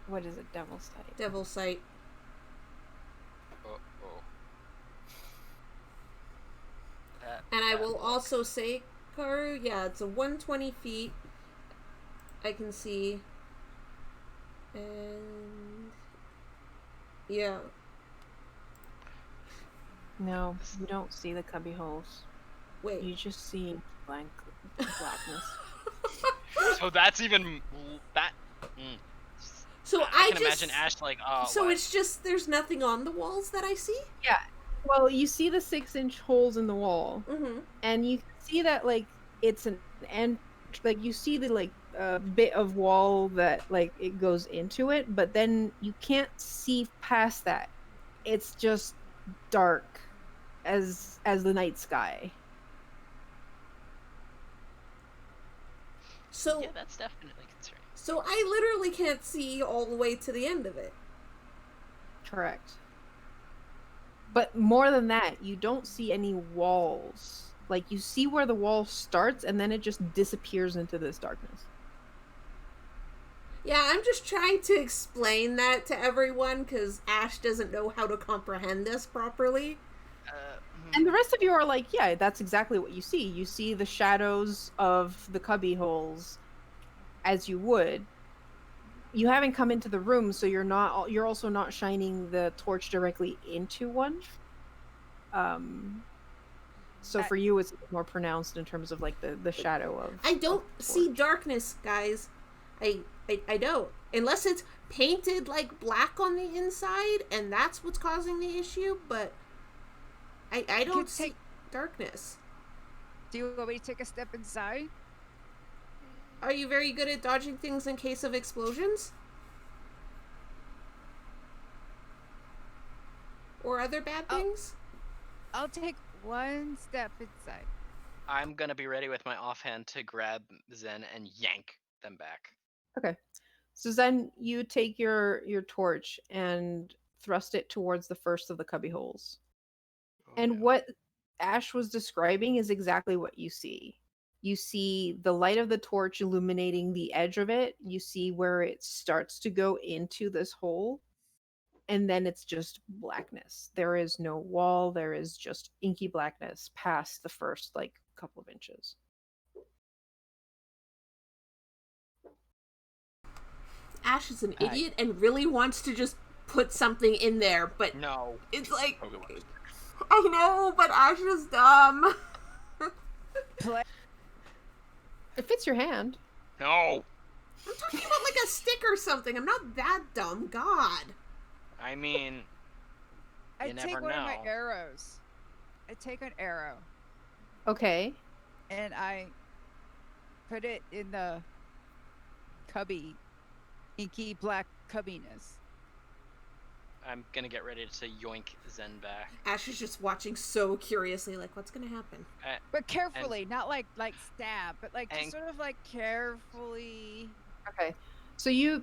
What is it? Devil's Sight. Devil's Sight. Oh. And I will also say, car, yeah, it's a 120 feet. I can see. And yeah. No, you don't see the cubby holes. Wait. You just see blackness. So that's even that. So I can just imagine Ash like, oh. So what? it's just there's nothing on the walls that I see? Yeah. Well, you see the 6-inch holes in the wall, Mm-hmm. and you see that like it's an end. Like you see the like bit of wall that like it goes into it, but then you can't see past that. It's just dark as the night sky. So Yeah, that's definitely concerning. So I literally can't see all the way to the end of it. Correct. But more than that, you don't see any walls. Like you see where the wall starts and then it just disappears into this darkness. Yeah, I'm just trying to explain that to everyone because Ash doesn't know how to comprehend this properly. And the rest of you are like, yeah, that's exactly what you see. You see the shadows of the cubby holes as you would. You haven't come into the room, so you're also not shining the torch directly into one. So for you it's more pronounced in terms of like the shadow of I don't of see torch. darkness, guys. I don't. Unless it's painted like black on the inside and that's what's causing the issue, but I don't see darkness. Do you want me to take a step inside? Are you very good at dodging things in case of explosions? Or other bad things? I'll take one step inside. I'm gonna be ready with my offhand to grab Zen and yank them back. Okay. So then you take your torch and thrust it towards the first of the cubby holes. And what Ash was describing is exactly what you see. You see the light of the torch illuminating the edge of it. You see where it starts to go into this hole. And then it's just blackness. There is no wall. There is just inky blackness past the first like couple of inches. Ash is an idiot and really wants to just put something in there, but no. It's like, I know, but Ash is dumb. It fits your hand. No. I'm talking about like a stick or something. I'm not that dumb. God. I mean, I you take never one know. of my arrows. I take an arrow. Okay. And I put it in the cubby, inky black cubbiness. I'm gonna get ready to yoink Zen back. Ash is just watching so curiously, like, what's gonna happen? But carefully, not like stab, but like just sort of like carefully. Okay. So you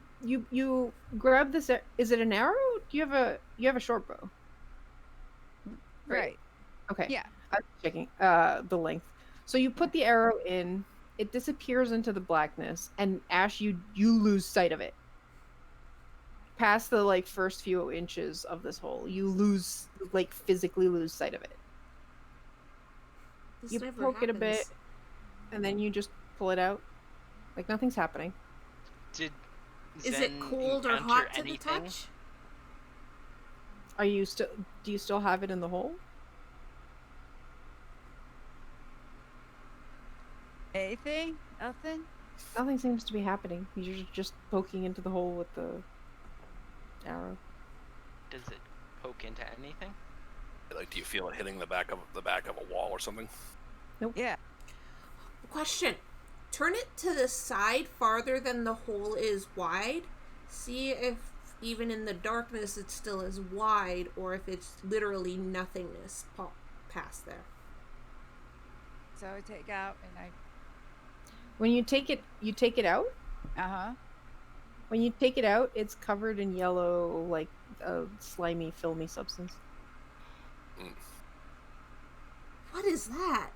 grab this. Is it an arrow? Do you have a short bow? Right. Okay. Yeah. I was checking the length. So you put the arrow in. It disappears into the blackness, and Ash, you lose sight of it. Past the like first few inches of this hole, you lose physically lose sight of it. This you poke it a bit, and then you just pull it out. Like nothing's happening. Is it cold or hot to the touch? Do you still have it in the hole? Anything? Nothing? Nothing seems to be happening. You're just poking into the hole with the arrow. Does it poke into anything? Like, do you feel it hitting the back of a wall or something? Nope. Yeah. Question. Turn it to the side farther than the hole is wide. See if even in the darkness it's still as wide, or if it's literally nothingness past there. So I take out and I. When you take it out. When you take it out, it's covered in yellow, like a slimy, filmy substance. What is that?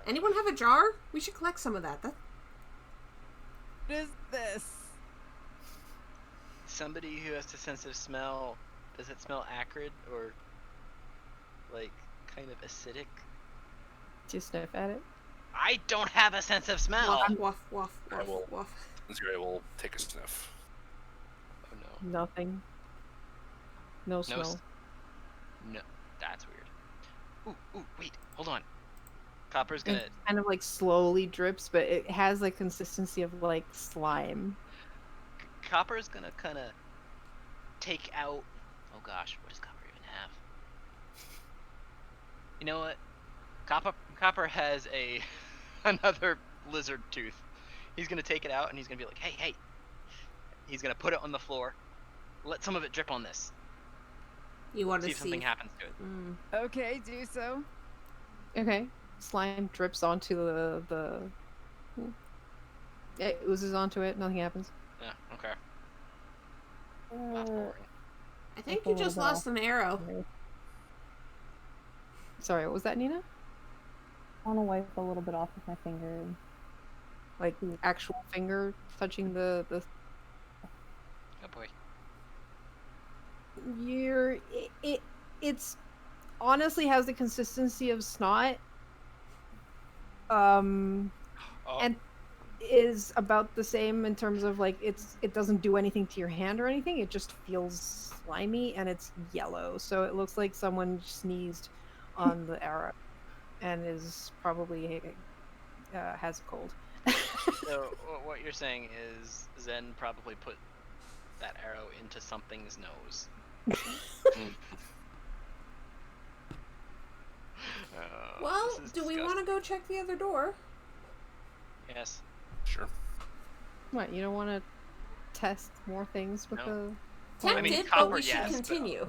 Anyone have a jar? We should collect some of that. What is this? Somebody who has a sense of smell, does it smell acrid or like kind of acidic? Do you sniff at it? I don't have a sense of smell. Waff, waff, waff, I waff, will- waff. Zero will take a sniff. Oh no. Nothing. No smell. No, that's weird. Ooh, wait, hold on. Copper's gonna. It kind of like slowly drips, but it has like consistency of like slime. Copper's gonna kind of take out. Oh gosh, what does Copper even have? You know what? Copper has a another lizard tooth. He's gonna take it out and he's gonna be like, hey. He's gonna put it on the floor. Let some of it drip on this. You want See to if something happens to it. Okay, do so. Okay. Slime drips onto the. It oozes onto it. Nothing happens. Yeah. Okay. That's Uh, boring. I think That's a you little just bit lost an arrow. Sorry, what was that, Nina? I want to wipe a little bit off with my finger. Like actual finger touching the Oh boy. it's honestly has the consistency of snot. Oh. And is about the same in terms of like it doesn't do anything to your hand or anything. It just feels slimy and it's yellow, so it looks like someone sneezed on the arrow and is probably has a cold. So what you're saying is Zen probably put that arrow into something's nose. Well, do we want to go check the other door? Yes. Sure. What, you don't want to test more things with No. the I mean, Tempted, but Copper, we should yes, but- continue.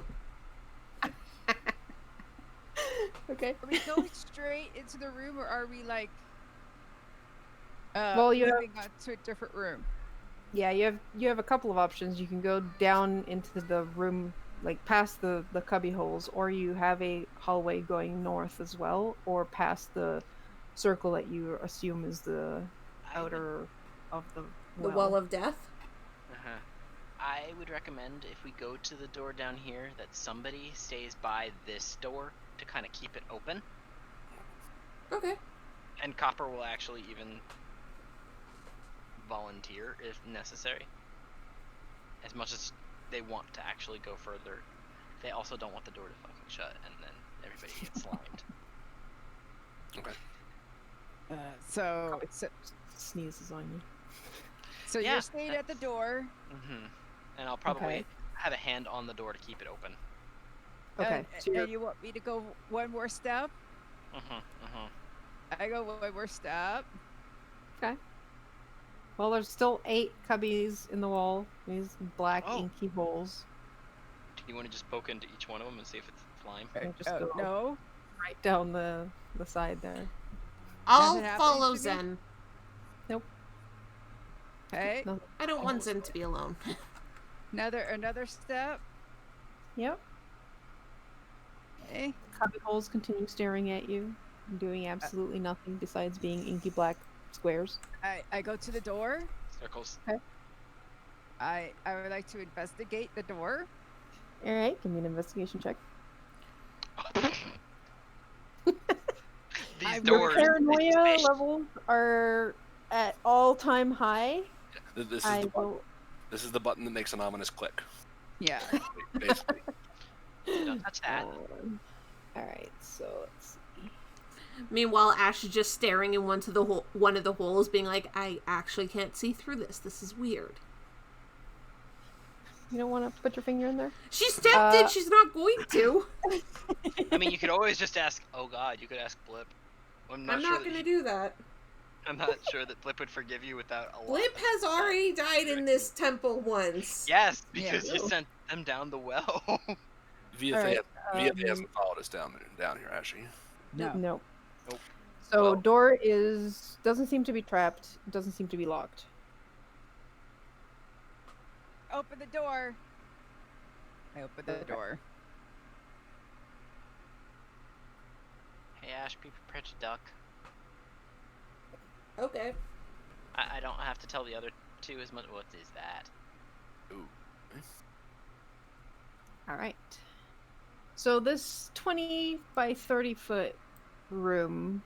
Okay. Are we going straight into the room, or are we like Well, you have- moving on to a different room? Yeah, you have a couple of options. You can go down into the room, like past the cubby holes, or you have a hallway going north as well, or past the circle that you assume is the outer of the The well. Well of Death? Uh-huh. I would recommend if we go to the door down here that somebody stays by this door to kind of keep it open, Okay. and Copper will actually even volunteer if necessary. As much as they want to actually go further, they also don't want the door to fucking shut and then everybody gets slimed. Okay. So Sneezes on you. so Yeah, you're staying at the door. And I'll probably Okay. have a hand on the door to keep it open. Okay. So you're- And you want me to go one more step? I go one more step. well, there's still 8 cubbies in the wall. These black Oh. inky holes. Do you want to just poke into each one of them and see if it's slime? And just go No. right down the side there. I'll Nothing happening follow to me? Zen. Okay. No. I don't want Zen to be alone. Another step. Yep. Okay. Cubby holes continue staring at you, doing absolutely nothing besides being inky black squares. I go to the door. Circles. I would like to investigate the door. All right, give me an investigation check. These I'm Your doors. paranoia space- levels are at all-time high. This is I the button. will. This is the button that makes an ominous click. Yeah. Basically. Don't touch that. All right, so let's see. Meanwhile, Ash is just staring in one of the holes, being like, I actually can't see through this. This is weird. You don't want to put your finger in there? She's tempted. She's not going to. I mean, you could always just ask. Oh God, you could ask Blip. I'm not I'm sure not that going to do that. I'm not sure that Blip would forgive you without a lot. Blip has already died in this temple once. Yes, Yeah. because you sent them down the well. VFA, Alright, VFA hasn't followed us down here, actually. No. No. Nope. So Well- door doesn't seem to be trapped. Doesn't seem to be locked. Open the door. I open the door. Hey Ash, be prepared to duck. Okay. I don't have to tell the other two as much. What is that? Ooh. All right. So this 20 by 30 foot room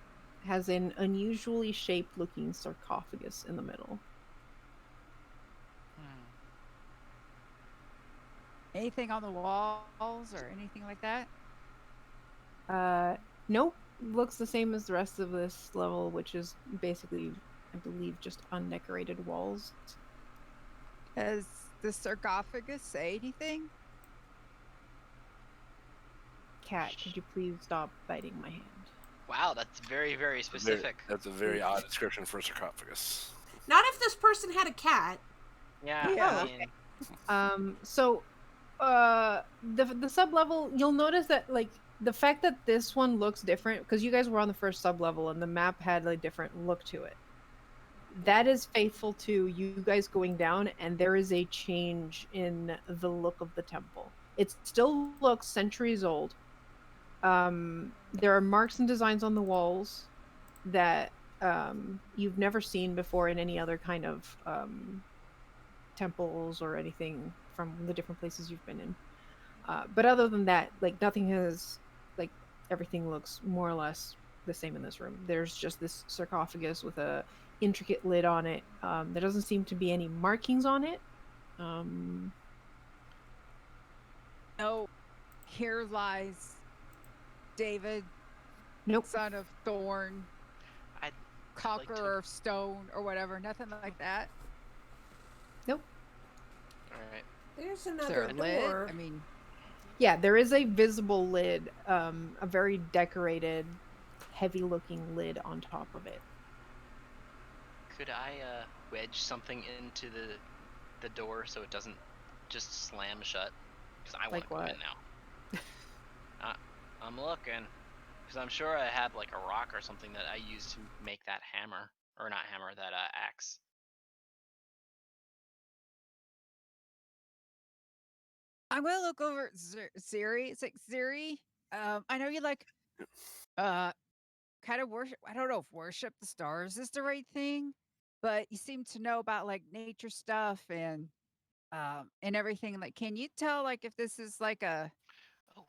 has an unusually shaped looking sarcophagus in the middle. Anything on the walls or anything like that? Nope. Looks the same as the rest of this level, which is basically, I believe, just undecorated walls. Does the sarcophagus say anything? Cat, could you please stop biting my hand? Wow, that's very, very specific. That's a very odd description for a sarcophagus. Not if this person had a cat. Yeah, Yeah. I mean, The sub level, you'll notice that like the fact that this one looks different because you guys were on the first sub level and the map had a different look to it. That is faithful to you guys going down, and there is a change in the look of the temple. It still looks centuries old. There are marks and designs on the walls that you've never seen before in any other kind of temples or anything from the different places you've been in. But other than that, like nothing has, like everything looks more or less the same in this room. There's just this sarcophagus with a intricate lid on it. There doesn't seem to be any markings on it. No. Here lies David, Nope. son of Thorn, I'd conqueror of stone, or whatever. Nothing like that. Nope. all right. There's Is there another a lid? door. I mean, Yeah, there is a visible lid, a very decorated, heavy-looking lid on top of it. Could I wedge something into the door so it doesn't just slam shut? Because I want Like to go what? in now. I'm looking, because I'm sure I had like a rock or something that I used to make that hammer, or not hammer, that axe. I'm gonna look over at Ziri. It's like Ziri. I know you like, kind of worship. I don't know if worship the stars is the right thing, but you seem to know about like nature stuff and everything. Like, can you tell like if this is like a, Oh,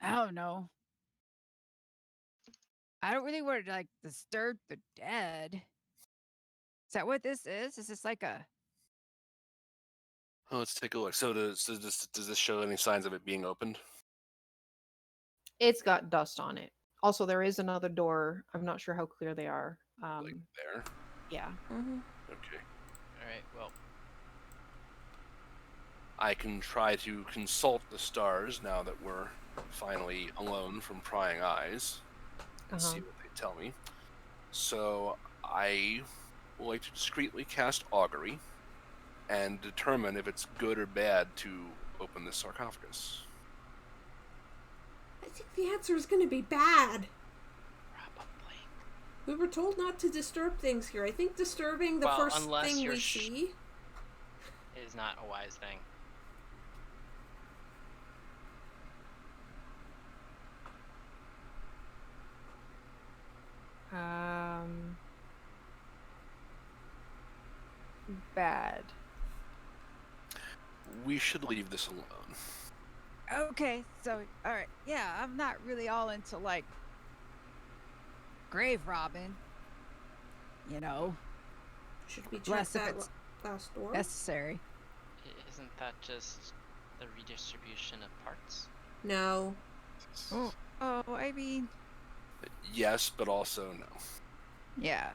I don't know. I don't really want to like disturb the dead. Is that what this is? Is this like a? Oh, let's take a look. So does this show any signs of it being opened? It's got dust on it. Also, there is another door. I'm not sure how clear they are. Like there? Yeah. Mm-hmm. Okay. all right. Well, I can try to consult the stars now that we're finally alone from prying eyes and see what they tell me. So I would like to discreetly cast augury and determine if it's good or bad to open this sarcophagus. I think the answer is going to be bad. probably. We were told not to disturb things here. I think disturbing the Well, first unless thing you're we see. It is not a wise thing. Bad. We should leave this alone. Okay, so all right, yeah, I'm not really all into like grave robbing. You know, Should we check Less if that it's last door? necessary. Isn't that just the redistribution of parts? No. Oh, I mean, Yes, but also no. yeah,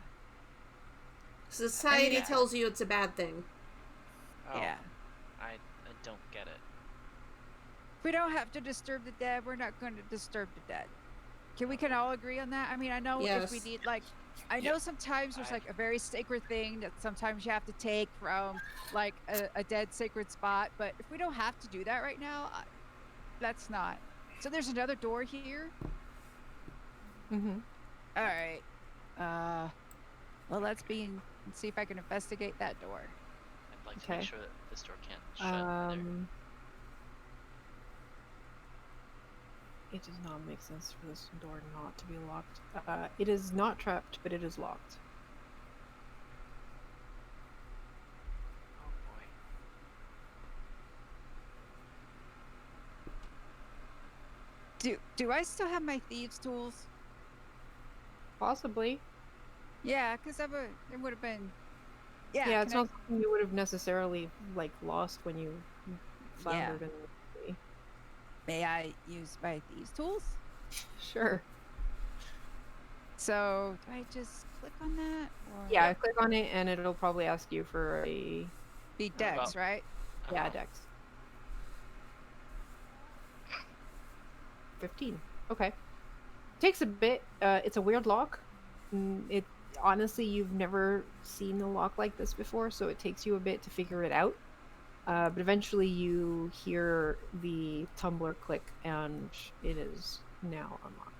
Society yeah. tells you it's a bad thing. Oh, yeah. I don't get it. If we don't have to disturb the dead, we're not going to disturb the dead. Can we all agree on that? I mean, I know if we Yes. need like, I know sometimes there's like a very sacred thing that sometimes you have to take from like a dead sacred spot, but if we don't have to do that right now, that's not. So there's another door here. Mm-hmm. All right. Well, let's see if I can investigate that door. I'd like to make Okay. sure that this door can't shut either. It does not make sense for this door not to be locked. It is not trapped, but it is locked. Oh boy. Do I still have my thieves' tools? Possibly. Yeah, because it would have been. Yeah, Yeah, it's can not something you would have necessarily like lost when you floundered in the sea. May I use my these tools? Sure. So do I just click on that? Or Yeah, click on it and it'll probably ask you for a be Dex, right? yeah, Dex. 15. Okay. Takes a bit. It's a weird lock. It honestly, you've never seen a lock like this before, so it takes you a bit to figure it out. But eventually, you hear the tumbler click, and it is now unlocked.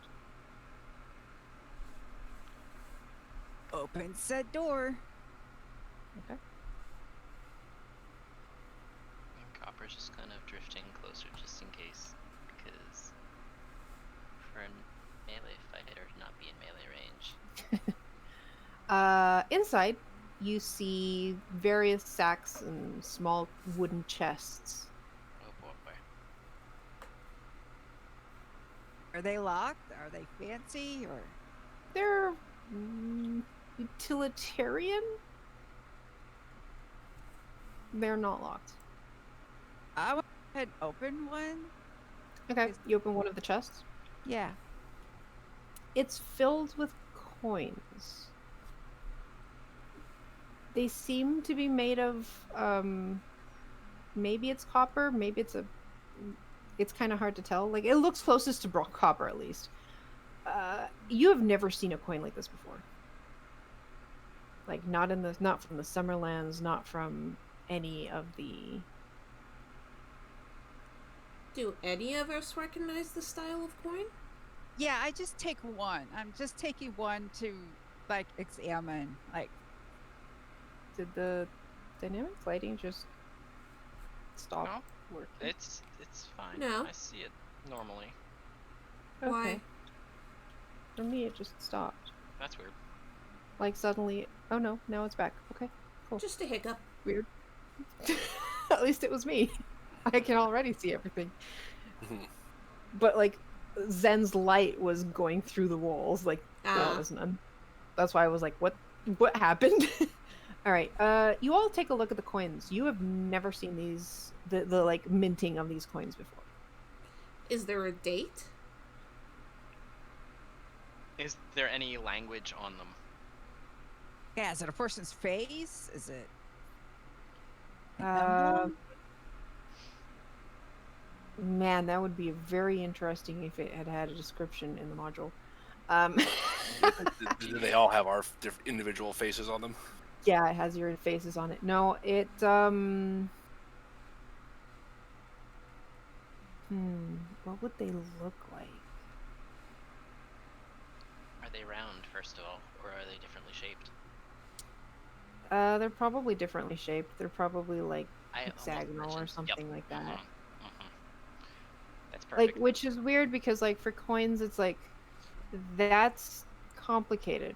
Open said door. Okay. And Copper's just kind of drifting closer just in case, because for a melee fighter to not be in melee range. Inside, you see various sacks and small wooden chests. Oh boy. Are they locked? Are they fancy or? They're utilitarian. They're not locked. I went ahead and open one. Okay, you open one of the chests. Yeah. It's filled with coins. They seem to be made of maybe it's copper, maybe it's kind of hard to tell. Like it looks closest to copper at least. You have never seen a coin like this before. Like not from the Summerlands, not from any of the. Do any of us recognize the style of coin? Yeah, I just take one. I'm just taking one to like examine. Like, Did the dynamic lighting just stop No, working? it's fine. No. I see it normally. Okay. Why? For me, it just stopped. That's weird. Like suddenly, oh no, now it's back. Okay, cool. Just a hiccup. Weird. At least it was me. I can already see everything. But like Zen's light was going through the walls. Like there was none. That's why I was like, what happened? All right. You all take a look at the coins. You have never seen these the like minting of these coins before. Is there a date? Is there any language on them? yeah, is it a person's face? Is it? Man, that would be very interesting if it had a description in the module. Do they all have our individual faces on them? Yeah, it has your faces on it. No, it what would they look like? Are they round, first of all, or are they differently shaped? They're probably differently shaped. They're probably like I almost hexagonal or mentioned- something like that. Mhm. That's Like, perfect. which is weird because like for coins, it's like that's complicated.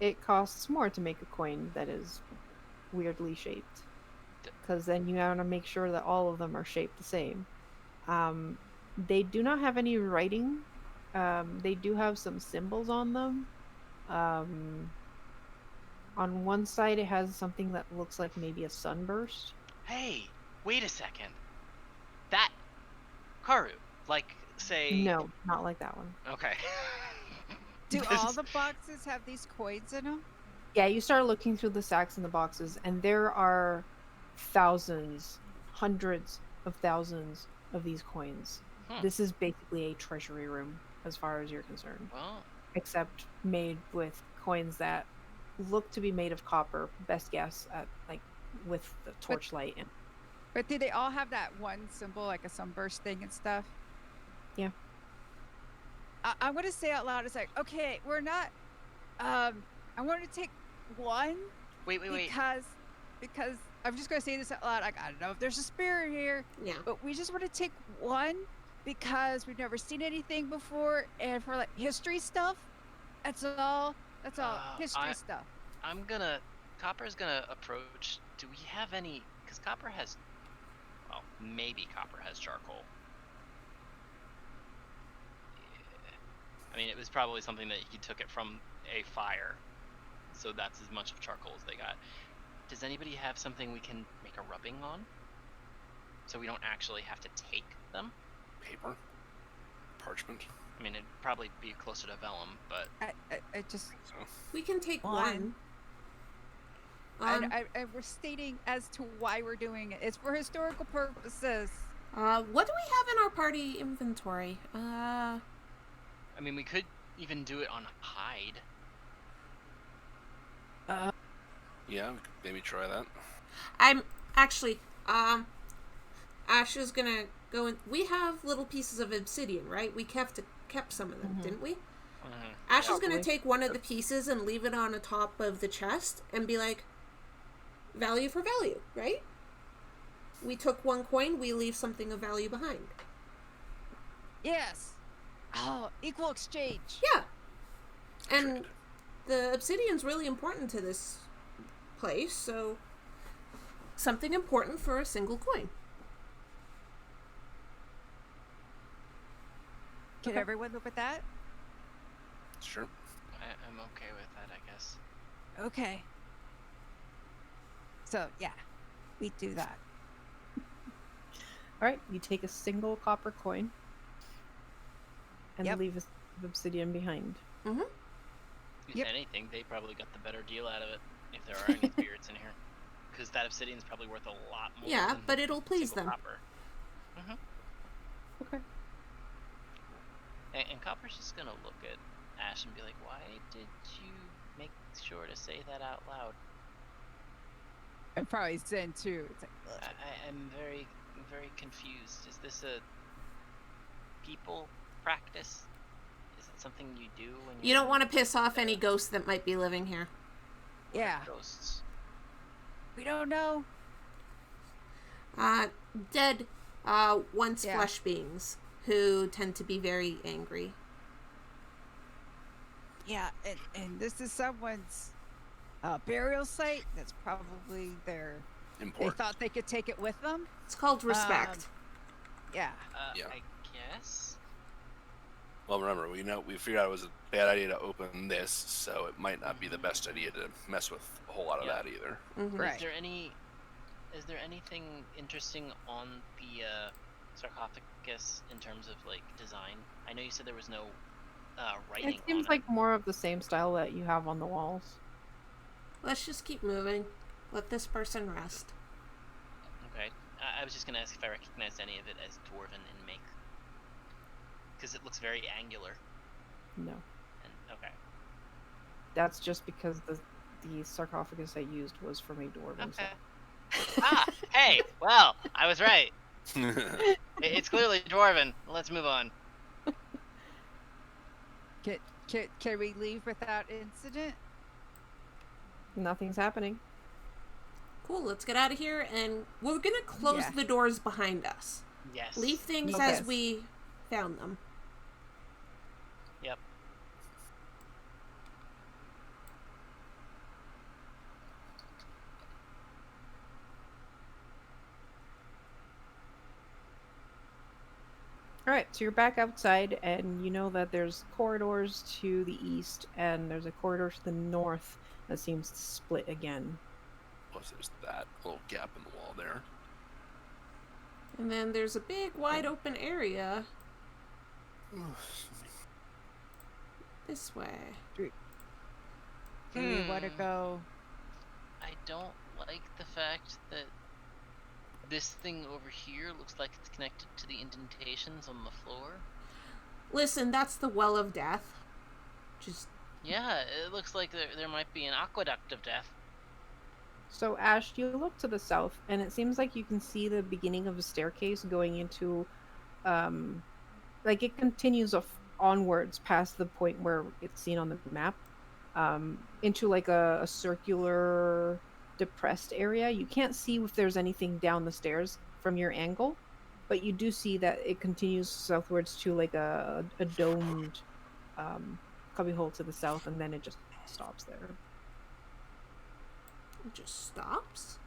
It costs more to make a coin that is weirdly shaped, because then you have to make sure that all of them are shaped the same. They do not have any writing. They do have some symbols on them. On one side, it has something that looks like maybe a sunburst. Hey, wait a second. That Karu, like, say. No, not like that one. Okay. Do all the boxes have these coins in them? Yeah, you start looking through the sacks and the boxes, and there are thousands, hundreds of thousands of these coins. This is basically a treasury room, as far as you're concerned. Well, except made with coins that look to be made of copper. Best guess at like with the torchlight and. But do they all have that one symbol, like a sunburst thing and stuff? Yeah. I'm going to say out loud, it's like, okay, we're not, I want to take one. wait. Because I'm just going to say this out loud. Like, I don't know if there's a spirit here. Yeah. But we just want to take one because we've never seen anything before. And for like history stuff, that's all. History stuff. Copper's gonna approach. Do we have any? Because Copper has. Well, maybe Copper has charcoal. Yeah. I mean, it was probably something that he took it from a fire. So that's as much of charcoal as they got. Does anybody have something we can make a rubbing on? So we don't actually have to take them? Paper? Parchment? I mean, it'd probably be closer to vellum, but... I just... So, We can take One. one. we're stating as to why we're doing it. It's for historical purposes. What do we have in our party inventory? I mean, we could even do it on hide. yeah, we could maybe try that. I'm actually, Ash is gonna go in. We have little pieces of obsidian, right? We kept some of them, didn't we? Ash is gonna take one of the pieces and leave it on the top of the chest and be like, value for value, right? We took one coin, we leave something of value behind. Yes. Oh, equal exchange. Yeah. And Tricked. the obsidian's really important to this place, so something important for a single coin. Can everyone look at that? Sure. I'm okay with that, I guess. Okay. So, yeah, we do that. All right, you take a single copper coin and Yep. leave a obsidian behind. Mm-hmm. If Yep. anything, they probably got the better deal out of it, if there are any spirits in here. Because that obsidian's probably worth a lot more. Yeah, than but it'll please single them. Copper. Okay. And Copper's just gonna look at Ash and be like, "Why did you make sure to say that out loud?" And probably Zen too. It's like, ugh. I'm very, very confused. Is this a people practice? Is it something you do when You don't want to piss off any ghosts that might be living here. Yeah, ghosts? we don't know. Dead, once Yeah. flesh beings who tend to be very angry. Yeah, and this is someone's burial site. That's probably their. They Important. thought they could take it with them. It's called respect. Yeah. Yeah. I guess. Well, remember, we figured out it was a bad idea to open this, so it might not be the best idea to mess with a whole lot of Yeah. that either. Mhm. Right. Is there anything interesting on the sarcophagus in terms of like design? I know you said there was no writing It seems on like more of the same style that you have on the walls. Let's just keep moving. Let this person rest. Okay. I was just gonna ask if I recognized any of it as dwarven in make, because it looks very angular. No. And okay. That's just because the sarcophagus I used was from a dwarven Okay. site. Hey. Well, I was right. It's clearly dwarven. Let's move on. Can we leave without incident? Nothing's happening. Cool, let's get out of here, and we're gonna close Yeah. the doors behind us. Yes. Leave things Okay. as we found them. Yep. All right, so you're back outside, and you know that there's corridors to the east, and there's a corridor to the north that seems to split again. Plus, there's that little gap in the wall there. And then there's a big, wide open area this way. Do we want to go? I don't like the fact that this thing over here looks like it's connected to the indentations on the floor. Listen, that's the Well of Death. Just Yeah, it looks like there might be an aqueduct of death. So, Ash, you look to the south, and it seems like you can see the beginning of a staircase going into, like it continues onwards past the point where it's seen on the map, into like a circular, depressed area. You can't see if there's anything down the stairs from your angle, but you do see that it continues southwards to like a domed cubbyhole to the south, and then it just stops there. it just stops.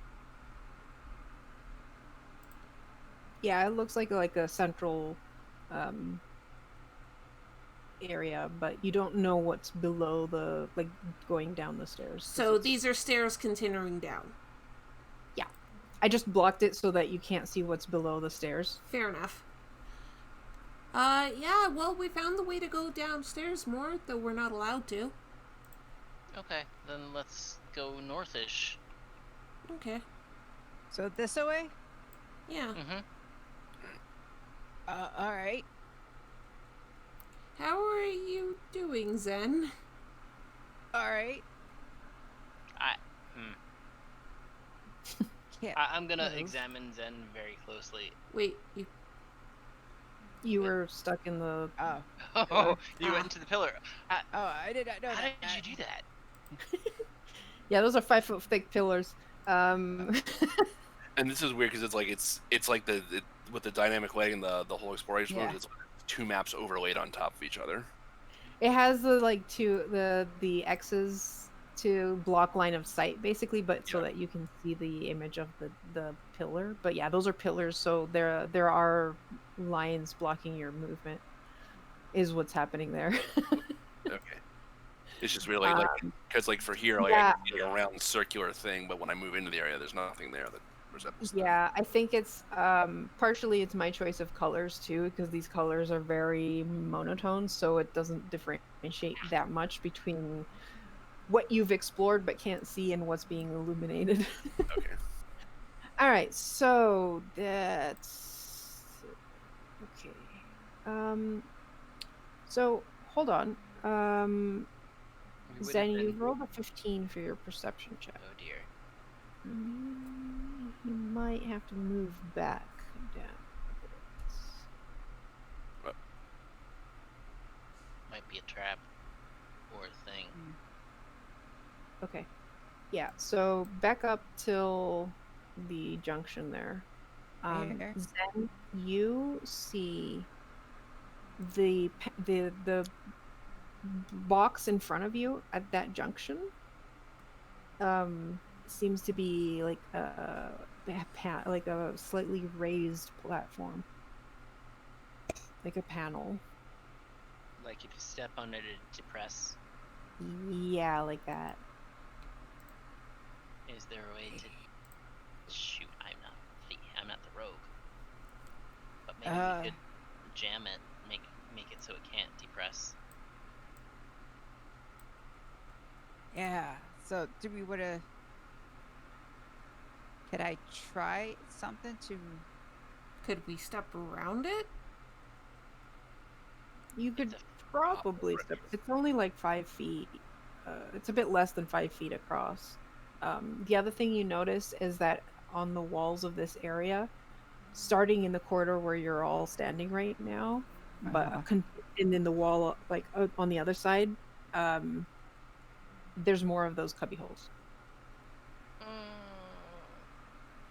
Yeah, it looks like a central area, but you don't know what's below the, like, going down the stairs. 'cause So it's- these are stairs continuing down. I just blocked it so that you can't see what's below the stairs. Fair enough. Yeah, well, we found the way to go downstairs more, though we're not allowed to. Okay, then let's go northish. Okay. So this way? Yeah. Mm-hmm. All right. How are you doing, Zen? All right. I'm gonna Move. examine Zen very closely. Wait, You were stuck in the. Oh, Oh, you went into the pillar. I did not know How that. did you do that? Yeah, those are 5-foot thick pillars. And this is weird because it's like the with the dynamic lighting, the whole exploration mode. Yeah. It's like 2 maps overlaid on top of each other. It has the the X's to block line of sight basically, but so Yeah. that you can see the image of the pillar. But yeah, those are pillars, so there are lines blocking your movement. Is what's happening there. Okay. It's just really like because like for here, like yeah. I can see a round circular thing, but when I move into the area, there's nothing there that resembles that. Yeah, I think it's partially it's my choice of colors too, because these colors are very monotone, so it doesn't differentiate that much between what you've explored but can't see and what's being illuminated. Okay. All right, so that's okay. So hold on. We would've Zen, you been- rolled a 15 for your perception check. Oh dear. You might have to move back down a bit. Might be a trap or a thing. Okay. Yeah, so back up till the junction there. There. Zen, you see the box in front of you at that junction seems to be like like a slightly raised platform, like a panel. Like if you step on it, it depress. Yeah, like that. Is there a way to shoot? I'm not the rogue. But maybe we could jam it, make it so it can't depress. Yeah. So do we want to? Could I try something to? could we step around it? You could It's a probably step. It's only like 5 feet. It's a bit less than 5 feet across. The other thing you notice is that on the walls of this area, starting in the corridor where you're all standing right now, but and in the wall, like on the other side, there's more of those cubby holes.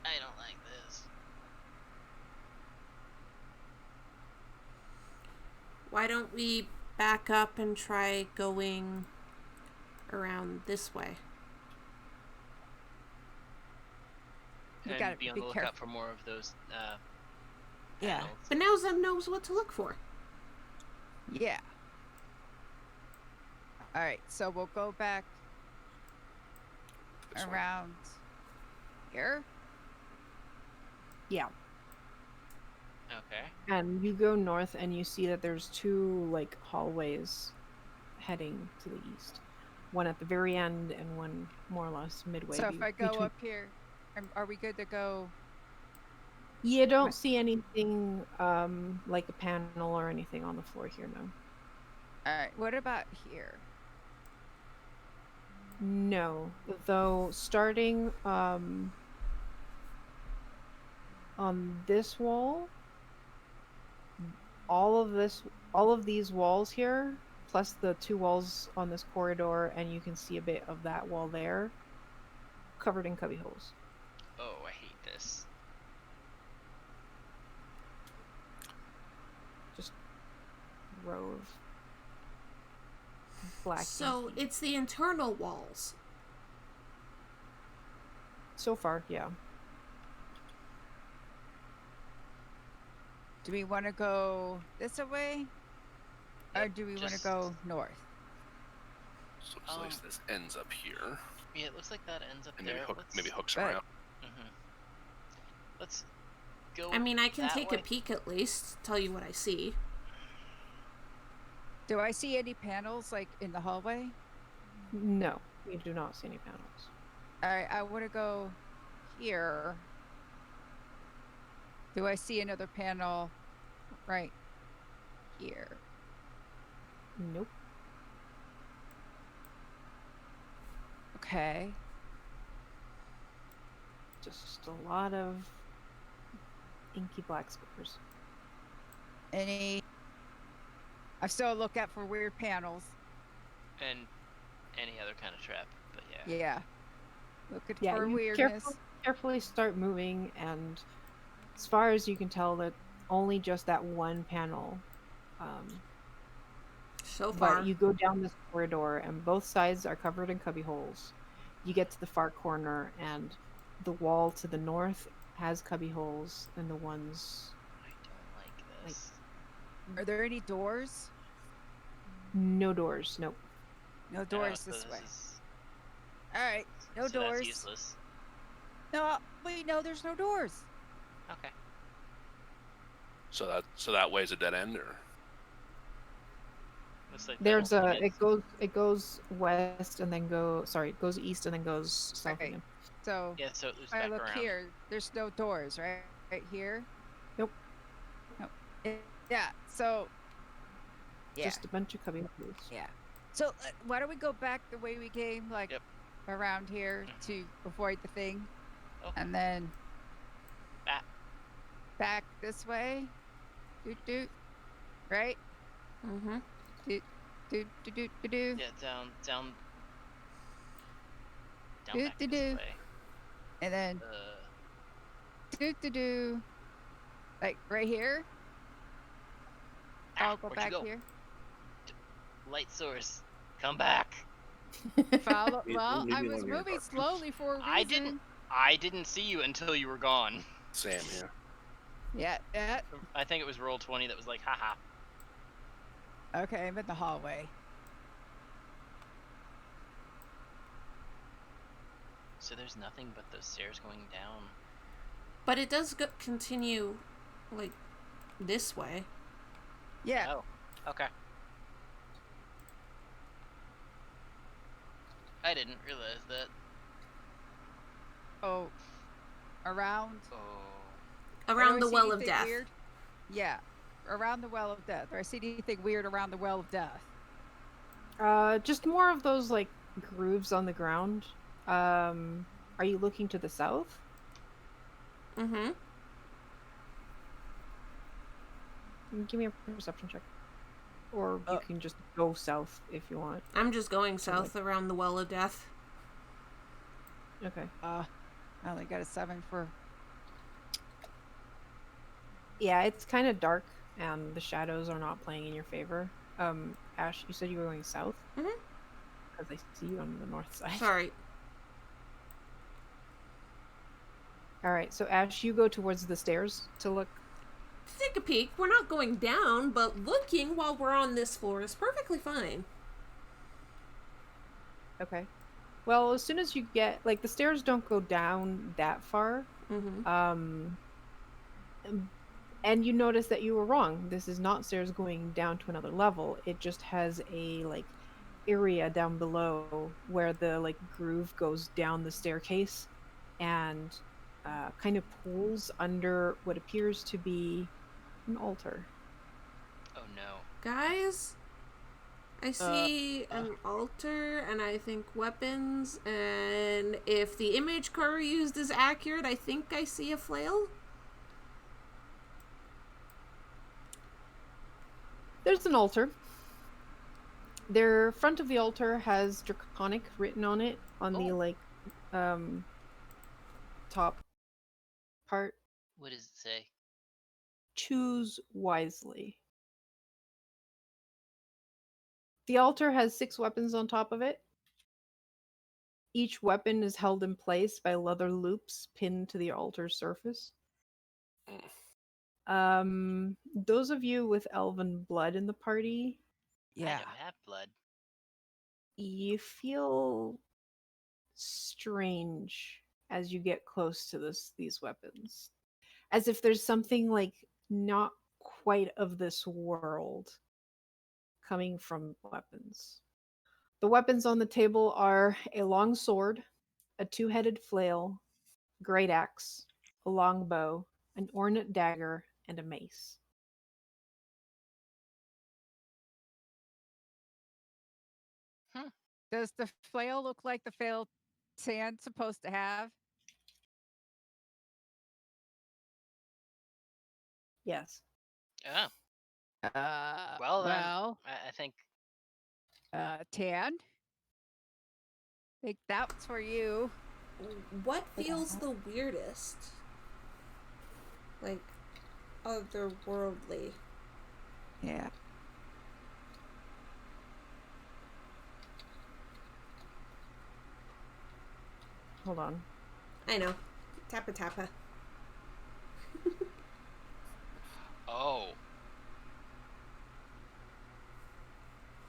I don't like this. Why don't we back up and try going around this way? You And gotta be on be the lookout careful. for more of those Yeah. panels. But now Zen knows what to look for. Yeah. All right. So we'll go back This one. around here. Yeah. Okay. And you go north and you see that there's 2 like hallways heading to the east. One at the very end and one more or less midway. So if I go between. up here, are we good to go? You don't see anything like a panel or anything on the floor here, no. All right. What about here? No, though starting on this wall, all of these walls here, plus the 2 walls on this corridor, and you can see a bit of that wall there, covered in cubby holes. Oh, I hate this. Just row of black. So inky. it's the internal walls. So far, yeah. Do we want to go this way? Or do we want to just- go north? So at least this ends up here, Yeah, it looks like that ends up and there. maybe hooks Right. around. Mhm. Let's go. I mean, I can that take way. a peek at least, tell you what I see. Do I see any panels like in the hallway? No, you do not see any panels. All right, I want to go here. Do I see another panel right here? Nope. Okay. Just a lot of inky black squares. Any? I still look out for weird panels. And any other kind of trap, but yeah. Yeah. Looking Yeah, for you weirdness. carefully start moving, and as far as you can tell, that only just that one panel. So far. But you go down this corridor, and both sides are covered in cubby holes. You get to the far corner, and the wall to the north has cubby holes, and the ones I don't like this. Are there any doors? no doors. Nope. No Oh, doors so this way. is- All right, no so doors. That's useless. No, wait, no, there's no doors. Okay. So that way is a dead end, or Looks like There's that a it goes west and then it goes east and then goes south Okay. again. So Yeah, so it loops if I back look around. here, there's no doors, right? Right here. Nope. Nope. Yeah. So. Yeah. Just a bunch of cubby holes. Yeah. So why don't we go back the way we came, like Yep. around here to avoid the thing, Okay. and then Back. back this way. Doot doot. Right. Mm-hmm. Doot doot doot doot doot. Doot. Yeah, down Do, back do, this do. way. And then doot doot doot. Like right here. I'll go where'd back you go? here. Light source, come back. Follow. Leave- Well, leave I me was alone, you're moving dark. slowly for a reason. I didn't see you until you were gone. Sam here? Yeah. Yeah. I think it was roll 20 that was like, haha. Okay, I'm in the hallway. So there's nothing but those stairs going down. But it does continue, like, this way. Yeah. Oh, okay. I didn't realize that. Oh. Around. Oh. Around Do I the see Well of anything Death. Weird? Yeah. Around the Well of Death. Or I see anything weird around the Well of Death. Just more of those like grooves on the ground. Are you looking to the south? Mm-hmm. Give me a perception check. Or you can just go south if you want. I'm just going south around the Well of Death. Okay. I only got a 7 for. Yeah, it's kind of dark and the shadows are not playing in your favor. Ash, you said you were going south? Mhm. Because I see you on the north side. Sorry. Alright, so Ash, you go towards the stairs to look. Take a peek. We're not going down, but looking while we're on this floor is perfectly fine. Okay. Well, as soon as you get, like, the stairs don't go down that far. Mm-hmm. And you notice that you were wrong. This is not stairs going down to another level. It just has a, like, area down below where the, like, groove goes down the staircase and kind of pools under what appears to be an altar. Oh no. Guys, I see an altar, and I think weapons, and if the image Kara used is accurate, I think I see a flail. There's an altar. Their front of the altar has Draconic written on it on the, like, top part. What does it say? Choose wisely. The altar has 6 weapons on top of it. Each weapon is held in place by leather loops pinned to the altar's surface. Those of you with elven blood in the party Yeah. I don't have blood. You feel strange as you get close to these weapons, as if there's something like not quite of this world coming from weapons. The weapons on the table are a long sword, a two-headed flail, great axe, a long bow, an ornate dagger, and a mace. Does the flail look like the flail Sand's supposed to have? Yes. Oh, Uh, well then, well, I think Tan, think that's for you. What feels the weirdest? Like, otherworldly. Yeah. Hold on. I know. Tappa tappa. oh.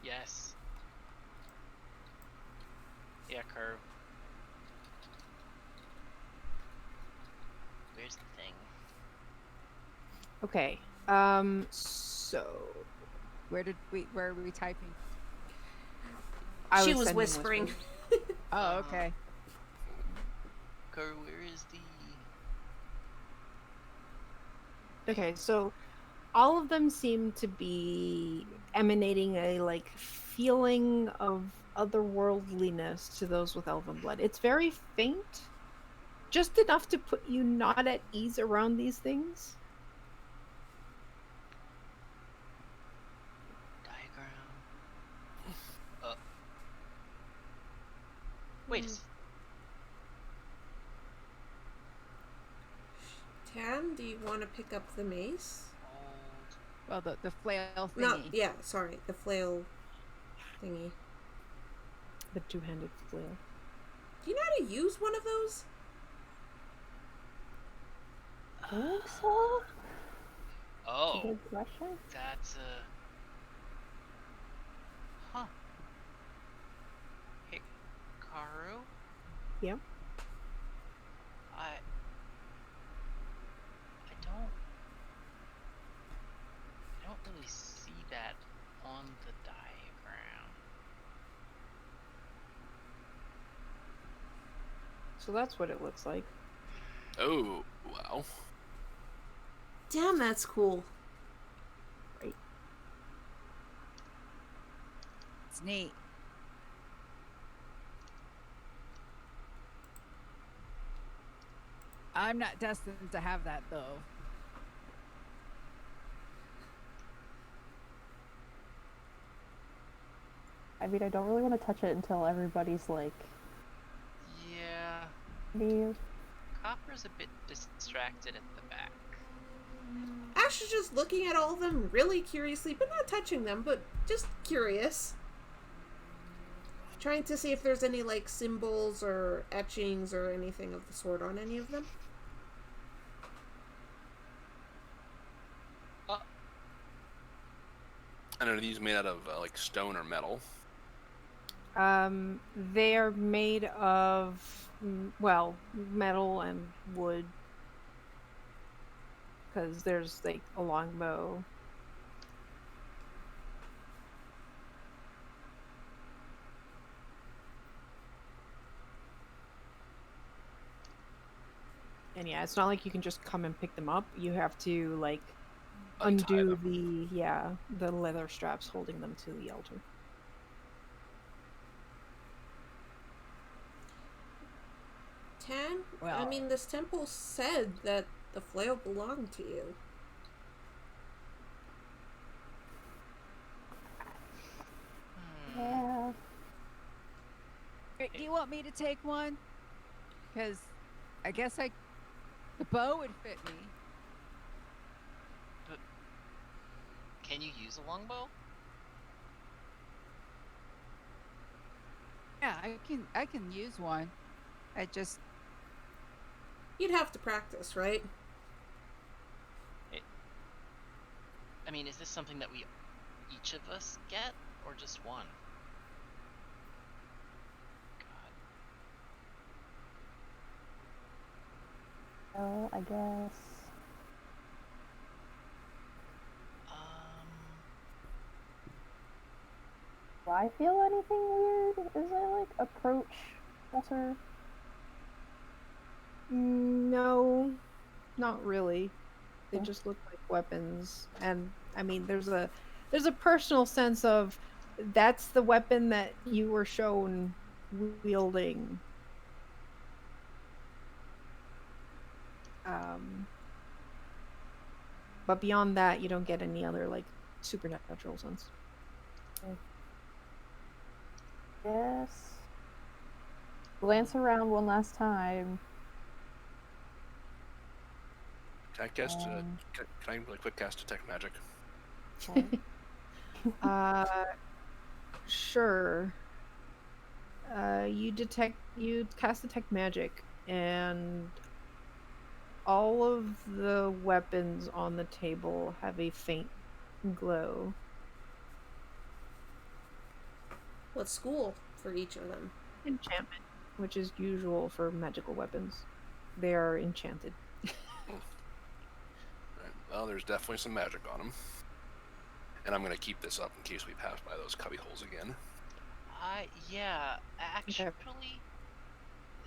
Yes. Yeah, curve. Where's the thing? Okay. So Where are we typing? I She was sending whispering. Oh, okay. Curve, where is the... Okay, so all of them seem to be emanating a like feeling of otherworldliness to those with elven blood. It's very faint, just enough to put you not at ease around these things. diagram? Wait a Tan, do you want to pick up the mace? Hold. Well, the flail thingy. No, yeah, sorry. The flail thingy. The two-handed flail. Do you know how to use one of those? I think so. Oh, Good question. that's a... Huh. Hikaru? Yep. I don't really see that on the diagram. So that's what it looks like. Oh, wow. Damn, that's cool. It's neat. I'm not destined to have that though. I mean, I don't really want to touch it until everybody's like Yeah. leave. Copper's a bit distracted at the back. Ash is just looking at all of them really curiously, but not touching them, but just curious. Trying to see if there's any, like, symbols or etchings or anything of the sort on any of them. And are these made out of like stone or metal? They are made of well, metal and wood. Because there's like a longbow. And yeah, it's not like you can just come and pick them up. You have to like Untie undo them. the leather straps holding them to the altar. Tan? Well- I mean, this temple said that the flail belonged to you. Yeah. Wait, do you want me to take one? Because I guess the bow would fit me. Can you use a longbow? Yeah, I can use one. I just You'd have to practice, right? I mean, is this something that we each of us get, Or just one? God. Well, I guess. Do I feel anything weird as I like approach Professor? No, not really. They Okay. just look like weapons, and I mean, there's a personal sense of that's the weapon that you were shown wielding. But beyond that, you don't get any other like supernatural sense. Yes. Glance around one last time. Can I cast? Can I really quick cast detect magic? Okay. Sure. You cast detect magic, and all of the weapons on the table have a faint glow. What school for each of them? Enchantment, which is usual for magical weapons. They are enchanted. Right. Well, there's definitely some magic on them. And I'm going to keep this up in case we pass by those cubby holes again. Yeah, actually,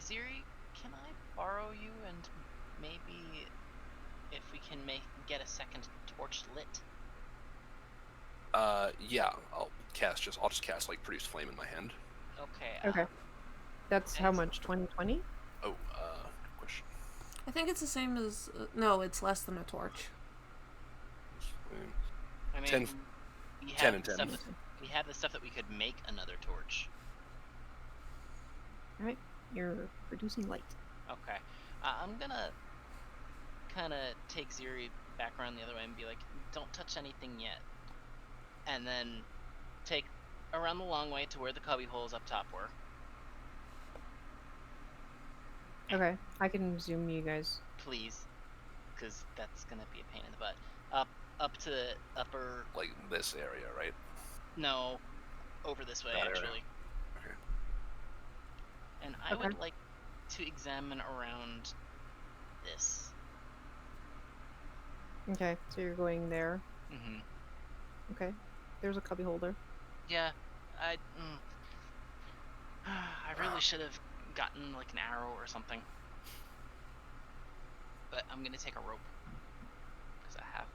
Ziri, can I borrow you and maybe if we can get a second torch lit? Yeah, I'll just cast like produce flame in my hand. Okay. Okay. That's how much? 2020? Oh, good question. I think it's the same as no, it's less than a torch. I mean, 10 we 10 have and the 10. we have the stuff that we could make another torch. All right, you're producing light. Okay. I'm gonna kind of take Ziri back around the other way and be like, don't touch anything yet. And then take around the long way to where the cubby holes up top were. Okay, I can zoom you guys. Please, because that's gonna be a pain in the butt. Up to the upper. Like this area, right? No, over this way That area. actually. Okay. And I would like to examine around this. Okay, so you're going there. Mm-hmm. Okay, there's a cubby holder. Yeah, I really should have gotten like an arrow or something. But I'm gonna take a rope because I have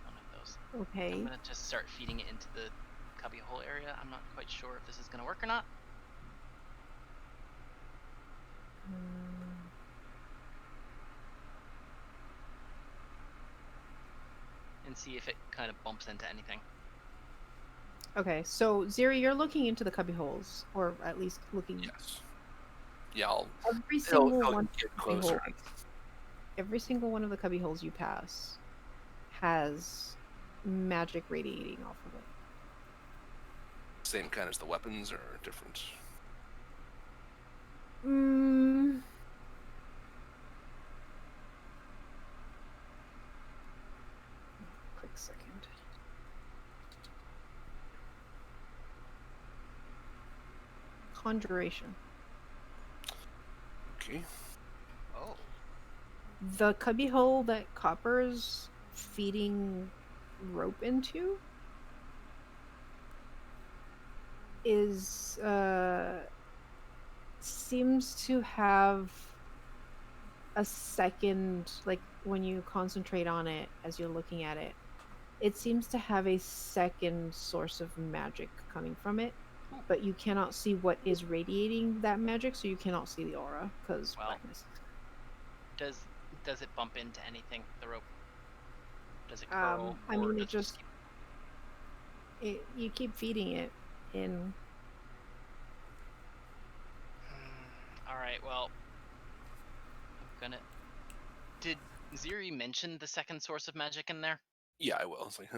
one of those. Okay. I'm gonna just start feeding it into the cubby hole area. I'm not quite sure if this is gonna work or not. And see if it kind of bumps into anything. Okay, so Ziri, you're looking into the cubby holes, or at least looking. Yes. Yeah, Every single I'll one. get closer. Every single one of the cubby holes you pass has magic radiating off of it. Same kind as the weapons or different? Quick second. Conjuration. Okay. Oh. The cubby hole that Copper's feeding rope into is seems to have a second, like when you concentrate on it as you're looking at it, it seems to have a second source of magic coming from it, but you cannot see what is radiating that magic, so you cannot see the aura because blackness. Does it bump into anything, the rope? Does it curl? I mean, it just you keep feeding it in. All right, well, I'm gonna. Did Ziri mention the second source of magic in there? Yeah, I will. It's like,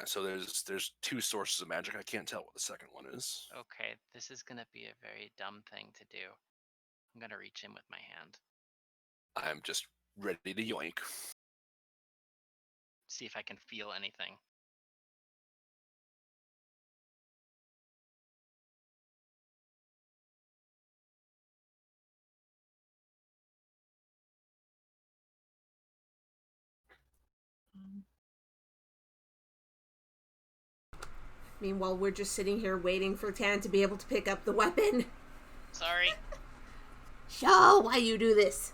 so there's two sources of magic. I can't tell what the second one is. Okay, this is gonna be a very dumb thing to do. I'm gonna reach in with my hand. I'm just ready to yoink. See if I can feel anything. Meanwhile, we're just sitting here waiting for Tan to be able to pick up the weapon. Sorry. Show why you do this.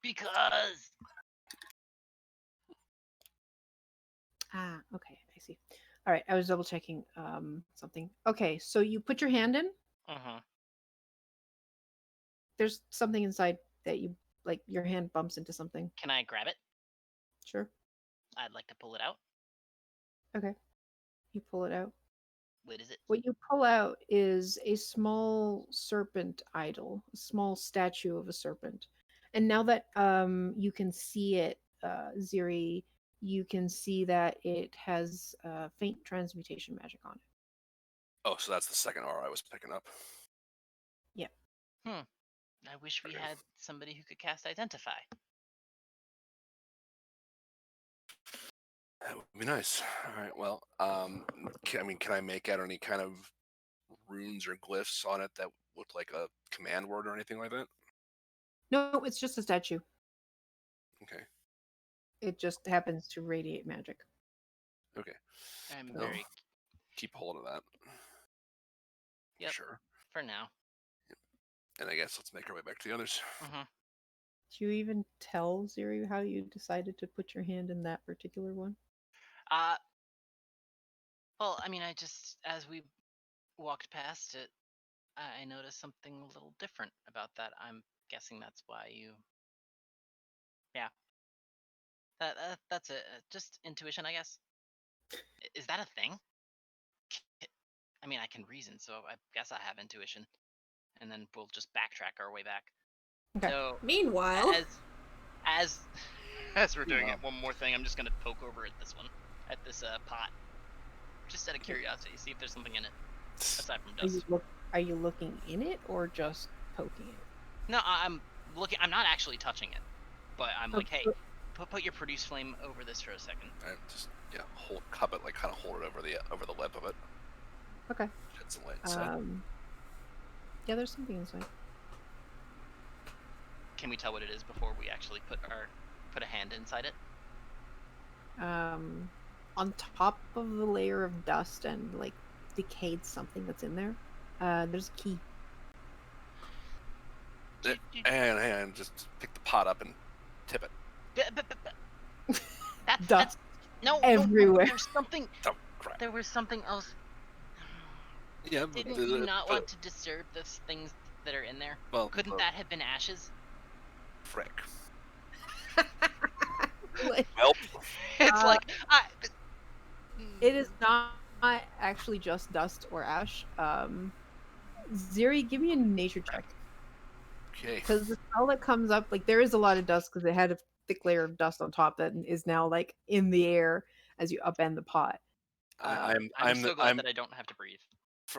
Because. Okay, I see. All right, I was double checking something. Okay, so you put your hand in. There's something inside that you like. Your hand bumps into something. Can I grab it? Sure. I'd like to pull it out. Okay. You pull it out. What is it? What you pull out is a small serpent idol, a small statue of a serpent. And now that you can see it, Ziri, you can see that it has faint transmutation magic on it. Oh, so that's the second R I was picking up. Yeah. I wish we had somebody who could cast Identify. That would be nice. All right. Well, can I make out any kind of runes or glyphs on it that look like a command word or anything like that? No, it's just a statue. Okay. It just happens to radiate magic. Okay. I'm Well, very. keep hold of that. Yep. Sure. For now. And I guess let's make our way back to the others. Do you even tell Ziri how you decided to put your hand in that particular one? Well, I mean, I just, as we walked past it, I noticed something a little different about that. I'm guessing that's why you. Yeah. That's it. Just intuition, I guess. Is that a thing? I mean, I can reason, so I guess I have intuition. And then we'll just backtrack our way back. Okay. So, Meanwhile, as we're doing it, one more thing, I'm just gonna poke over at this pot, just out of curiosity, see if there's something in it aside from dust. Are you looking in it or just poking it? No, I'm looking. I'm not actually touching it, but I'm like, hey, put your produce flame over this for a second. And just cup it, like kind of hold it over the lip of it. Okay. Shed some light inside. Yeah, there's something inside. Can we tell what it is before we actually put a hand inside it? On top of the layer of dust and like decayed something that's in there, there's a key. And just pick the pot up and tip it. Dust no, everywhere. There's something. Oh, crap. There was something else. Yeah, Didn't you not want to disturb the things that are in there? Well, couldn't that have been ashes? Frick. Well, it's like it is not actually just dust or ash. Ziri, give me a nature check. Okay. Because the smell that comes up, like there is a lot of dust because it had a thick layer of dust on top that is now like in the air as you upend the pot. I'm so glad that I don't have to breathe.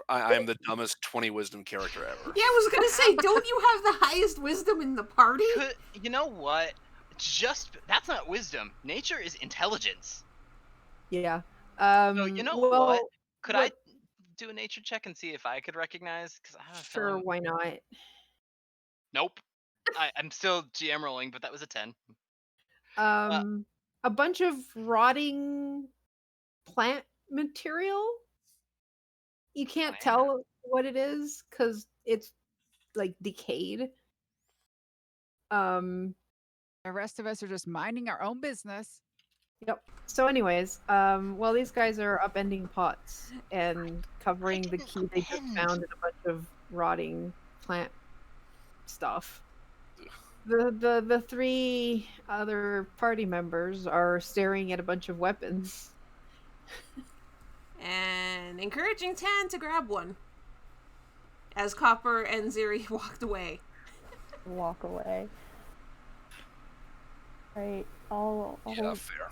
I am the dumbest 20 wisdom character ever. Yeah, I was gonna say, don't you have the highest wisdom in the party? You know what? That's not wisdom. Nature is intelligence. Yeah. So you know what? Could I do a nature check and see if I could recognize? Because I have a sure, feeling. Why not? Nope. I'm still GM rolling, but that was a 10. A bunch of rotting plant material. You can't tell what it is because it's like decayed. The rest of us are just minding our own business. Yep. So anyways, while these guys are upending pots and covering the key they just found in a bunch of rotting plant stuff, the three other party members are staring at a bunch of weapons. And encouraging Tan to grab one. As Copper and Ziri walked away. Walk away. Right, I'll Yeah, fair.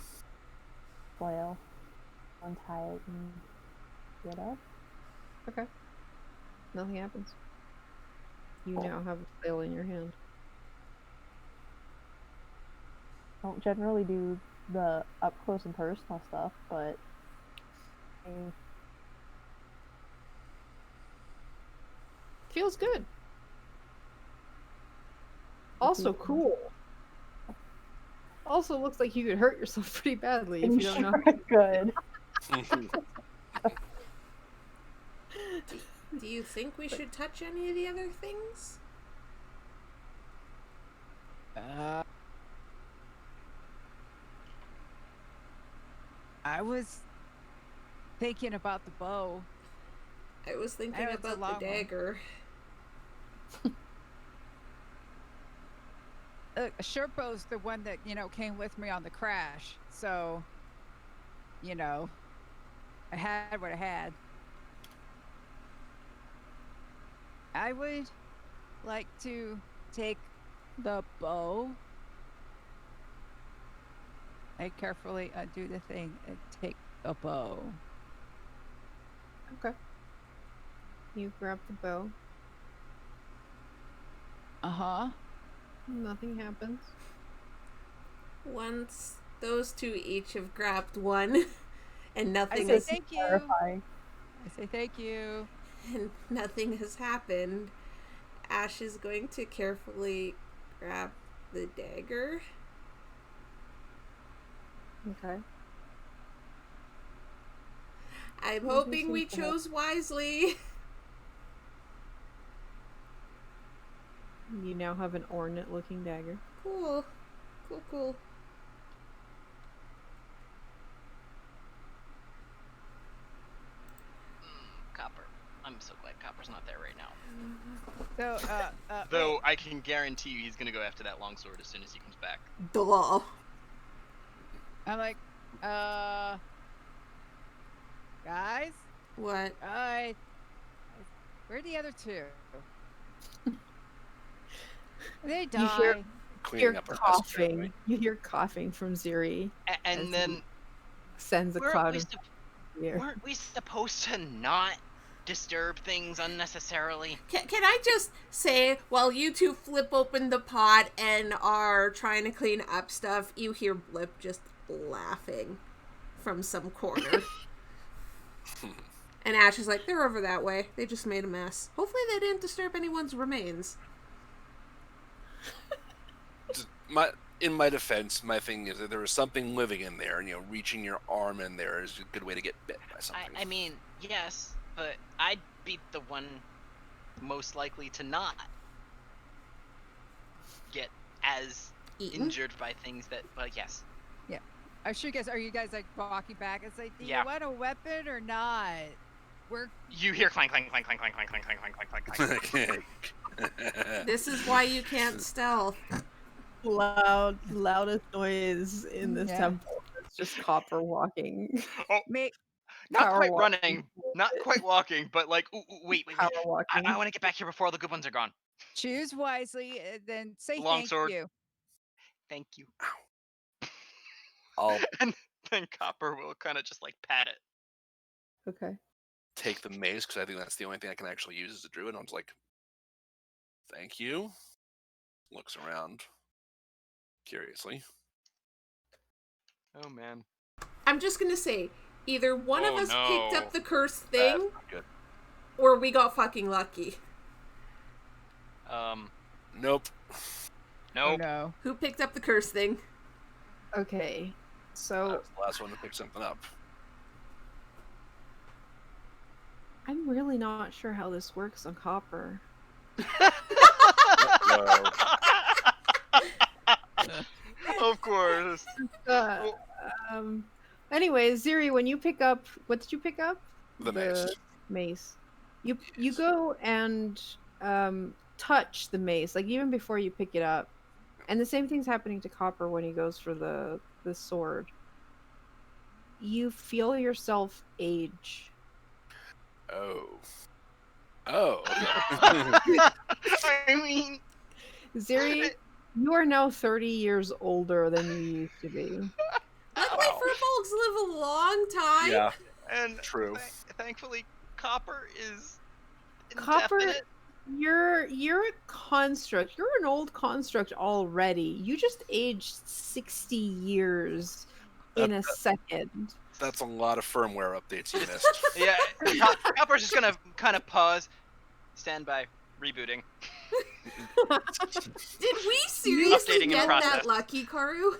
flail, untie it, and get up. Okay. Nothing happens. You now have a flail in your hand. Don't generally do the up close and personal stuff, but Feels good. Also cool. also looks like you could hurt yourself pretty badly if I'm you don't know. sure it could. Do you think we should touch any of the other things? I was thinking about the bow. I was thinking know it's a about long the one. dagger. A short bow's the one that, came with me on the crash. So, I had what I had. I would like to take the bow. I carefully undo the thing and take the bow. Okay. You grab the bow. Uh-huh. Nothing happens. Once those two each have grabbed one, and I nothing say has thank you. Terrifying. I say thank you. and nothing has happened, Ash is going to carefully grab the dagger. Okay. I'm Mhm, hoping we seems to help. chose wisely. You now have an ornate-looking dagger. Cool. Cool. Copper. I'm so glad Copper's not there right now. So, Though I can guarantee you he's gonna go after that longsword as soon as he comes back. Duh. I'm like, guys, What? where are the other two? They You die. hear Cleaning up our mess, coughing. apparently. You hear coughing from Ziri. And As then Sends a weren't cloud we, of sup- fear. weren't we supposed to not disturb things unnecessarily? Can I just say, while you two flip open the pot and are trying to clean up stuff, you hear Blip just laughing from some corner. And Ash is like, they're over that way. They just made a mess. Hopefully they didn't disturb anyone's remains. In my defense, my thing is that there was something living in there, and reaching your arm in there is a good way to get bit by something. I mean, yes, but I'd be the one most likely to not get as Eaten? injured by things that, well, yes. I'm sure are you guys like walking back and say, do Yeah. you want a weapon or not? You hear clank, clank, clank, clank, clank, clank, clank, clank, clank, clank, clank. This is why you can't stealth. Loudest noise in this Yeah. temple. It's just Copper walking. Make Not Power quite walking. running, not quite walking, but like, ooh, wait. Power walking. I want to get back here before all the good ones are gone. choose wisely, and then say Longsword. thank you. Thank you. I'll And then Copper will kind of just like pat it. Okay. take the mace because I think that's the only thing I can actually use as a druid. I was like, "Thank you." Looks around curiously. Oh man. I'm just gonna say, either one of Oh, us picked no. up the cursed That's thing, not good. or we got fucking lucky. Nope. Oh Nope. no. Who picked up the cursed thing? Okay. I So was the last one to pick something up. I'm really not sure how this works on Copper. No. Of course. Uh, anyways, Ziri, when you pick up, what did you pick up? The mace. Mace. You go and touch the mace, like even before you pick it up, and the same thing's happening to Copper when he goes for the sword. You feel yourself age. Oh. Oh. Okay. I mean, Ziri, you are now 30 years older than you used to be. Luckily, Wow. furbolgs live a long time. Yeah. and True. Thankfully, Copper is Copper, indefinite. you're a construct. You're an old construct already. You just aged 60 years in a second. That's a lot of firmware updates you missed. Yeah, Copper's just gonna kind of pause, stand by, rebooting. Did we seriously Updating in get process. that lucky, Karu?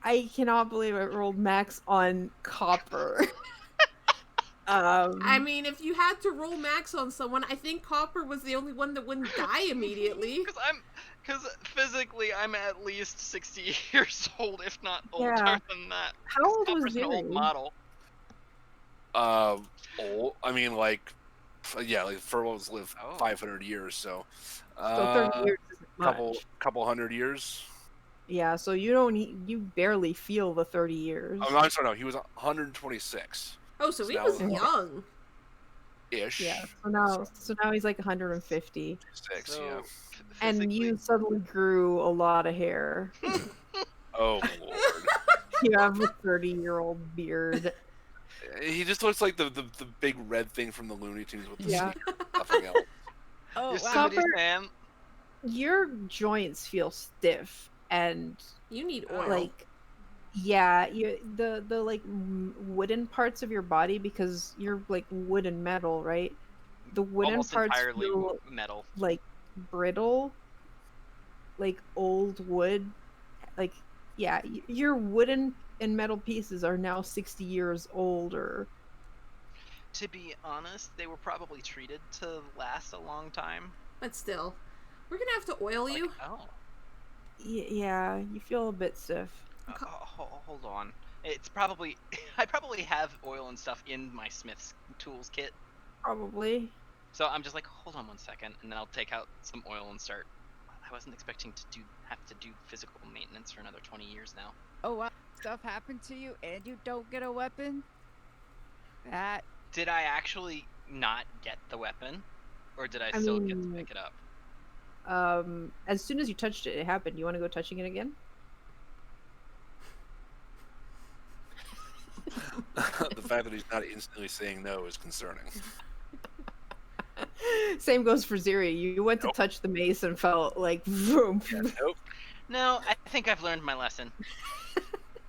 I cannot believe I rolled max on copper. I mean, if you had to roll max on someone, I think Copper was the only one that wouldn't die immediately. Because physically I'm at least 60 years old, if not older Yeah. than that. How 'Cause old was Copper's an old Ziri? model. Old. I mean, like, yeah, like furlongs live Oh. 500 years, so. So 30 years isn't much. Couple hundred years. Yeah, so you barely feel the 30 years. Oh, no, I'm sorry, no, he was 126 Oh, so So he now was we're- young. ish. Yeah. So now he's like 150. Six, So, yeah. And you suddenly grew a lot of hair. Oh lord. You have a 30-year-old beard. He just looks like the big red thing from the Looney Tunes with the Yeah. sneakers, nothing else. Oh, wow. Yosemite Copper- Sam. Your joints feel stiff and You need oil. like yeah, the like wooden parts of your body, because you're like wood and metal, right? The wooden Almost parts entirely feel metal. like brittle, like old wood. Like yeah, your wooden and metal pieces are now 60 years older. To be honest, they were probably treated to last a long time. But still, we're gonna have to oil Like, you. oh. Yeah, you feel a bit stiff. Hold on. It's probably I probably have oil and stuff in my Smith's tools kit. Probably. So I'm just like, hold on one second, and then I'll take out some oil and start. I wasn't expecting to have to do physical maintenance for another 20 years now. Oh, wow. Stuff happened to you and you don't get a weapon? That. Did I actually not get the weapon, or did I I still get to mean- pick it up? As soon as you touched it, it happened. You want to go touching it again? The fact that he's not instantly saying no is concerning. Same goes for Ziri. You went to touch the mace and felt like vroom. Yeah, nope. No, I think I've learned my lesson.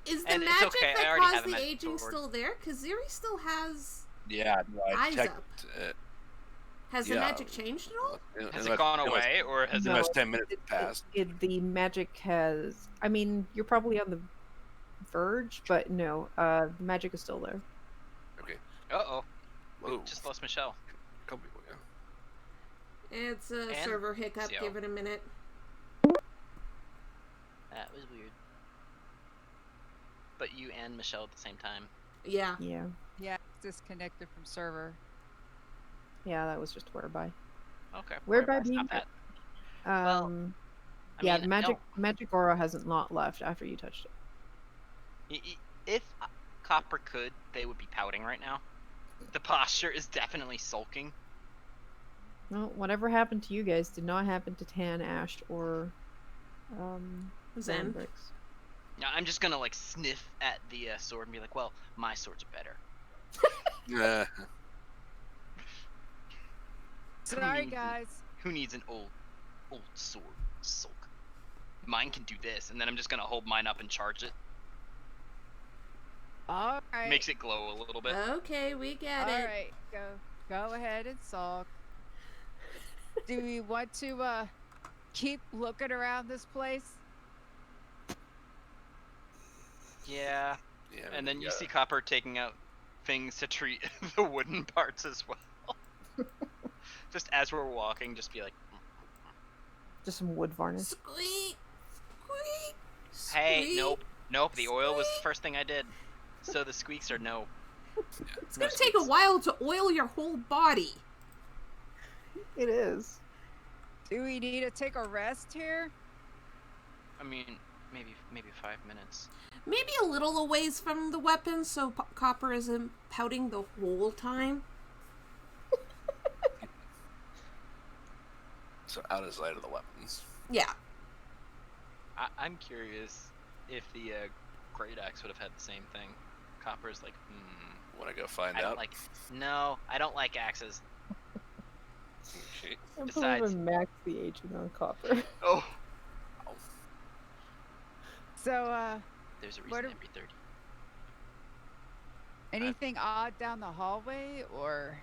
Is the And it's magic okay, I that already have caused a the magic aging sword. still there? Because Ziri still has. Yeah, no, I Eyes checked up. it. Has the Yeah. magic changed at all? Has it gone away, or has No. it? Unless 10 minutes passed. The magic has. I mean, you're probably on the verge, but no. The magic is still there. Uh-oh. Whoa. Just lost Michelle. Couple people, yeah. It's a And server hiccup. Zio. Give it a minute. That was weird. But you and Michelle at the same time. Yeah. Yeah. Yeah, disconnected from server. Yeah, that was just whereby. Okay. Whereby stop being. that. Um. I yeah, mean, the magic aura hasn't not left after you touched it. If Copper could, they would be pouting right now. The posture is definitely sulking. Well, whatever happened to you guys did not happen to Tan, Ash, or Zen. Xanbrix. Now, I'm just gonna like sniff at the sword and be like, well, my swords are better. Sorry, needs it? guys. Who needs an old sword? Sulk. Mine can do this, and then I'm just gonna hold mine up and charge it. All right. Makes it glow a little bit. Okay, we get All it. right. Go ahead and sulk. Do we want to keep looking around this place? Yeah. Yeah, And then you yeah. see Copper taking out things to treat the wooden parts as well. Just as we're walking, just be like, Just some wood varnish. Squeak! Squeak! hey, Squeak. nope, the oil was the first thing I did. So the squeaks are no. It's No gonna take a squeaks. while to oil your whole body. It is. Do we need to take a rest here? I mean, maybe 5 minutes. Maybe a little a ways from the weapon so Copper isn't pouting the whole time. So out of sight of the weapons. Yeah. I'm curious if the great axe would have had the same thing. Copper's like, Want to go find I out? don't like. No, I don't like axes. Okay. I can't Besides- believe I maxed the aging on copper. Oh, So, there's a What reason are- every 30. anything odd down the hallway, or?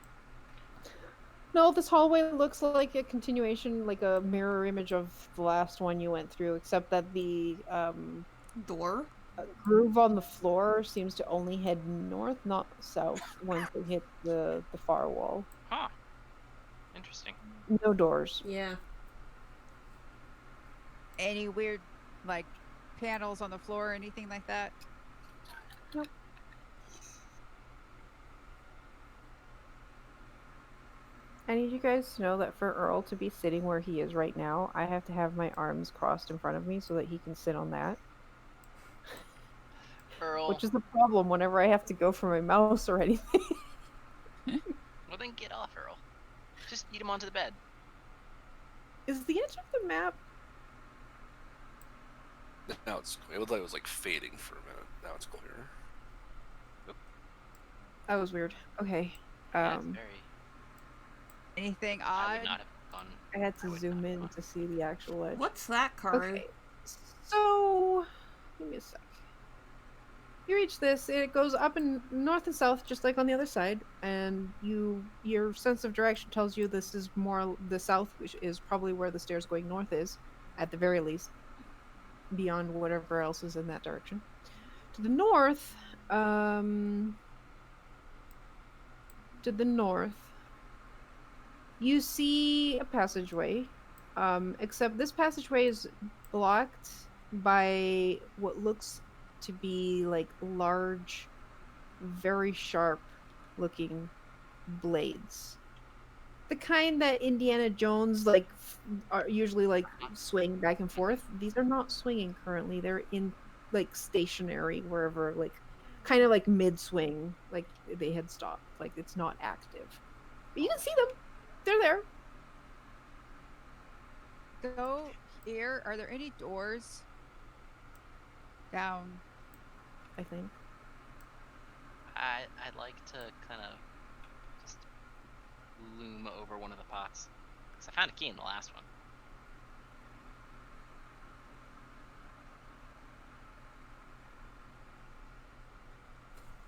No, this hallway looks like a continuation, like a mirror image of the last one you went through, except that the Door. groove on the floor seems to only head north, not south, once it hits the far wall. Huh. Interesting. No doors. Yeah. Any weird, like, panels on the floor or anything like that? Nope. I need you guys to know that for Earl to be sitting where he is right now, I have to have my arms crossed in front of me so that he can sit on that. Earl. Which is the problem whenever I have to go for my mouse or anything. Well, then get off, Earl. Just eat him onto the bed. Is the edge of the map? Now it looked like it was like fading for a minute. Now it's clear. That was weird. Okay. That's very. Anything I would odd? not have gone. I had I to would zoom not have in gone. to see the actual edge. What's that card? Okay. So, give me a sec. You reach this, it goes up and north and south, just like on the other side, and your sense of direction tells you this is more the south, which is probably where the stairs going north is, at the very least, beyond whatever else is in that direction. To the north, you see a passageway, except this passageway is blocked by what looks to be like large, very sharp looking blades. The kind that Indiana Jones like are usually like swing back and forth. These are not swinging currently. They're in like stationary wherever, like kind of like mid swing, like they had stopped. Like it's not active. But you can see them. They're there. Go here. Are there any doors down? I think. I'd like to kind of just loom over one of the pots. Because I found a key in the last one.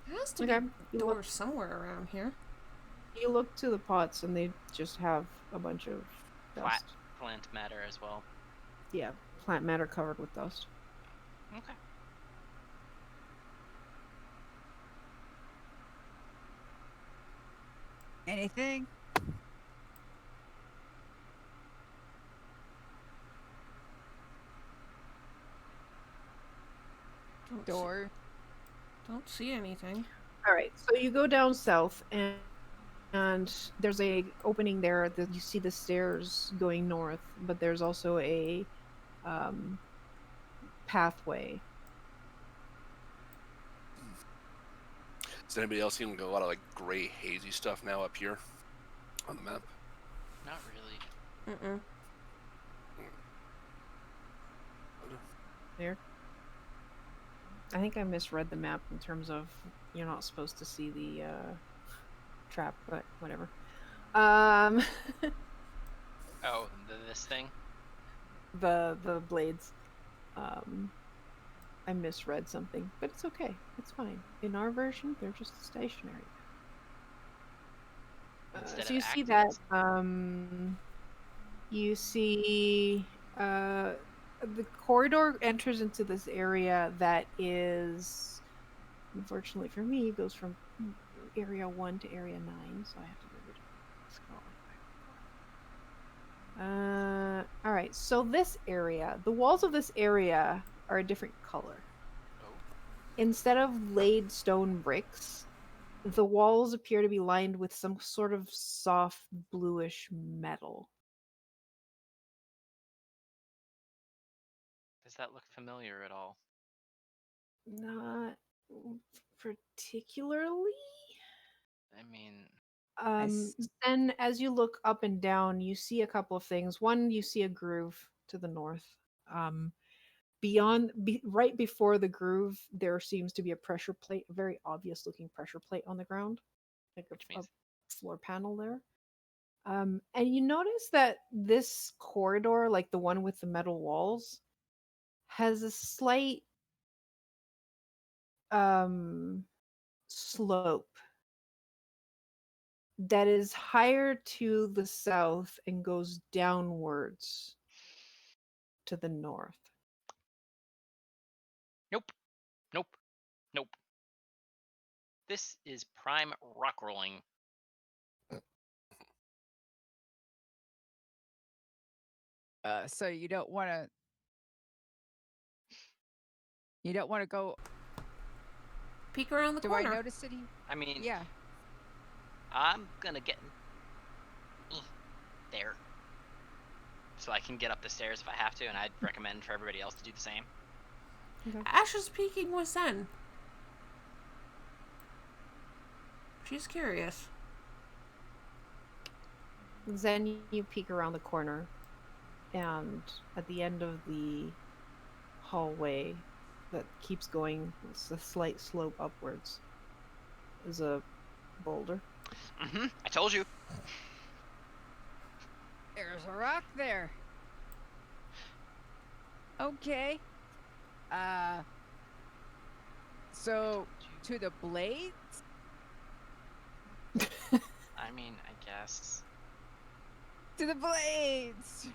There has to Okay. be You doors look, somewhere around here. you look to the pots and they just have a bunch of dust. Plant matter as well. Yeah, plant matter covered with dust. Okay. Anything? Door. Don't see anything. All right, so you go down south and there's a opening there that you see the stairs going north, but there's also a pathway. Does anybody else see a lot of like gray hazy stuff now up here on the map? Not really. Mm-mm. There. I think I misread the map in terms of you're not supposed to see the trap, but whatever. Oh, this thing? the blades. I misread something, but it's okay. It's fine. In our version, they're just stationary. Instead So you of see active, that. You see the corridor enters into this area that is, unfortunately for me, goes from area 1 to area 9, so I have to go scroll. All right, so this area, the walls of this area are a different color. Oh. Instead of laid stone bricks, the walls appear to be lined with some sort of soft bluish metal. Does that look familiar at all? Not particularly. I mean, Then as you look up and down, you see a couple of things. One, you see a groove to the north. Right before the groove, there seems to be a pressure plate, a very obvious looking pressure plate on the ground, like which a means floor panel there. And you notice that this corridor, like the one with the metal walls, has a slight slope that is higher to the south and goes downwards to the north. Nope. Nope. Nope. This is prime rock rolling. So you don't want to. You don't want to go. Peek around the Do corner. I notice any? I mean, Yeah. I'm gonna get there. So I can get up the stairs if I have to, and I'd recommend for everybody else to do the same. Okay. Ash is peeking with Zen. She's curious. Then you peek around the corner, and at the end of the hallway that keeps going, it's a slight slope upwards, is a boulder. I told you. There's a rock there. Okay. So to the blades? I mean, I guess. To the blades.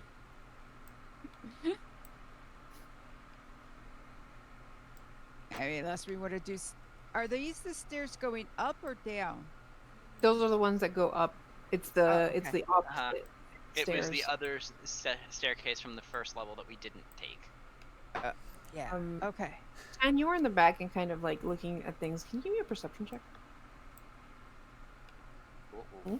I mean, unless we want to do. Are these the stairs going up or down? Those are the ones that go up. It's the it's okay. the opposite. It was the stairs. other staircase from the first level that we didn't take. Yeah. Um, Okay. And you were in the back and kind of like looking at things. Can you give me a perception check? Ooh.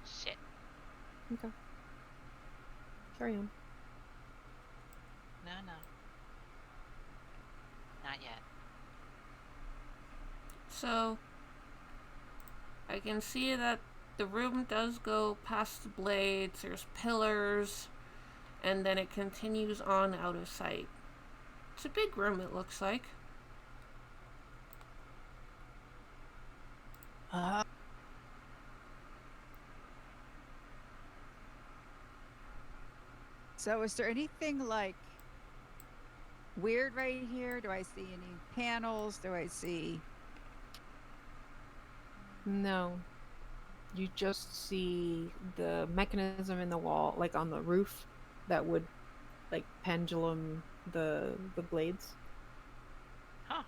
Shit. Okay. Carry on. No. Not yet. So, I can see that the room does go past the blades, there's pillars, and then it continues on out of sight. It's a big room, it looks like. So is there anything like weird right here? Do I see any panels? Do I see? No. You just see the mechanism in the wall, like on the roof, that would like pendulum the blades. Huh.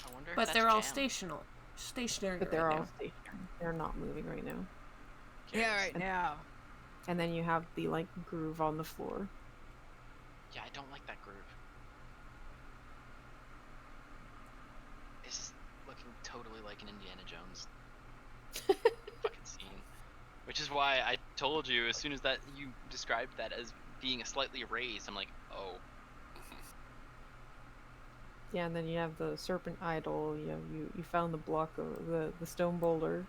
I wonder if But that's they're all jammed. stationary But they're right all now. stationary. They're not moving right now. Yeah, right now. And then you have the like groove on the floor. Yeah, I don't like that groove. This is looking totally like an Indiana Jones fucking scene. Which is why I told you as soon as that you described that as being a slightly raised, I'm like, oh. Yeah, and then you have the serpent idol. You found the block of the stone boulder.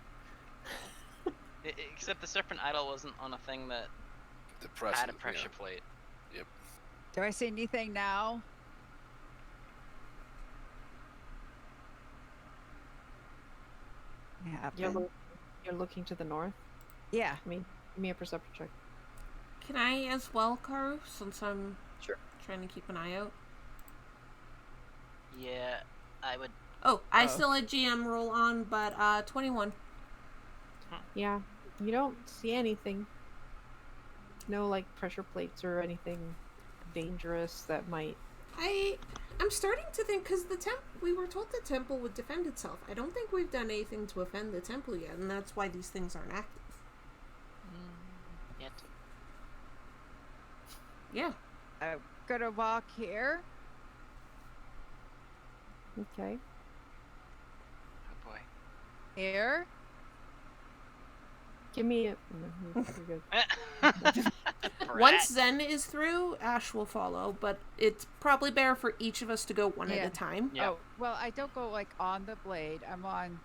Except the serpent idol wasn't on a thing that The had a precedent, pressure yeah. plate. Yep. Do I see anything now? You're looking to the north. Yeah. Give me a perception check. Can I as well, Karu, since I'm Sure. trying to keep an eye out? Yeah, I would. Oh, I still had GM roll on, but 21. Yeah, you don't see anything. No like pressure plates or anything dangerous that might. I'm starting to think, because we were told the temple would defend itself. I don't think we've done anything to offend the temple yet, and that's why these things aren't active. Yet. Yeah. I'm gonna walk here. Okay. Oh boy. Here. Give me a. No, you're good. Once Zen is through, Ash will follow, but it's probably better for each of us to go one at Yeah. a time. Yeah. Oh, well, I don't go like on the blade. I'm on.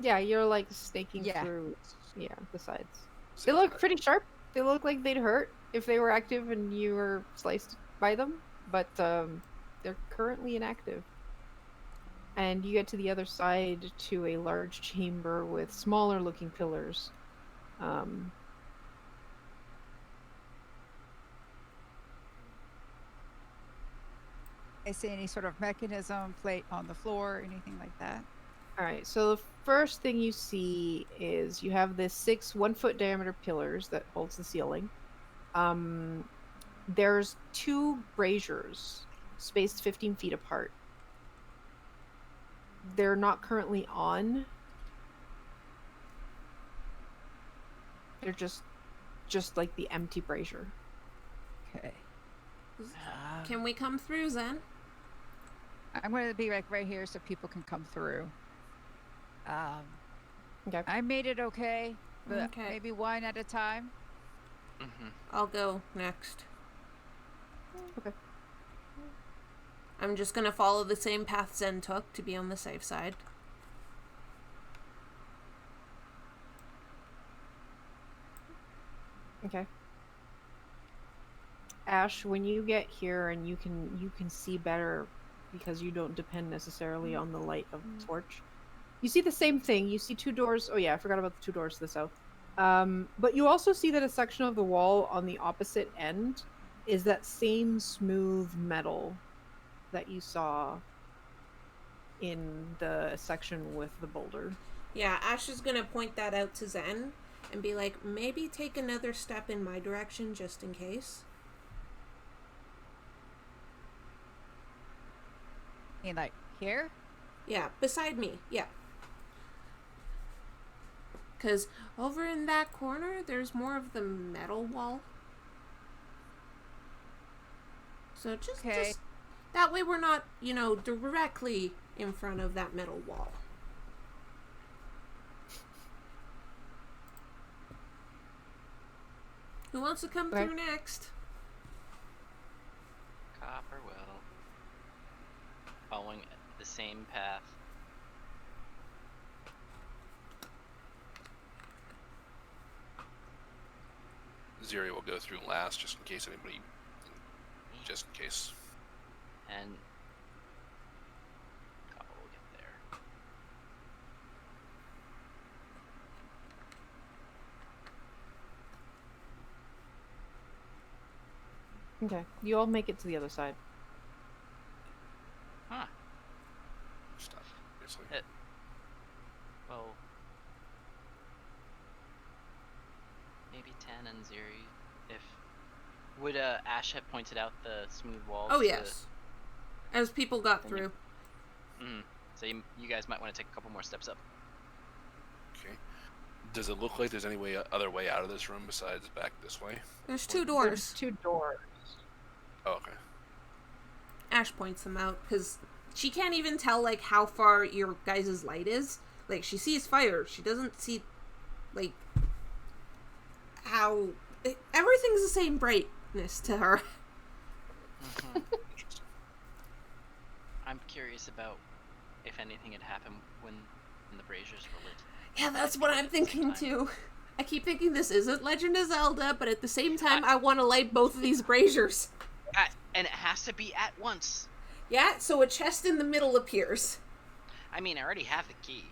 Yeah, you're like snaking Yeah. through. Yeah, the sides. They look pretty sharp. They look like they'd hurt if they were active and you were sliced by them, but they're currently inactive. And you get to the other side to a large chamber with smaller looking pillars. I see any sort of mechanism, plate on the floor, anything like that? All right, so the first thing you see is you have this 6 1-foot diameter pillars that holds the ceiling. There's 2 braziers spaced 15 feet apart. They're not currently on. They're just like the empty brazier. Okay. Can we come through, Zen? I'm going to be like right here so people can come through. Okay. I made it okay, but Okay. maybe one at a time. Mm-hmm. I'll go next. Okay. I'm just gonna follow the same path Zen took to be on the safe side. Okay. Ash, when you get here and you can see better because you don't depend necessarily on the light of the torch. You see the same thing. You see 2 doors. Oh yeah, I forgot about the 2 doors to the south. But you also see that a section of the wall on the opposite end is that same smooth metal that you saw in the section with the boulder. Yeah, Ash is gonna point that out to Zen and be like, maybe take another step in my direction just in case. And like here? Yeah, beside me. Yeah. Because over in that corner, there's more of the metal wall. So just that way we're not, directly in front of that metal wall. Who wants to come through next? Copperwell. Following the same path. Ziri will go through last, just in case anybody. Just in case. And Copper will get there. Okay. You all make it to the other side. Huh. Stuff, basically. Well, maybe 10 and Ziri. If would Ash have pointed out the smooth walls? Oh, yes. As people got through. So you guys might want to take a couple more steps up. Okay. Does it look like there's any other way out of this room besides back this way? There's 2 There's doors. 2 doors. Oh, okay. Ash points them out because she can't even tell like how far your guys' light is. Like she sees fire, she doesn't see like how everything's the same brightness to her. Mm-hmm. I'm curious about if anything had happened when the braziers were lit. Yeah, that's what I'm thinking too. I keep thinking this isn't Legend of Zelda, but at the same time, I want to light both of these braziers. And it has to be at once. Yeah, so a chest in the middle appears. I mean, I already have the key.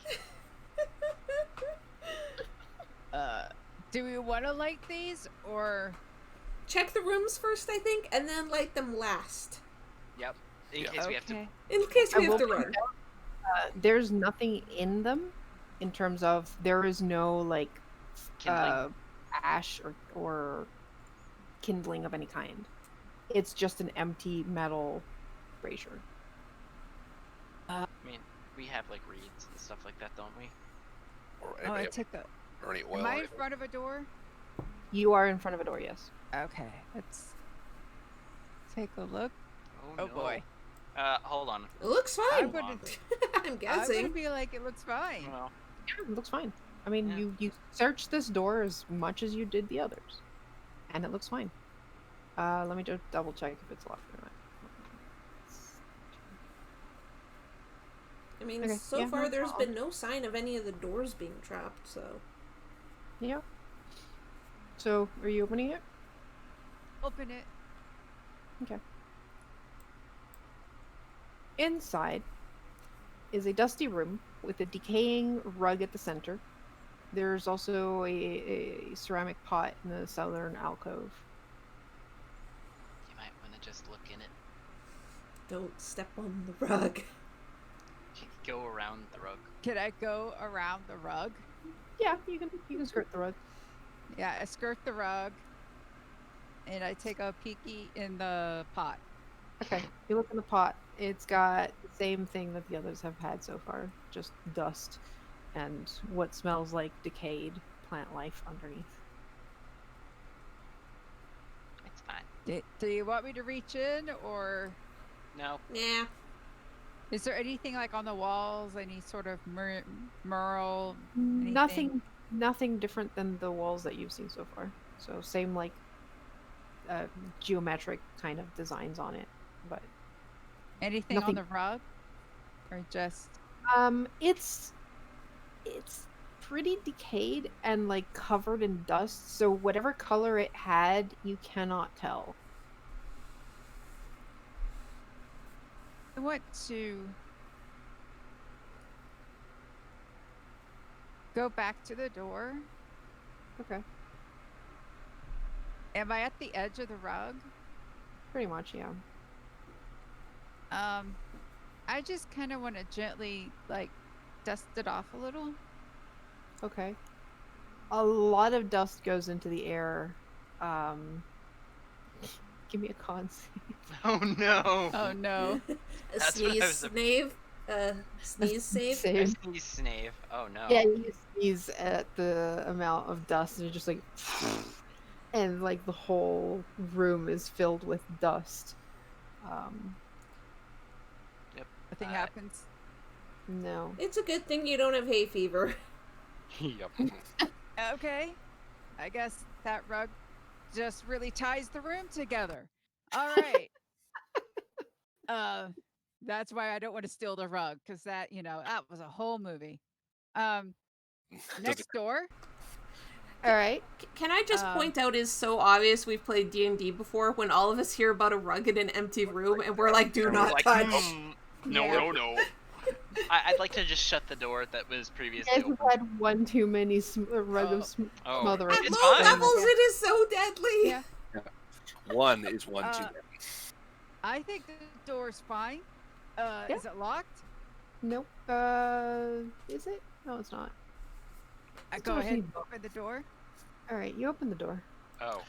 Do we want to light these or? Check the rooms first, I think, and then light them last. Yep. In case we have to. In case we have to run. There's nothing in them in terms of there is no like Kindling. ash or kindling of any kind. It's just an empty metal brazier. I mean, we have like reeds and stuff like that, don't we? Or Oh, I anybody took a. or any oil. Am I in front of a door? You are in front of a door, yes. Okay, let's take a look. Oh, Oh no. boy. It Hold on. looks fine. I'm gonna, I'm I'm gonna guessing. be like, it looks fine. Well, Yeah, it looks fine. I mean, Yeah. you searched this door as much as you did the others, and it looks fine. Let me just double check if it's locked or not. I mean, Okay, so yeah, far no there's problem. been no sign of any of the doors being trapped, so. Yeah. So, are you opening it? Open it. Okay. Inside is a dusty room with a decaying rug at the center. There's also a ceramic pot in the southern alcove. you might want to just look in it. Don't step on the rug. Go around the rug. Can I go around the rug? Yeah, you can skirt the rug. Yeah, I skirt the rug, and I take a peeky in the pot. Okay, you look in the pot. It's got the same thing that the others have had so far, just dust and what smells like decayed plant life underneath. It's fine. Do you want me to reach in, or No. Nah. is there anything like on the walls? Any sort of mural? Anything? Nothing different than the walls that you've seen so far. So same like geometric kind of designs on it, but Anything nothing. on the rug, or just? It's pretty decayed and like covered in dust. So whatever color it had, you cannot tell. I want to go back to the door. Okay, Am I at the edge of the rug? pretty much, yeah. I just kind of want to gently like dust it off a little. Okay. A lot of dust goes into the air. Give me a con save. Oh no. Oh no. A That's what I sneeze was sneeze save. I sneeze snave. Oh no. Yeah, you sneeze at the amount of dust and it just like and like the whole room is filled with dust. Nothing happens. No. It's a good thing you don't have hay fever. Yep. Okay. I guess that rug just really ties the room together. All right. That's why I don't want to steal the rug, because that was a whole movie. Next door. All right. Can I just point out, is so obvious we've played D&D before when all of us hear about a rug in an empty room and we're like, do We're not like, touch. No, Yeah. no. I'd like to just shut the door that was previously You guys open. have had one too many rug of Oh. smothering. At It's low fine. levels, it is so deadly. Yeah. One is one too many. I think the door's fine. Yeah. Is it locked? Nope. Is it? No, it's not. I It's go not ahead and huge. open the door. All right, you open the door. Oh.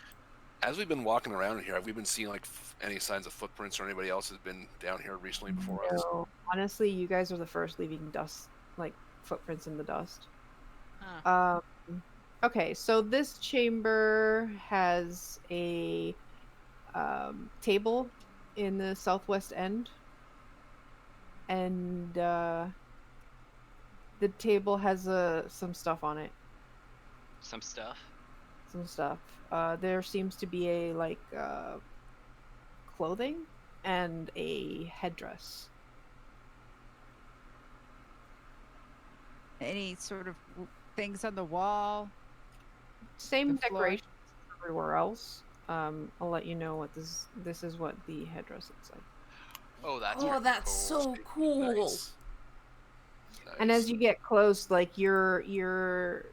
As we've been walking around in here, have we been seeing like any signs of footprints or anybody else has been down here recently before us? No, honestly, you guys are the first leaving dust, like footprints in the dust. Huh. Okay, so this chamber has a table in the southwest end, and the table has some stuff on it. Some stuff. Some stuff. There seems to be a clothing and a headdress. Any sort of things on the wall? Same The floor. decorations everywhere else. I'll let you know what this is what the headdress looks like. Oh, that's Oh, pretty that's cool. so cool. Nice. And Nice. as you get close, like your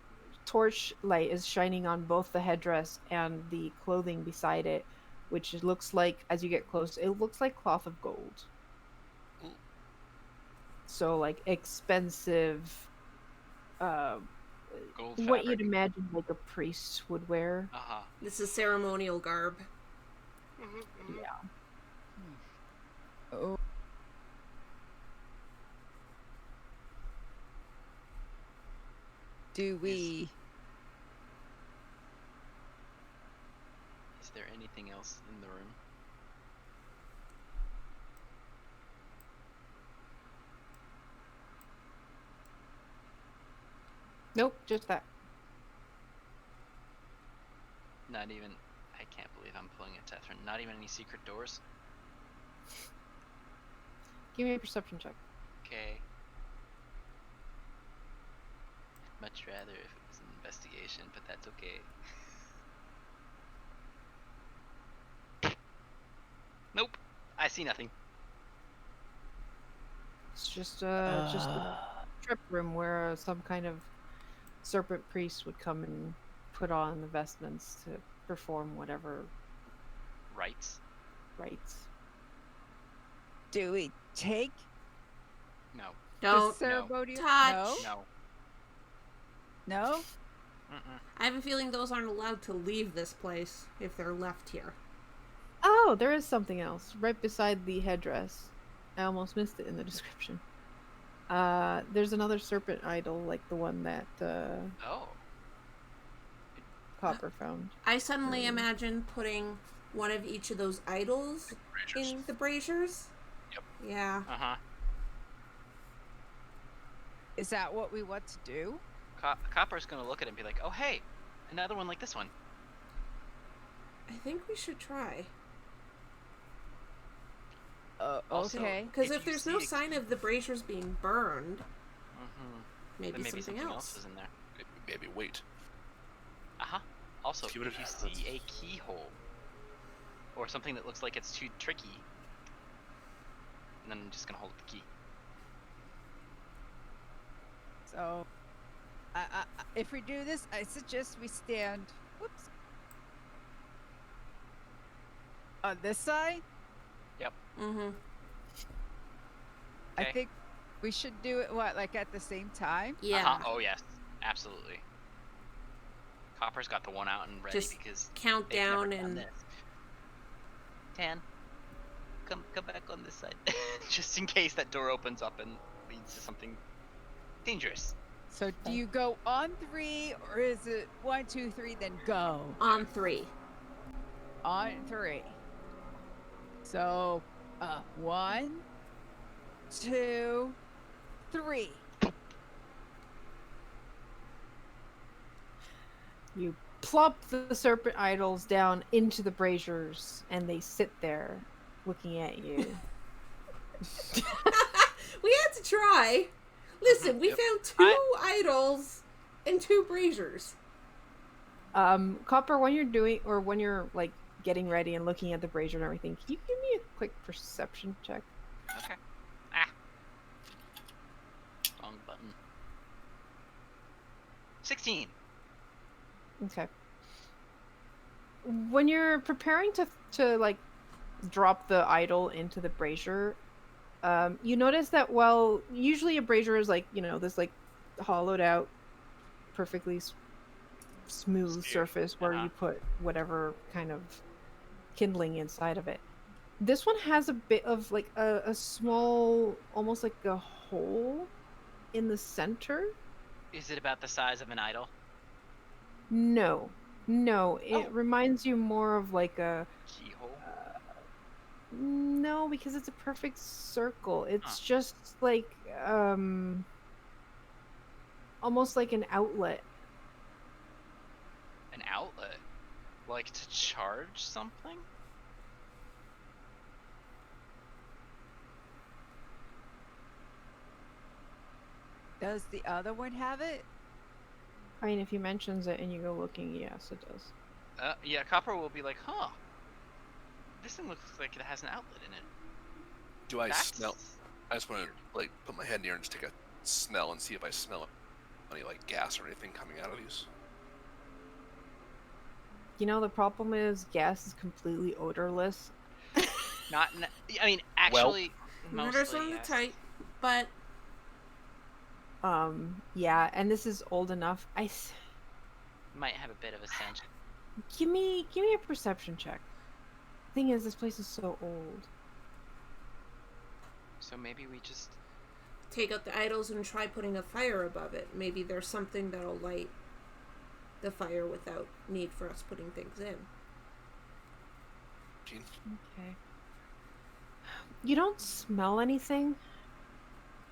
torch light is shining on both the headdress and the clothing beside it, which it looks like, as you get close, it looks like cloth of gold. Mm. So like expensive, Gold what you'd fabric. imagine like a priest would wear. Uh-huh. This is ceremonial garb. Yeah. Oh. Do we? Is there anything else in the room? Nope, just that. Not even. I can't believe I'm pulling a Tethran. Not even any secret doors? Give me a perception check. Okay. I'd much rather if it was an investigation, but that's okay. Nope. I see nothing. It's just a trip room where some kind of serpent priest would come and put on the vestments to perform whatever Rights. rites. Do we take No. the Don't ceremonial? touch. No. No? Mm-mm. I have a feeling those aren't allowed to leave this place if they're left here. Oh, there is something else right beside the headdress. I almost missed it in the description. There's another serpent idol like the one that Oh. Copper found. I suddenly Hmm. imagine putting one of each of those idols Braziers. in the braziers. Yep. Yeah. Uh-huh. Is that what we want to do? Copper's gonna look at it and be like, oh, hey, another one like this one. I think we should try. Also, Okay. Because if you there's see no a sign of the braziers being burned, Mm-hmm. maybe, Then maybe something else. is in there. Maybe wait. Uh-huh. Also, See what if it you has. see a keyhole or something that looks like it's too tricky, and then I'm just gonna hold the key. So, if we do this, I suggest we stand. Whoops. On this side, Mm-hmm. I Okay. think we should do it. What, like at the same time? Yeah. Uh-huh. Oh yes, absolutely. Copper's got the one out and ready Just because count they've never down done and this. Tan, come back on this side, just in case that door opens up and leads to something dangerous. So, do you go on 3, or is it 1, 2, 3, then go? on 3. On 3. So, 1, 2, 3. You plop the serpent idols down into the braziers, and they sit there, looking at you. We had to try. Listen, we Yep. found 2 idols and 2 braziers. Copper, when you're like getting ready and looking at the brazier and everything, can you give me a quick perception check? Okay. Ah. Wrong button. 16. Okay. When you're preparing to like drop the idol into the brazier, you notice that usually a brazier is like this like hollowed out, perfectly smooth surface where you put whatever kind of kindling inside of it. This one has a bit of like a small, almost like a hole in the center. Is it about the size of an idol? No, it Oh. reminds you more of like a Keyhole? no, because it's a perfect circle. It's Huh. just like almost like an outlet. An outlet? Like to charge something? Does the other one have it? I mean, if he mentions it and you go looking, yes, it does. Yeah, Copper will be like, huh. This thing looks like it has an outlet in it. Do I That's smell? I just want to like put my head near and just take a smell and see if I smell any like gas or anything coming out of these. You know, the problem is gas is completely odorless. Not. I mean, actually, Murder's mostly. on the Yes. type, but Yeah, and this is old enough. Might have a bit of a stench. Give me a perception check. Thing is, this place is so old. So maybe we just. take out the idols and try putting a fire above it. Maybe there's something that'll light the fire without need for us putting things in. Gene? Okay. You don't smell anything,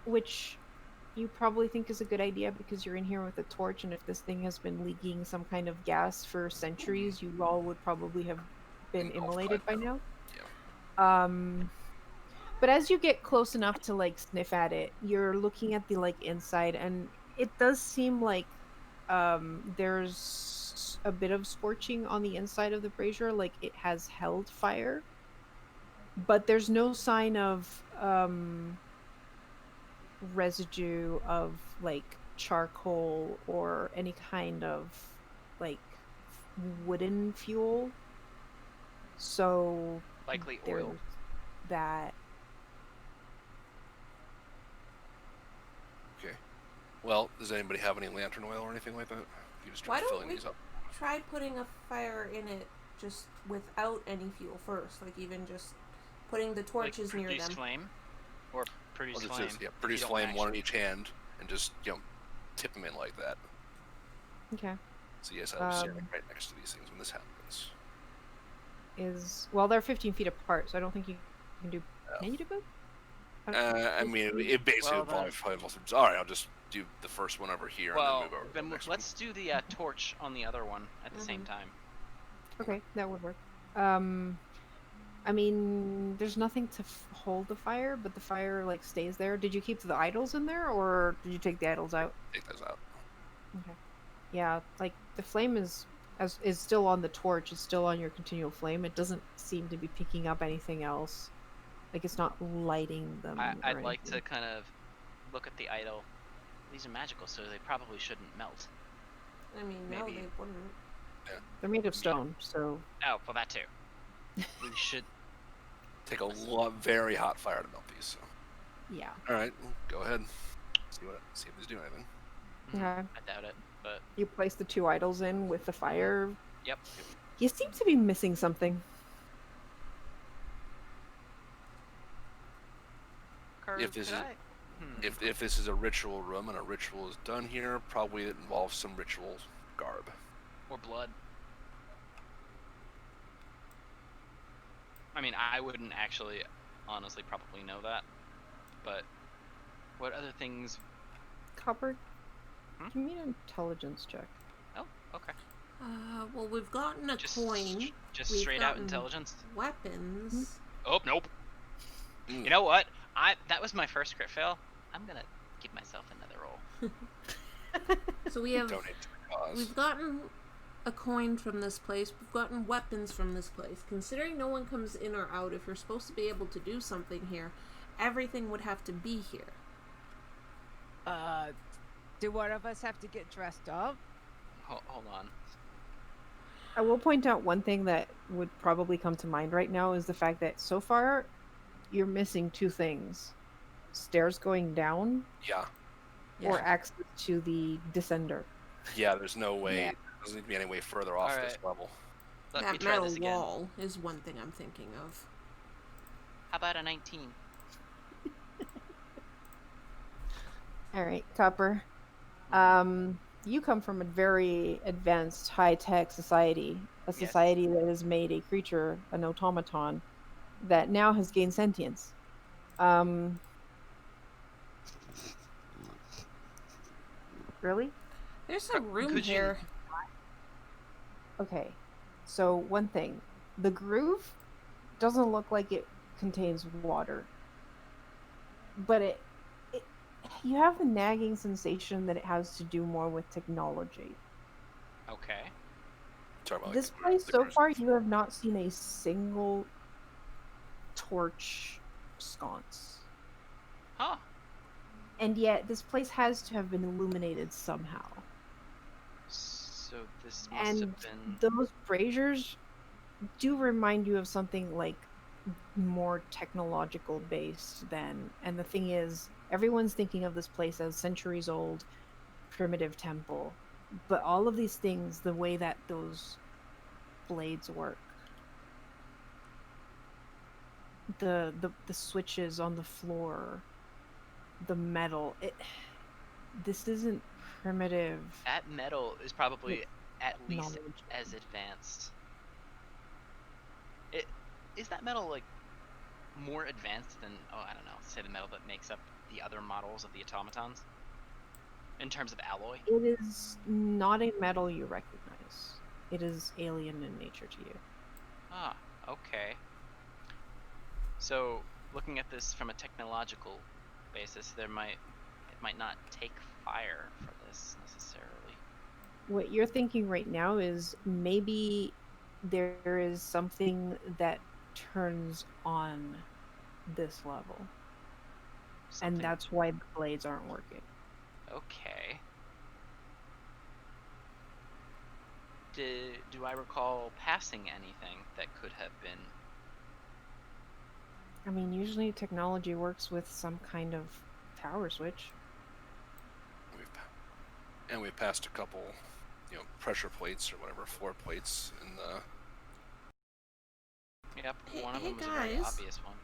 which you probably think is a good idea because you're in here with a torch, and if this thing has been leaking some kind of gas for centuries, you all would probably have been immolated by now. Yeah. But as you get close enough to like sniff at it, you're looking at the like inside, and it does seem like there's a bit of scorching on the inside of the brazier, like it has held fire. But there's no sign of residue of like charcoal or any kind of like wooden fuel. So Likely there's oil. that. Well, does anybody have any lantern oil or anything like that? You just Why try don't filling we these up. try putting a fire in it just without any fuel first? Like even just putting the torches like near produce them. flame, or produce Well, flame. just, yeah, if you produce don't flame, one in actually- each hand, and just tip them in like that. Okay. So yes, I was standing right next to these things when this happens. Well, they're 15 feet apart, so I don't think you can do. Oh. Can you do both? I mean, it basically Well, probably all right, I'll just do the first one over here and Well, then move over to then the next let's do the torch on the other one at the same time. Okay, that would work. I mean, there's nothing to hold the fire, but the fire like stays there. Did you keep the idols in there, or did you take the idols out? Take those out. Okay. Yeah, like the flame is still on the torch. It's still on your continual flame. It doesn't seem to be picking up anything else. Like it's not lighting them. I'd like to kind of look at the idol. These are magical, so they probably shouldn't melt. I mean, no, Maybe. they wouldn't. They're made of stone, so Oh, well, that too. We should. Take a very hot fire to melt these. So. yeah. All right, well, go ahead. See if these do anything. Okay. I doubt it, but You place the two idols in with the fire. yep. You seem to be missing something. If this Could is- I- If this is a ritual room and a ritual is done here, probably it involves some ritual garb. or blood. I mean, I wouldn't actually, honestly, probably know that. But what other things? Copper, Hmm? give me an intelligence check. Oh, okay. Well, we've gotten a Just coin, just We've straight out gotten- intelligence. weapons. Oh, nope. Mm. You know what? That was my first crit fail. I'm gonna give myself another roll. So we have Donate to the cause. we've gotten a coin from this place. We've gotten weapons from this place. Considering no one comes in or out, if you're supposed to be able to do something here, everything would have to be here. Do one of us have to get dressed up? Hold on. I will point out one thing that would probably come to mind right now is the fact that so far you're missing two things: stairs going down Yeah, or access to the descender. yeah. There's no way. Yeah. There doesn't need to be any way further off this level. Let me That try metal this again. wall is one thing I'm thinking of. How about a 19? All right, Copper. You come from a very advanced, high-tech society, a Yes. society that has made a creature, an automaton, that now has gained sentience. Really? There's some room Could you- here. Okay. So one thing, the groove doesn't look like it contains water, but it you have the nagging sensation that it has to do more with technology. Okay. Talking about, like, This the place, the so cruise- far, you have not seen a single torch sconce. Huh. And yet, this place has to have been illuminated somehow. So this must And have been. those braziers do remind you of something like more technological based than. And the thing is, everyone's thinking of this place as centuries old, primitive temple. But all of these things, the way that those blades work, the switches on the floor, the metal, this isn't primitive That metal is probably at least knowledge. as advanced. Is that metal like more advanced than I don't know, say the metal that makes up the other models of the automatons? In terms of alloy? It is not a metal you recognize. It is alien in nature to you. Ah, okay. So looking at this from a technological basis, it might not take fire for this necessarily. What you're thinking right now is maybe there is something that turns on this level, Something- and that's why the blades aren't working. Okay. Do I recall passing anything that could have been? I mean, usually technology works with some kind of power switch. We've And we passed a couple, pressure plates or whatever, floor plates in the. Yep, one of Hey, them was a very guys. obvious one.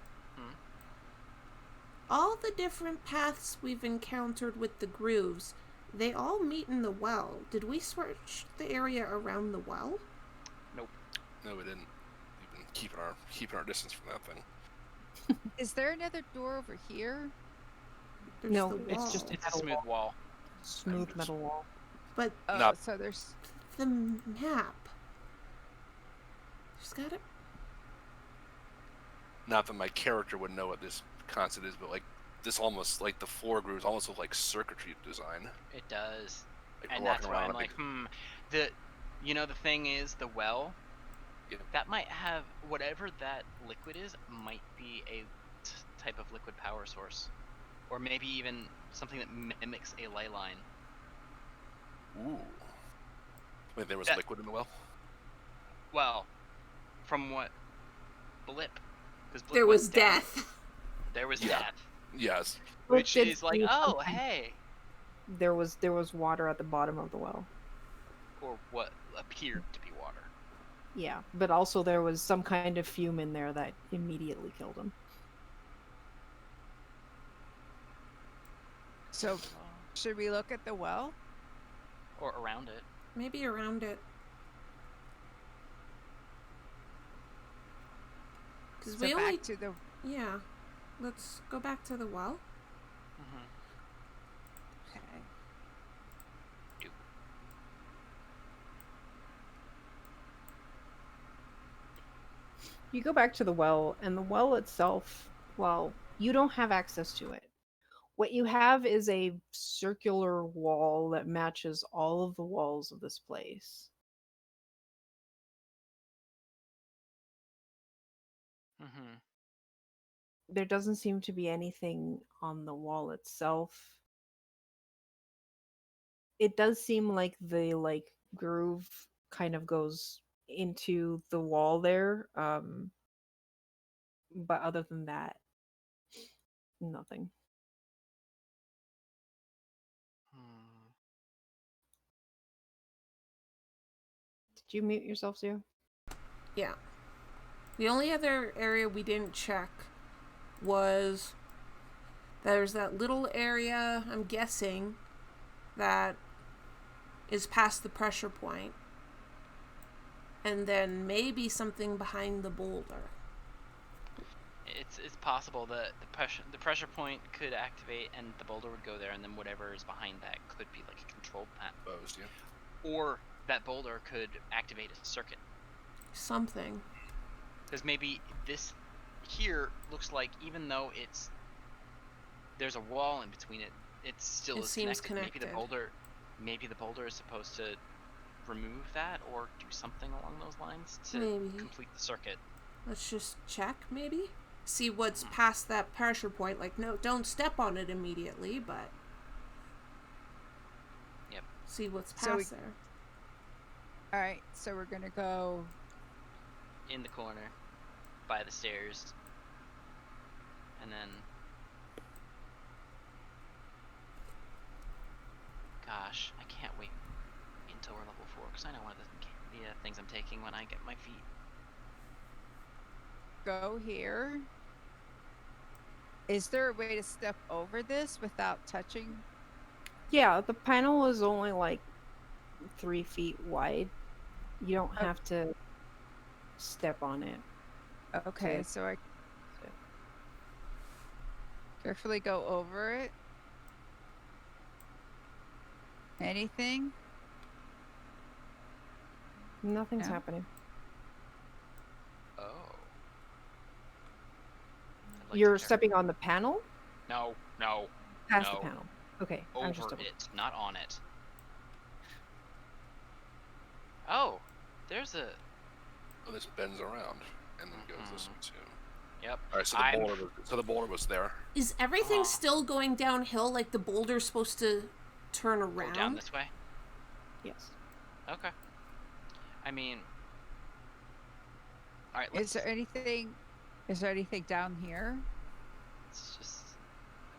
All the different paths we've encountered with the grooves, they all meet in the well. Did we search the area around the well? No, we didn't. We've been keeping our distance from that thing. Is there another door over here? There's No, the it's wall. just It's a smooth wall. smooth metal wall. But Oh, Not- so there's. the map. There's gotta. Not that my character would know what this concept is, but like this almost like the floor grooves almost look like circuitry design. It does. Like And we're that's walking why I'm around like, the thing is, the well, Yeah. that might have, whatever that liquid is, might be a type of liquid power source. Or maybe even something that mimics a ley line. Ooh. Wait, there was That- liquid in the well? Well, from what Blip, because There was death. There was Yeah. death, Yes. which did is like, do oh, something. hey, There was water at the bottom of the well. or what appeared to be water. Yeah, but also there was some kind of fume in there that immediately killed him. So, should we look at the well? Or around it. Maybe around it. Because So we back only. to the. Yeah. Let's go back to the well. Okay. You go back to the well, and the well itself, well, you don't have access to it. What you have is a circular wall that matches all of the walls of this place. Mm-hmm. There doesn't seem to be anything on the wall itself. It does seem like the groove kind of goes into the wall there, but other than that, nothing. Did you mute yourself, Zio? Yeah. The only other area we didn't check was there's that little area, I'm guessing, that is past the pressure point. And then maybe something behind the boulder. It's possible that the pressure point could activate and the boulder would go there, and then whatever is behind that could be like a control path. Exposed, yeah. Or that boulder could activate a circuit. Something. Because maybe this here looks like, even though there's a wall in between it, it still It is seems connected. connected. Maybe the boulder is supposed to remove that or do something along those lines to Maybe. complete the circuit. Let's just check, maybe? See what's past that pressure point. Like, no, don't step on it immediately, but... Yep. See what's So past there. Alright, so we're gonna go. In the corner, by the stairs, and then... Gosh, I can't wait until we're level 4, because I know one of the things I'm taking when I get my feet. Go here. Is there a way to step over this without touching? Yeah, the panel is only like 3 feet wide. You don't Oh. have to step on it. Okay, Okay. so I carefully go over it. Anything? Nothing's Yeah. happening. Oh. I'd like to You're check. stepping on the panel? No. Past No. the panel. Okay, I'm just Over double. it, not on it. Oh, there's a... Oh, this bends around and then goes this way too. Yep. All right, so the boulder was there. Is everything Aw. still going downhill? Like the boulder's supposed to turn Go around? down this way? Yes. Okay. I mean... Alright, Is there anything down here? It's just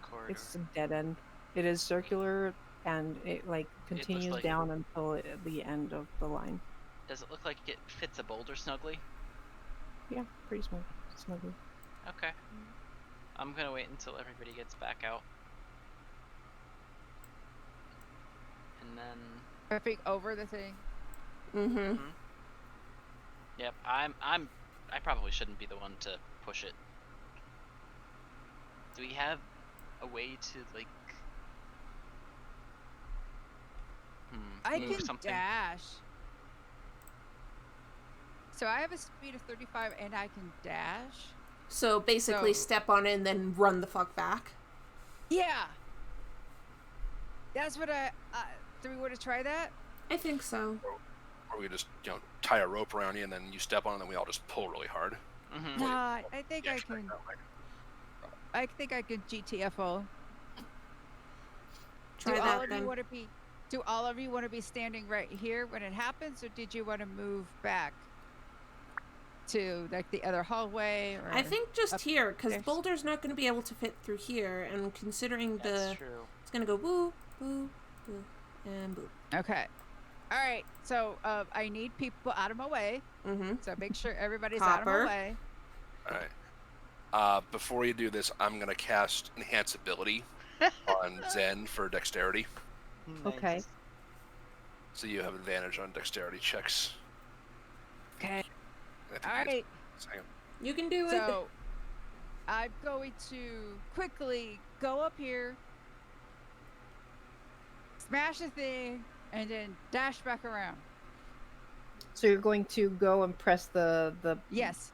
a corridor. It's a dead end. It is circular. and it like continues like- down until the end of the line. Does it look like it fits a boulder snugly? Yeah, pretty small, snugly. Okay. I'm gonna wait until everybody gets back out. And then... Tripping over the thing. Mm-hmm. Yep, I probably shouldn't be the one to push it. Do we have a way to, like... I move can something? dash. So I have a speed of 35 and I can dash. So basically, So- step on it and then run the fuck back. Yeah. That's what do we want to try that? I think so. Or we just, tie a rope around you and then you step on it and then we all just pull really hard. Mm-hmm. Nah, I think Yeah, I try can. that way. I think I can GTFO. Try Do that all of then. you want to be? Do all of you want to be standing right here when it happens, or did you want to move back to like the other hallway? Or I think just here, because upstairs? Boulder's not going to be able to fit through here, and considering That's true. it's going to go woo, boo, boo, and boo. Okay. All right. So I need people out of my way. Mm-hmm. So make sure everybody's out of Hopper. my way. Alright. Before you do this, I'm going to cast Enhance Ability on Zen for Dexterity. Okay. Nice. So you have advantage on Dexterity checks. Okay. I think All you right. guys- hang on. You can do it. So I'm going to quickly go up here, smash the thing, and then dash back around. So you're going to go and press the Yes.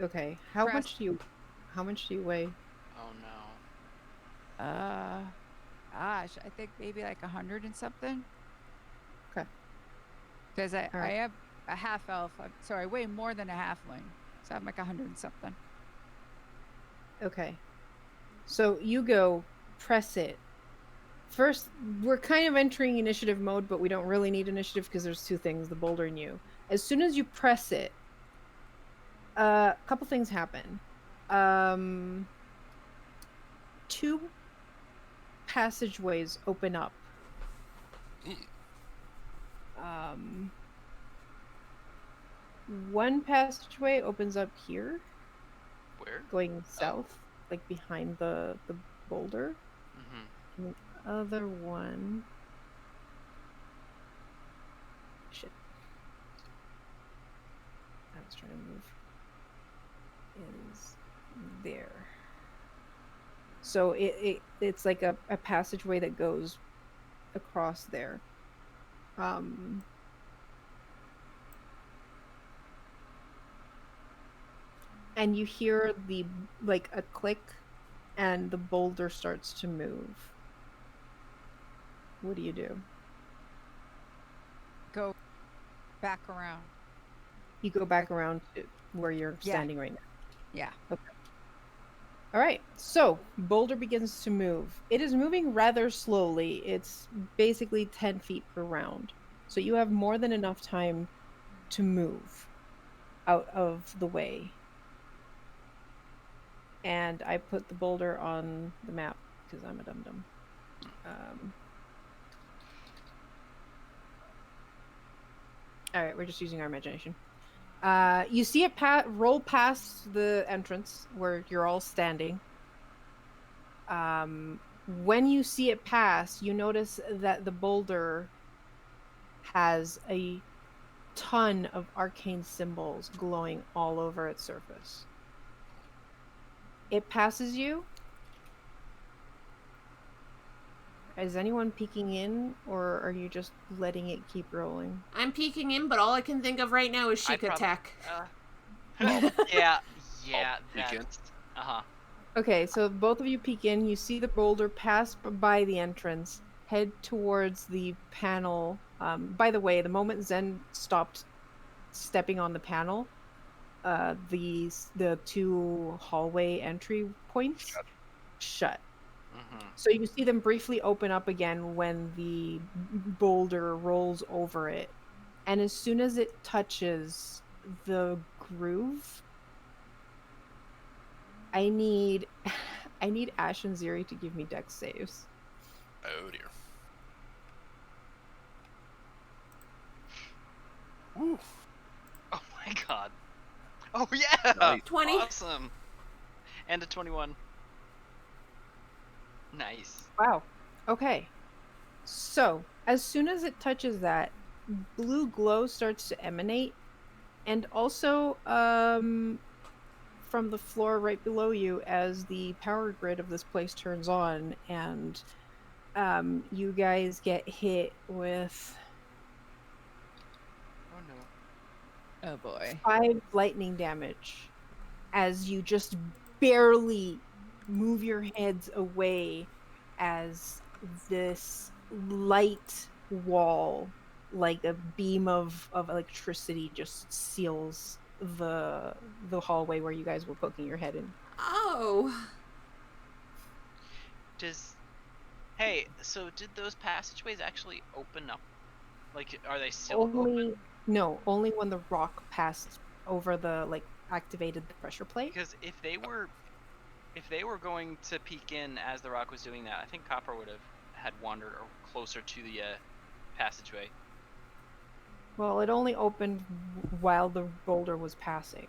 Okay. How Press- much do you weigh? Oh no. Gosh, I think maybe like 100 and something. Okay. Because I All right. have a half elf, so I weigh more than a halfling. So I'm like 100 and something. Okay. So you go press it. First, we're kind of entering initiative mode, but we don't really need initiative because there's two things, the boulder and you. As soon as you press it, a couple things happen. Two passageways open up. One passageway opens up here, Where? going south, like behind the boulder. Mm-hmm. And the other one. Shit. I was trying to move. Is there. So it's like a passageway that goes across there. And you hear like a click and the boulder starts to move. What do you do? Go back around. You go back around to where you're Yeah. standing right now. Yeah. All right. So, boulder begins to move. It is moving rather slowly. It's basically 10 feet per round. So, you have more than enough time to move out of the way. And I put the boulder on the map because I'm a dum-dum. All right, we're just using our imagination. You see it roll past the entrance where you're all standing. When you see it pass, you notice that the boulder has a ton of arcane symbols glowing all over its surface. It passes you. Is anyone peeking in, or are you just letting it keep rolling? I'm peeking in, but all I can think of right now is I Sheik attack. Yeah, peek in. that's... Uh-huh. Okay, so both of you peek in. You see the boulder pass by the entrance, head towards the panel. By the way, the moment Zen stopped stepping on the panel, the two hallway entry points shut. Mm-hmm. So you see them briefly open up again when the boulder rolls over it. And as soon as it touches the groove, I need Ash and Ziri to give me dex saves. Oh dear. my god. Oh yeah! Nice. 20. Awesome. And a 21. Nice. Wow. Okay. So, as soon as it touches that, blue glow starts to emanate, and also from the floor right below you as the power grid of this place turns on, and you guys get hit with Oh no. Oh boy. 5 lightning damage as you just barely move your heads away as this light wall, like a beam of electricity, just seals the hallway where you guys were poking your head in. Oh. Hey, so did those passageways actually open up? Like, are they still Only open? no, only when the rock passed over the activated the pressure plate. Because if they were going to peek in as the rock was doing that, I think Copper would have had wandered closer to the passageway. Well, it only opened while the boulder was passing.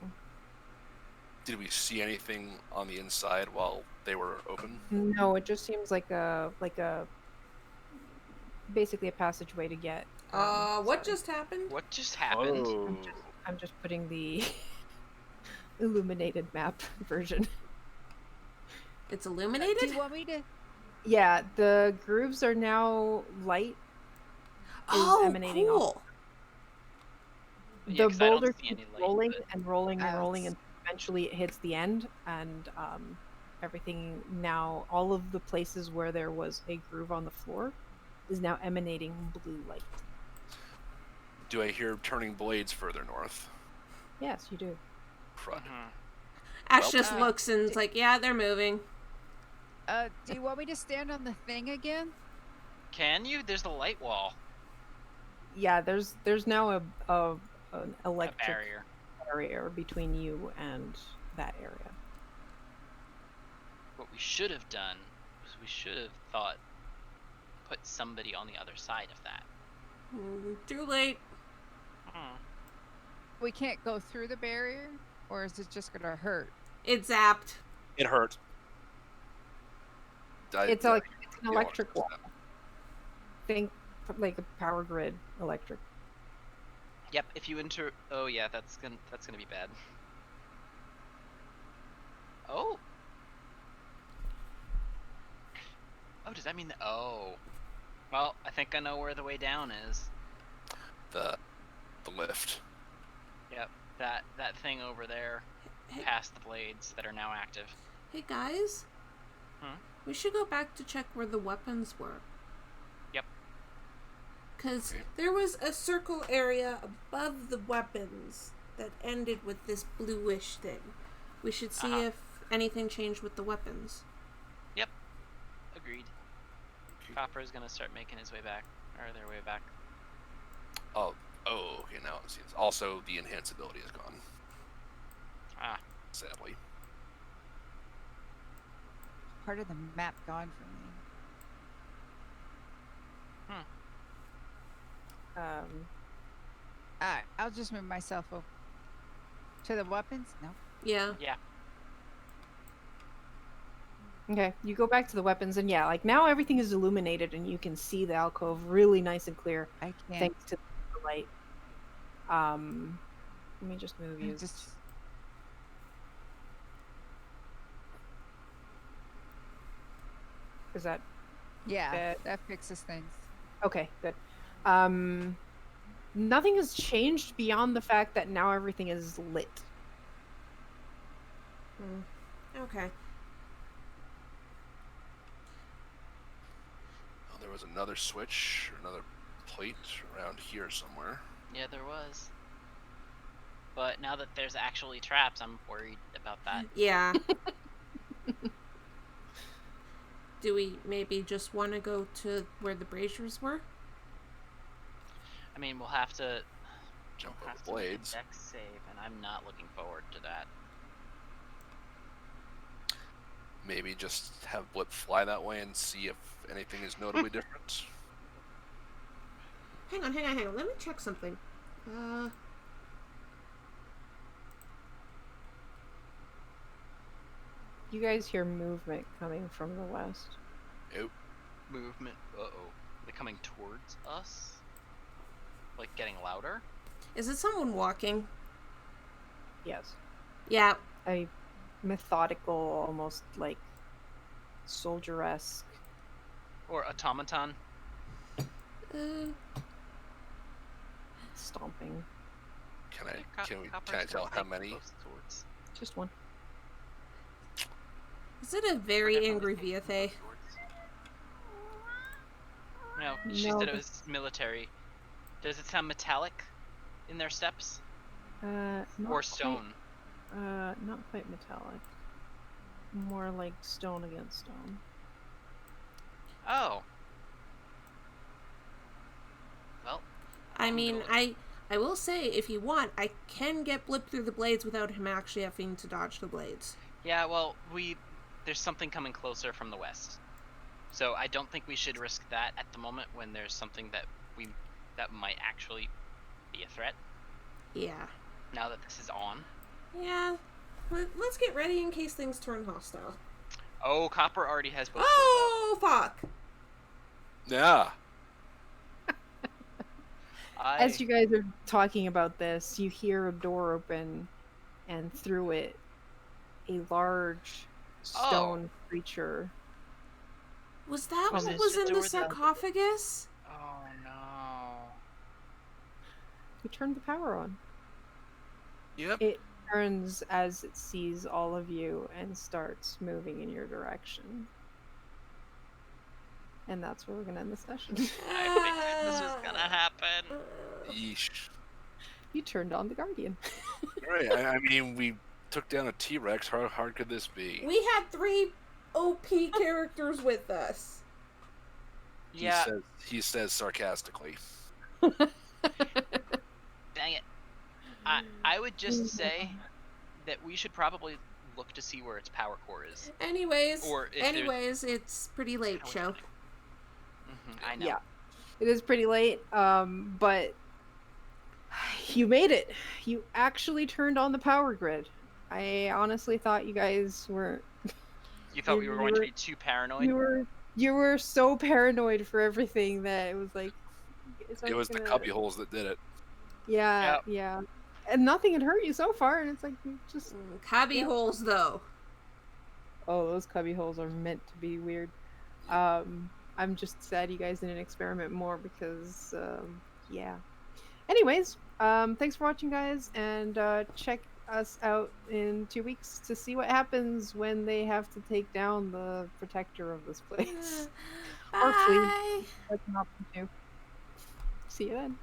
Did we see anything on the inside while they were open? No, it just seems like a basically a passageway to get. What sorry. just happened? What just happened? Oh. I'm just putting the illuminated map version. It's Do illuminated? you want me to? Yeah, the grooves are now light. Oh, emanating cool. Yeah, The 'cause I don't boulder see any keeps light, rolling but- and rolling and Oh, rolling, it's- and eventually it hits the end, and everything now, all of the places where there was a groove on the floor, is now emanating blue light. Do I hear turning blades further north? Yes, you do. Crud. Ash Well, just looks and is like, yeah, they're moving. Do you want me to stand on the thing again? Can you? There's the light wall. Yeah, there's now an A electric barrier. barrier between you and that area. What we should have done was we should have put somebody on the other side of that. Too late. We can't go through the barrier, or is it just gonna hurt? It's zapped. It hurt. It's I- like it's an yeah, electric wall. Think like a power grid electric. Yep. If you enter, oh yeah, that's gonna be bad. Oh. Oh, does that mean that? Oh. Well, I think I know where the way down is. the lift. Yep. That thing over there, past the blades that are now active. Hey, guys. Hmm? We should go back to check where the weapons were. Yep. Because Okay. there was a circle area above the weapons that ended with this bluish thing. We should see if anything changed with the weapons. Yep. Agreed. Copper is gonna start making his way back, or their way back. Oh, okay, now it seems. Also, the enhanceability is gone, Ah. sadly. Part of the map gone for me. Alright, I'll just move myself over to the weapons. No. Yeah. Yeah. Okay, you go back to the weapons, and yeah, like now everything is illuminated, and you can see the alcove really nice and clear I can't. thanks to the light. Let me just move you. Just Is that yeah, that fixes things. okay? Good. Nothing has changed beyond the fact that now everything is lit. Okay. Oh, there was another switch, or another plate around here somewhere. Yeah, there was. But now that there's actually traps, I'm worried about that. Yeah. Do we maybe just want to go to where the braziers were? I mean, we'll have to Jump have over to make a blades. dex save, and I'm not looking forward to that. Maybe just have Blip fly that way and see if anything is notably different. Hang on. Let me check something. You guys hear movement coming from the west. Oh, Movement. Uh-oh. They're coming towards us? Like, getting louder? Is it someone walking? Yes. Yeah. A methodical, almost like soldier-esque. Or automaton? Stomping. can Yeah, I tell how many? Swords. Just one. Is it a very angry VFA? No, she No, said it but- was military. Does it sound metallic in their steps? Not Or stone? Not quite metallic. More like stone against stone. Oh. Well, I mean, Go I will say, if you want, I can get Blip through the blades without him actually having to dodge the blades. yeah, well, there's something coming closer from the west. So I don't think we should risk that at the moment when there's something that might actually be a threat. Yeah. Now that this is on. Yeah. Let's get ready in case things turn hostile. Oh, Copper already has both. Oh, fuck! Yeah. As you guys are talking about this, you hear a door open, and through it, a large stone creature. Was that Was what it was the in the door that- sarcophagus? Oh no. You turn the power on. Yep. It turns as it sees all of you and starts moving in your direction. And that's where we're gonna end the session. I figured this was gonna happen. Yeesh. You turned on the Guardian. Right. I mean, we took down a T-Rex. How hard could this be? We had 3 OP characters with us. Yeah, He says sarcastically. dang it. I would just say that we should probably look to see where its power core is. Anyways, Or if there's- it's pretty late, show. I know. Yeah, it is pretty late, but you made it. You actually turned on the power grid. I honestly thought you guys were. You thought we were going to be too paranoid? You were so paranoid for everything that it was like. It was the cubby holes that did it. Yeah, Yep. yeah, and nothing had hurt you so far, and it's like you just. Cubby Yeah. holes, though. Oh, those cubby holes are meant to be weird. I'm just sad you guys didn't experiment more because, yeah. Anyways, thanks for watching, guys, and check us out in 2 weeks to see what happens when they have to take down the protector of this place. Or flee. Bye. That's an option too. See you then.